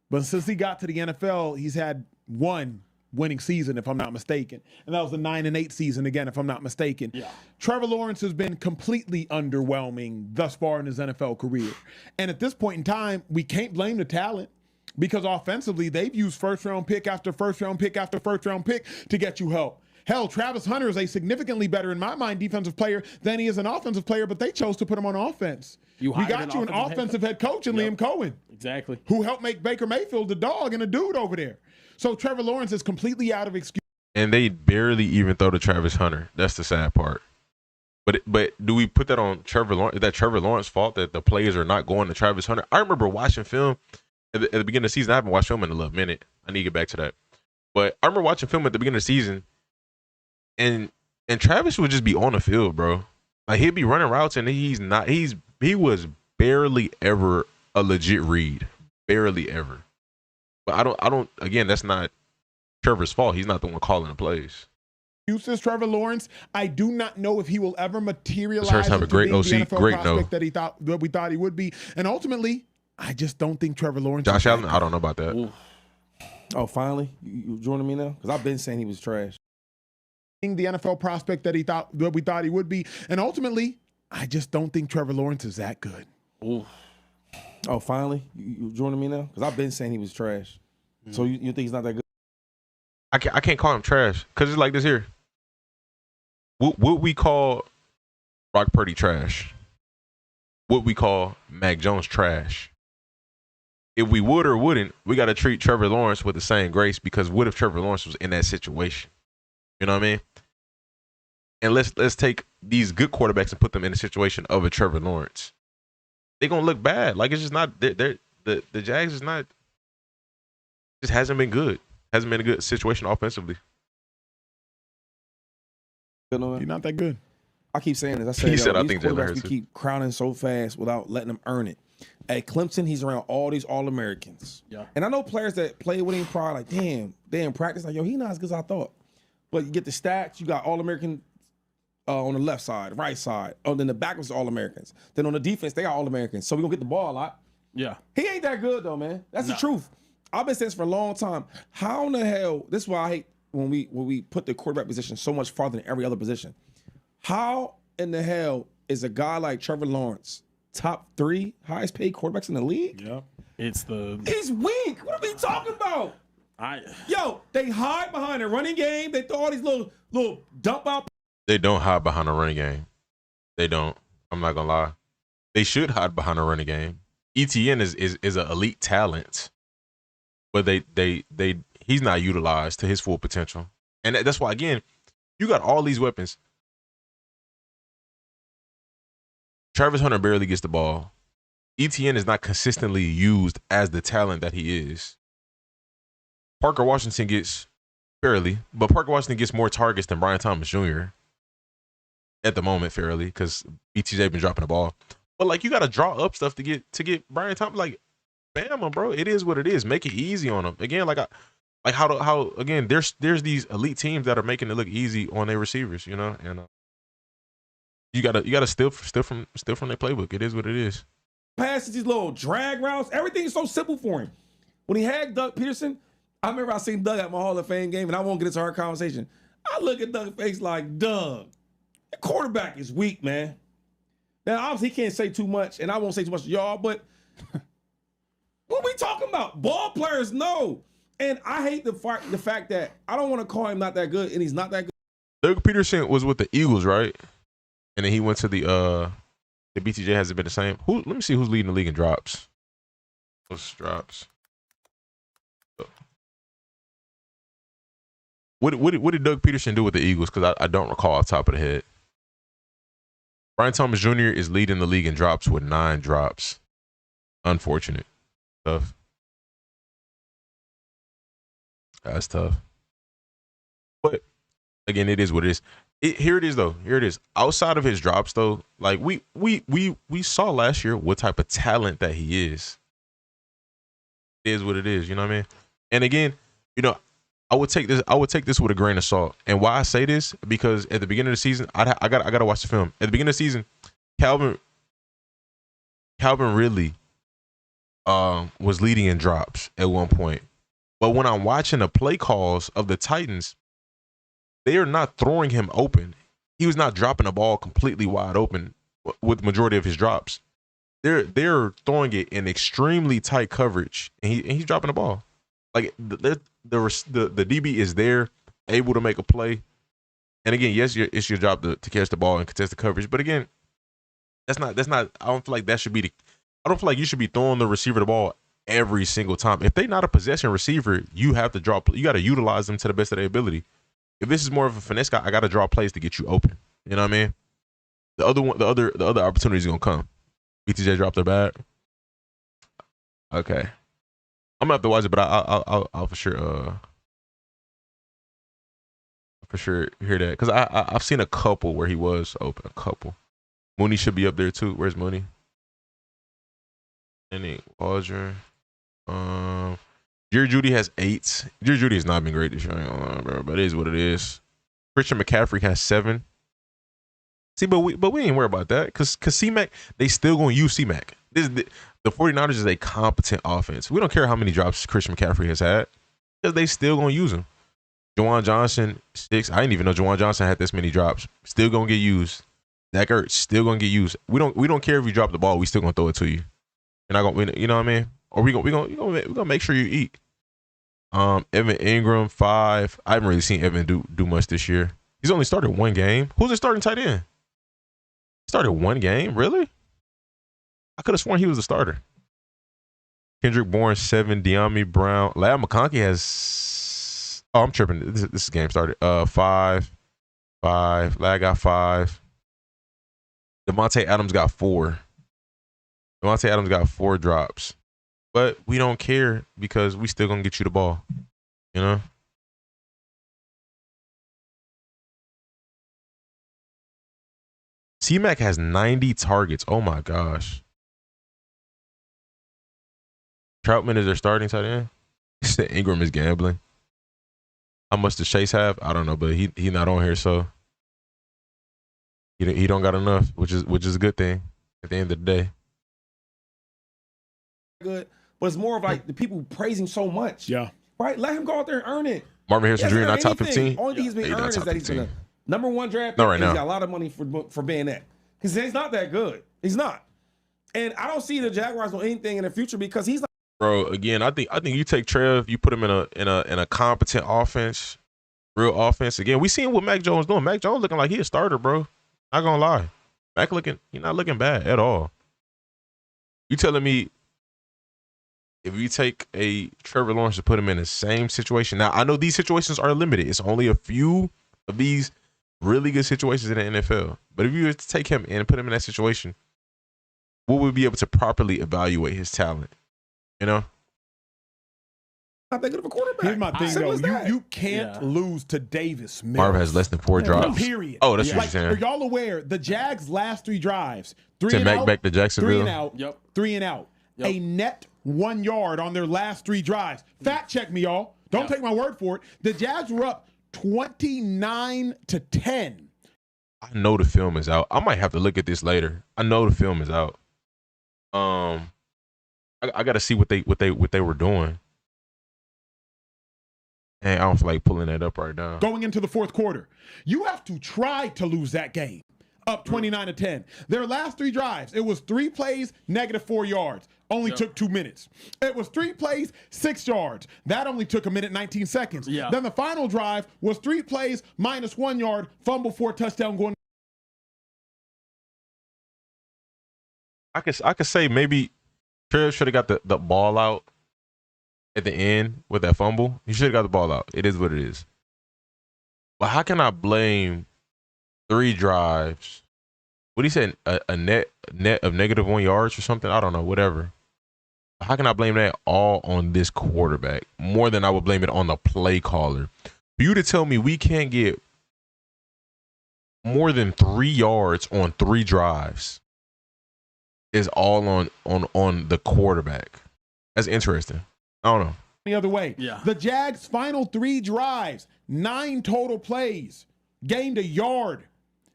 But since he got to the NFL, he's had one winning season, if I'm not mistaken. And that was the 9-8 season, again, if I'm not mistaken. Yeah. Trevor Lawrence has been completely underwhelming thus far in his NFL career. And at this point in time, we can't blame the talent because offensively, they've used first-round pick after first-round pick after first-round pick to get you help. Hell, Travis Hunter is a significantly better, in my mind, defensive player than he is an offensive player, but they chose to put him on offense. We got you an offensive head coach in Liam Cohen. Exactly. Who helped make Baker Mayfield the dog and a dude over there. So Trevor Lawrence is completely out of excuse. And they barely even throw to Travis Hunter. That's the sad part. But do we put that on Trevor Lawrence? Is that Trevor Lawrence's fault that the players are not going to Travis Hunter? I remember watching film at the beginning of the season. I haven't watched film in a little minute. I need to get back to that. But I remember watching film at the beginning of the season. And Travis would just be on the field, bro. Like he'd be running routes and he was barely ever a legit read. Barely ever. But I don't again, that's not Trevor's fault. He's not the one calling the plays. Excuses, Trevor Lawrence. I do not know if he will ever materialize First time a great into OC, the NFL great prospect no. that we thought he would be. And ultimately, I just don't think Trevor Lawrence. Josh Allen, I don't know about that. Ooh. Oh, finally? You joining me now? Because I've been saying he was trash. The NFL prospect that we thought he would be. And ultimately, I just don't think Trevor Lawrence is that good. Ooh. Oh, finally? You joining me now? Because I've been saying he was trash. So you think he's not that good? I can't call him trash because it's like this here. Would we call Brock Purdy trash? Would we call Mac Jones trash? If we would or wouldn't, we got to treat Trevor Lawrence with the same grace because what if Trevor Lawrence was in that situation? You know what I mean? And let's take these good quarterbacks and put them in the situation of a Trevor Lawrence. They're gonna look bad. Like it's just not. The Jags is not. Just hasn't been good. Hasn't been a good situation offensively. You're not that good. I keep saying this. I say, he said, I these think Jalen quarterbacks Hurts we keep crowning so fast without letting them earn it. At Clemson, he's around all these All-Americans. Yeah. And I know players that play with him probably like, damn, they in practice like, yo, he not as good as I thought. But you get the stats, you got All-American on the left side, right side. Oh, then the back was all Americans. Then on the defense, they got all Americans. So we gonna get the ball a lot. Yeah. He ain't that good though, man. That's the truth. I've been saying this for a long time. How in the hell? This is why I hate when we put the quarterback position so much farther than every other position. How in the hell is a guy like Trevor Lawrence top 3 highest paid quarterbacks in the league? Yeah. He's weak. What are we talking about? They hide behind a running game. They throw all these little dump out. They don't hide behind a running game. They don't. I'm not gonna lie. They should hide behind a running game. ETN is an elite talent, but he's not utilized to his full potential, and that's why again, you got all these weapons. Travis Hunter barely gets the ball. ETN is not consistently used as the talent that he is. Parker Washington gets fairly, but Parker Washington gets more targets than Brian Thomas Jr. at the moment, fairly, because BTJ been dropping the ball. But like, you got to draw up stuff to get Brian Thomas. Like, Bama, bro, it is what it is. Make it easy on them. Again, how again, there's these elite teams that are making it look easy on their receivers, you know, and you gotta steal from their playbook. It is what it is. Passes, these little drag routes, everything's so simple for him. When he had Doug Peterson, I remember I seen Doug at my Hall of Fame game, and I won't get into our conversation. I look at Doug's face like, Doug, the quarterback is weak, man. Now, obviously, he can't say too much, and I won't say too much to y'all, but what we talking about? Ball players know. And I hate the fact that I don't want to call him not that good, and he's not that good. Doug Peterson was with the Eagles, right? And then he went to the BTJ. Hasn't been the same. Let me see who's leading the league in drops. Those drops. What did Doug Peterson do with the Eagles? Because I don't recall off the top of the head. Brian Thomas Jr. is leading the league in drops with 9 drops. Unfortunate. Tough. That's tough. But again, it is what it is. Here it is though. Here it is. Outside of his drops though, like we saw last year what type of talent that he is. It is what it is. You know what I mean? And again, you know, I would take this with a grain of salt. And why I say this, because at the beginning of the season, I gotta watch the film. At the beginning of the season, Calvin Ridley was leading in drops at one point. But when I'm watching the play calls of the Titans, they are not throwing him open. He was not dropping the ball completely wide open with the majority of his drops. They're throwing it in extremely tight coverage, and he's dropping the ball. Like the DB is there, able to make a play. And again, yes, it's your job to catch the ball and contest the coverage. But again, that's not. I don't feel like that should be I don't feel like you should be throwing the receiver the ball every single time. If they're not a possession receiver, you have to you got to utilize them to the best of their ability. If this is more of a finesse guy, I got to draw plays to get you open. You know what I mean? The other opportunities are gonna come. BTJ dropped their back. Okay. I'm gonna have to watch it, but I'll for sure hear that, because I've seen a couple where he was open. A couple. Mooney should be up there too. Where's Mooney? Any Waldron? Jerry Jeudy has 8. Jerry Jeudy has not been great this year, bro, but it is what it is. Christian McCaffrey has 7. See, but we ain't worry about that, because C-Mac, they still gonna use C-Mac. The 49ers is a competent offense. We don't care how many drops Christian McCaffrey has had, because they still gonna use him. Juwan Johnson, 6. I didn't even know Juwan Johnson had this many drops. Still gonna get used. Zach Ertz still gonna get used. We don't care if you drop the ball. We still gonna throw it to you. You're not gonna win. You know what I mean? Or we gonna make sure you eat. Evan Ingram, 5. I haven't really seen Evan do much this year. He's only started 1 game. Who's the starting tight end? He started 1 game, really? I could have sworn he was the starter. Kendrick Bourne, 7. De'Ami Brown. Lab McConkey has. Oh, I'm tripping. This game started. 5. Lad got 5. Devontae Adams got 4. Devontae Adams got 4 drops. But we don't care, because we still gonna get you the ball. You know? C-Mac has 90 targets. Oh my gosh. Troutman is their starting tight end. Ingram is gambling. How much does Chase have? I don't know, but he not on here, so He don't got enough, which is a good thing at the end of the day. Good, but it's more of like the people praising so much. Yeah. Right? Let him go out there and earn it. Marvin Harrison Jr. He not hasn't top earned anything. 15. Only thing he's been He's not earned is top that he's been 15. a #1 draft pick. Not right and now. He's got a lot of money for being that. Because he's not that good. He's not. And I don't see the Jaguars doing anything in the future because he's not. Bro, again, I think you take Trev, you put him in a competent offense, real offense. Again, we seen what Mac Jones doing. Mac Jones looking like he a starter, bro. Not gonna lie. Mac he's not looking bad at all. You telling me if you take a Trevor Lawrence and put him in the same situation. Now, I know these situations are limited. It's only a few of these really good situations in the NFL. But if you were to take him and put him in that situation, will we be able to properly evaluate his talent? You know? Not that good of a quarterback. Here's my thing, Simple though. as that. You can't lose to Davis Mills. Marv has less than 4 drops. Period. Oh, that's what Like, you're saying. are y'all aware? The Jags' last 3 drives, 3 To and Mac out, back to 3 Jacksonville. and out, Yep. 3 and out. Yep. A net 1 yard on their last 3 drives. Fact check me, y'all. Don't take my word for it. The Jags were up 29-10. I know the film is out. I might have to look at this later. I know the film is out. I got to see what they were doing. And I don't feel like pulling that up right now. Going into the 4th quarter, you have to try to lose that game. Up 29-10. Their last 3 drives, it was 3 plays, -4 yards. Only took 2 minutes. It was 3 plays, 6 yards. That only took 1 minute 19 seconds. Yeah. Then the final drive was 3 plays, -1 yard, fumble for a touchdown going. I could say maybe Trev should have got the ball out at the end with that fumble. He should have got the ball out. It is what it is. But how can I blame 3 drives? What he said, a net of -1 yards or something? I don't know, whatever. How can I blame that all on this quarterback more than I would blame it on the play caller? For you to tell me we can't get more than 3 yards on 3 drives is all on the quarterback. That's interesting. I don't know. The other way. Yeah. The Jags' final 3 drives, 9 total plays, gained 1 yard,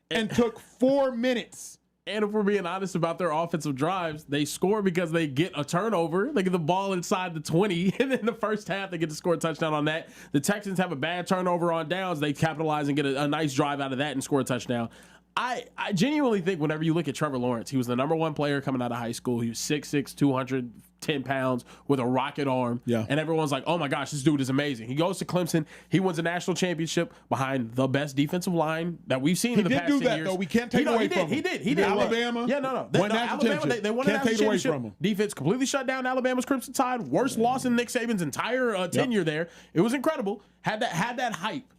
and took 4 minutes. And if we're being honest about their offensive drives, they score because they get a turnover. They get the ball inside the 20. And in the first half, they get to score a touchdown on that. The Texans have a bad turnover on downs. They capitalize and get a nice drive out of that and score a touchdown. I genuinely think whenever you look at Trevor Lawrence, he was the #1 player coming out of high school. He was 6'6", 210 pounds with a rocket arm. Yeah. And everyone's like, oh my gosh, this dude is amazing. He goes to Clemson. He wins a national championship behind the best defensive line that we've seen in the He did past do 10 that, years. though. We can't take it away from him. He did. Alabama. Yeah, no. Won national championship. They won a Can't national take it away championship. from him. Defense completely shut down Alabama's Crimson Tide. Worst loss in Nick Saban's entire tenure there. It was incredible. Had that hype.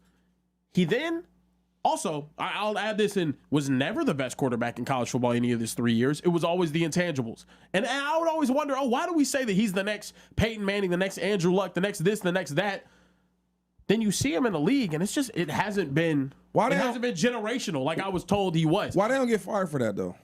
He then also, I'll add this in, was never the best quarterback in college football any of his 3 years. It was always the intangibles. And I would always wonder, why do we say that he's the next Peyton Manning, the next Andrew Luck, the next this, the next that? Then you see him in the league, and it hasn't been generational like I was told he was. Why they don't get fired for that, though?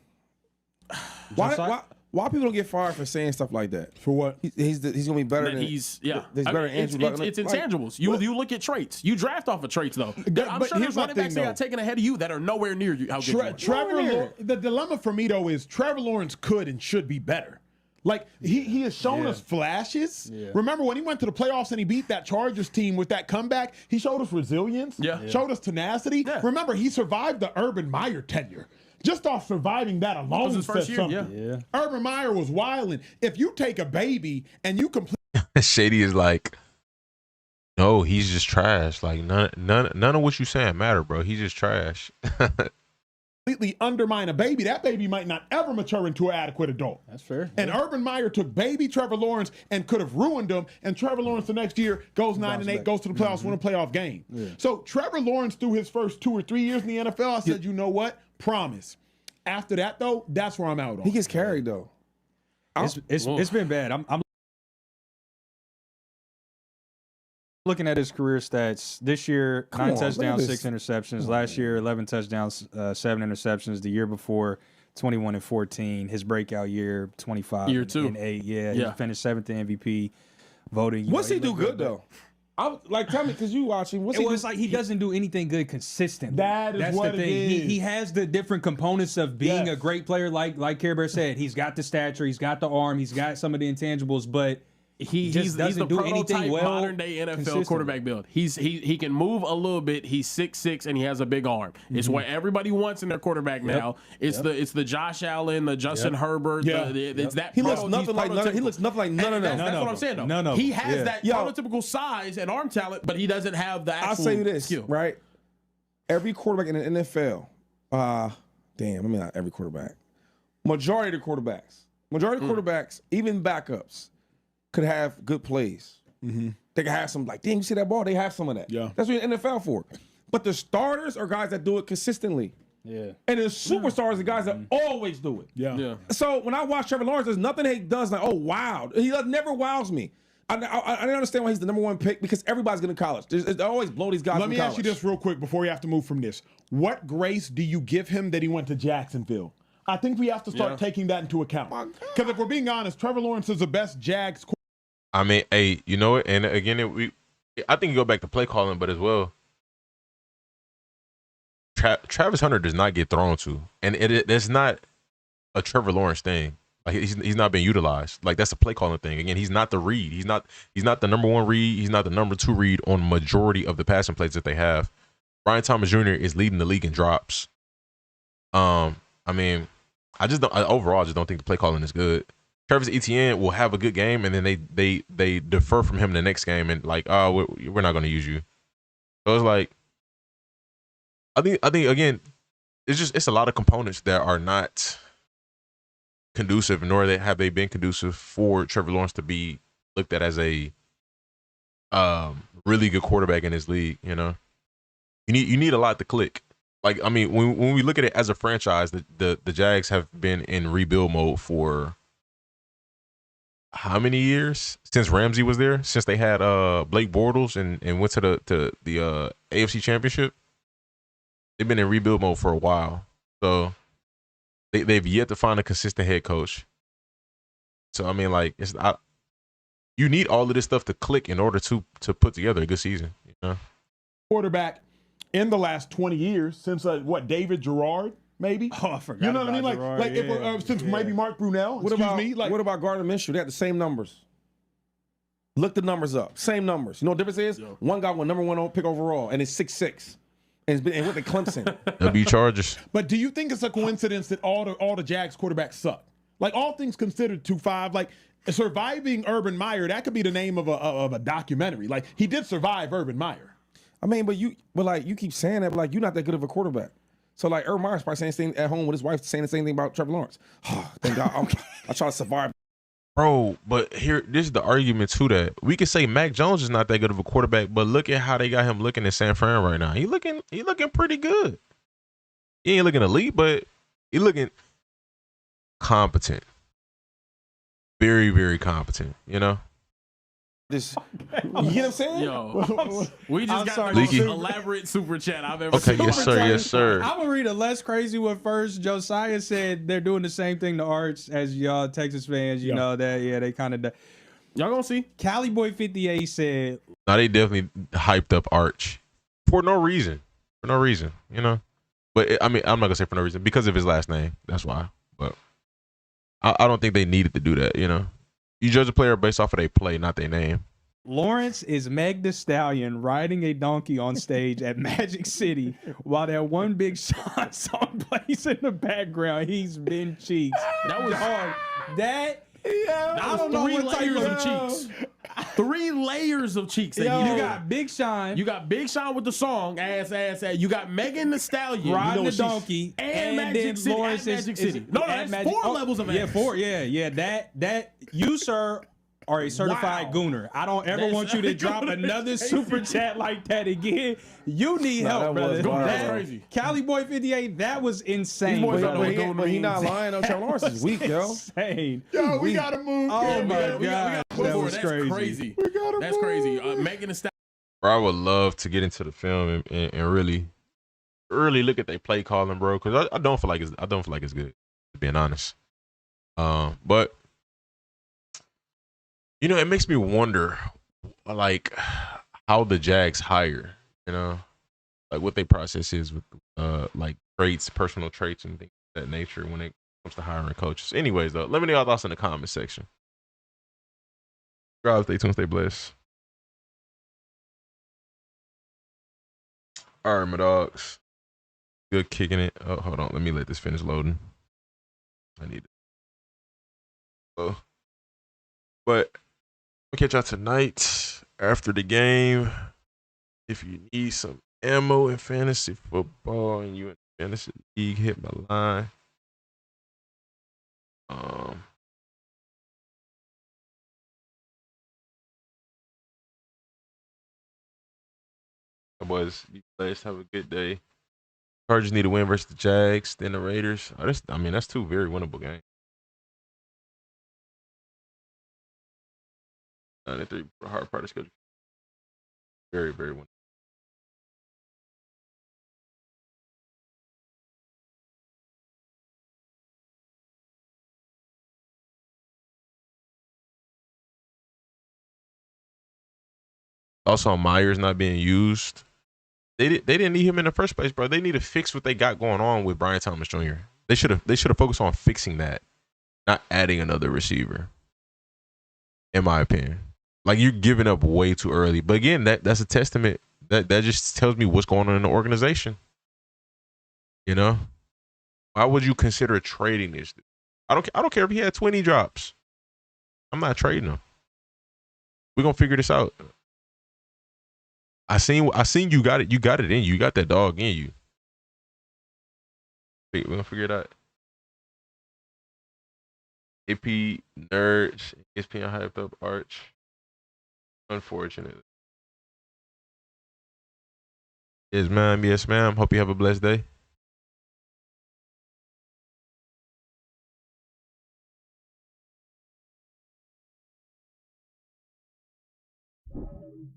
Why people don't get fired for saying stuff like that? For what? He's gonna be better than He's better than Andrew Luck. It's intangibles. You look at traits. You draft off of traits though. I'm but sure here's there's my running backs thing, that got taken ahead of you that are nowhere near you. How good you are. Trevor, the dilemma for me though is Trevor Lawrence could and should be better. Like he has shown us flashes. Yeah. Remember when he went to the playoffs and he beat that Chargers team with that comeback? He showed us resilience. Showed us tenacity. Yeah. Remember he survived the Urban Meyer tenure. Just off surviving that alone his first says year, something. Urban Meyer was wilding. If you take a baby and you Shady is like, no, he's just trash. Like none of what you saying matter, bro. He's just trash. completely undermine a baby, that baby might not ever mature into an adequate adult. That's fair. And Urban Meyer took baby Trevor Lawrence and could have ruined him. And Trevor Lawrence the next year goes 9-8, goes to the playoffs, win a playoff game. Yeah. So Trevor Lawrence through his first 2 or 3 years in the NFL, I said, you know what? Promise. After that though, that's where I'm out on. He gets carried though. It's been bad. I'm looking at his career stats. This year, 9 touchdowns, 6 interceptions. Last year, 11 touchdowns, 7 interceptions. The year before, 21 and 14. His breakout year, 25 year 2 and 8. Yeah, he finished 7th in MVP voting. What's he do good though? Tell me, because you watching. What's It's like he doesn't do anything good consistently. That's what the thing. it is. He has the different components of being Yes. a great player, like Care Bear said. He's got the stature, he's got the arm, he's got some of the intangibles, but he's just the doesn't do anything prototype well. modern day NFL consistently. quarterback build. He can move a little bit. He's 6'6" and he has a big arm. It's what everybody wants in their quarterback now. It's the Josh Allen, the Justin Herbert. Yeah. It's that. He looks he's nothing like none. He prototypical. looks nothing like none of them. That's what I'm saying though. None of he them. has Yeah. that prototypical size and arm talent, but he doesn't have the actual I'll say you this, skill. right? Every quarterback in the NFL, not every quarterback. Majority of the quarterbacks, even backups, could have good plays. They can have some, like, damn, you see that ball? They have some of that. Yeah. That's what you're in the NFL for. But the starters are guys that do it consistently. Yeah. And the superstars are guys that always do it. Yeah. So when I watch Trevor Lawrence, there's nothing he does like, oh, wow. He never wows me. I don't understand why he's the number one pick, because everybody's going to college. They always blow these guys Let from me college. ask you this real quick before you have to move from this. What grace do you give him that he went to Jacksonville? I think we have to start taking that into account. Because if we're being honest, Trevor Lawrence is the best Jags quarterback. I mean, hey, you know what? And again, I think you go back to play calling, but as well, Travis Hunter does not get thrown to, and it's not a Trevor Lawrence thing. Like he's not being utilized. Like that's a play calling thing. Again, he's not the read. He's not the number one read. He's not the number two read on majority of the passing plays that they have. Brian Thomas Jr. is leading the league in drops. I mean, overall, I just don't think the play calling is good. Travis Etienne will have a good game, and then they defer from him the next game, and like, oh, we're not going to use you. So it's like, I think again, it's a lot of components that are not conducive, nor have they been conducive for Trevor Lawrence to be looked at as a really good quarterback in this league. You know, you need a lot to click. Like, I mean, when we look at it as a franchise, the Jags have been in rebuild mode for how many years? Since Ramsey was there, since they had Blake Bortles and went to the AFC Championship. They've been in rebuild mode for a while. So they've yet to find a consistent head coach. So I mean, like, you need all of this stuff to click in order to put together a good season. You know? Quarterback in the last 20 years since David Gerard, maybe. Oh, I forgot. You know what I mean? Gerard, Since maybe Mark Brunell. What about Gardner Minshew? They had the same numbers. Look the numbers up. Same numbers. You know what the difference is? Yeah. One guy went number one pick overall, and it's 6'6". And went to Clemson. W Chargers. But do you think it's a coincidence that all the Jags quarterbacks suck? Like, all things considered, 2-5, like surviving Urban Meyer, that could be the name of a documentary. Like, he did survive Urban Meyer. I mean, but you keep saying that, but like, you're not that good of a quarterback. So like, Urban Meyer's probably saying the same thing at home with his wife, saying the same thing about Trevor Lawrence. Oh, thank God, I try to survive. Bro, but this is the argument to that. We could say Mac Jones is not that good of a quarterback, but look at how they got him looking in San Fran right now. He looking pretty good. He ain't looking elite, but he looking competent. Very, very competent, you know? You get what I'm saying? Yo, we just got the most elaborate super chat I've ever seen. Okay, yes, sir. I'm gonna read a less crazy one first. Josiah said they're doing the same thing to Arch as y'all Texas fans. You know that, they kind of. Y'all gonna see? Cali Boy 58 said. No, they definitely hyped up Arch for no reason. You know. But I'm not gonna say for no reason, because of his last name. That's why. But I don't think they needed to do that. You know. You judge a player based off of their play, not their name. Lawrence is Meg Thee Stallion riding a donkey on stage at Magic City while that one Big Sean song plays in the background. He's been cheeks. That was hard. I don't know what type of cheeks. 3 layers of cheeks. You got Big Sean. You got Big Sean with the song, ass. You got Megan Thee Stallion riding the donkey, and Magic City. Lawrence Magic City. No, that's Magic, 4 levels of ass. Yeah, 4. Yeah. That you, sir, are a certified gooner. I don't ever want you to drop another super chat like that again. You need help, brother. That's crazy. Cali Boy 58, that was insane. But he not lying. No, Trevor Lawrence is weak, yo. Insane. Yo, we gotta move. Oh my God, that was crazy. That's crazy. Megan Thee Stallion. Bro, I would love to get into the film and really look at their play calling, bro, because I don't feel like it's good, to being honest. But you know, it makes me wonder, like, how the Jags hire, you know, like what their process is with like traits, personal traits, and things of that nature when it comes to hiring coaches. Anyways, though, let me know your thoughts in the comment section. Subscribe, stay tuned, stay blessed. All right, my dogs. Good kicking it. Oh, hold on. Let me let this finish loading. I need it. Oh. But we'll catch y'all tonight after the game. If you need some ammo in fantasy football and you in fantasy league, hit my line. Boys, be blessed. Have a good day. Chargers need a win versus the Jags, then the Raiders. Oh, that's two very winnable games. 9-3 for a hard part of schedule. Very, very winnable. Also, Myers not being used. They didn't need him in the first place, bro. They need to fix what they got going on with Brian Thomas Jr. They should have focused on fixing that, not adding another receiver. In my opinion, like you're giving up way too early. But again, that's a testament that just tells me what's going on in the organization. You know, why would you consider trading this? I don't care if he had 20 drops. I'm not trading him. We're gonna figure this out. I seen you got it. You got it in you. You got that dog in you. We're gonna figure it out. AP nerds, ESPN hyped up Arch. Unfortunate. Yes, ma'am. Yes, ma'am. Hope you have a blessed day.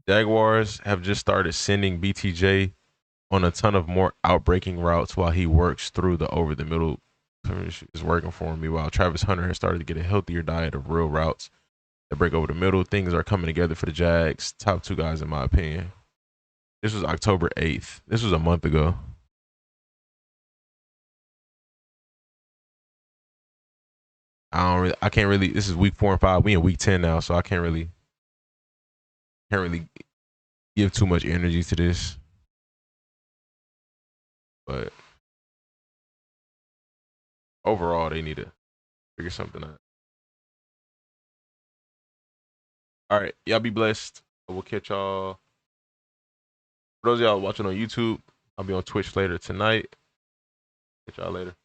Jaguars have just started sending BTJ on a ton of more outbreaking routes while he works through the over the middle. Is working for him. Meanwhile, Travis Hunter has started to get a healthier diet of real routes that break over the middle. Things are coming together for the Jags. Top two guys, in my opinion. This was October 8th. This was a month ago. I can't really. This is week 4 and 5. We in week 10 now, so I can't really give too much energy to this. But overall, they need to figure something out. All right, y'all be blessed. We'll catch y'all. For those of y'all watching on YouTube, I'll be on Twitch later tonight. Catch y'all later.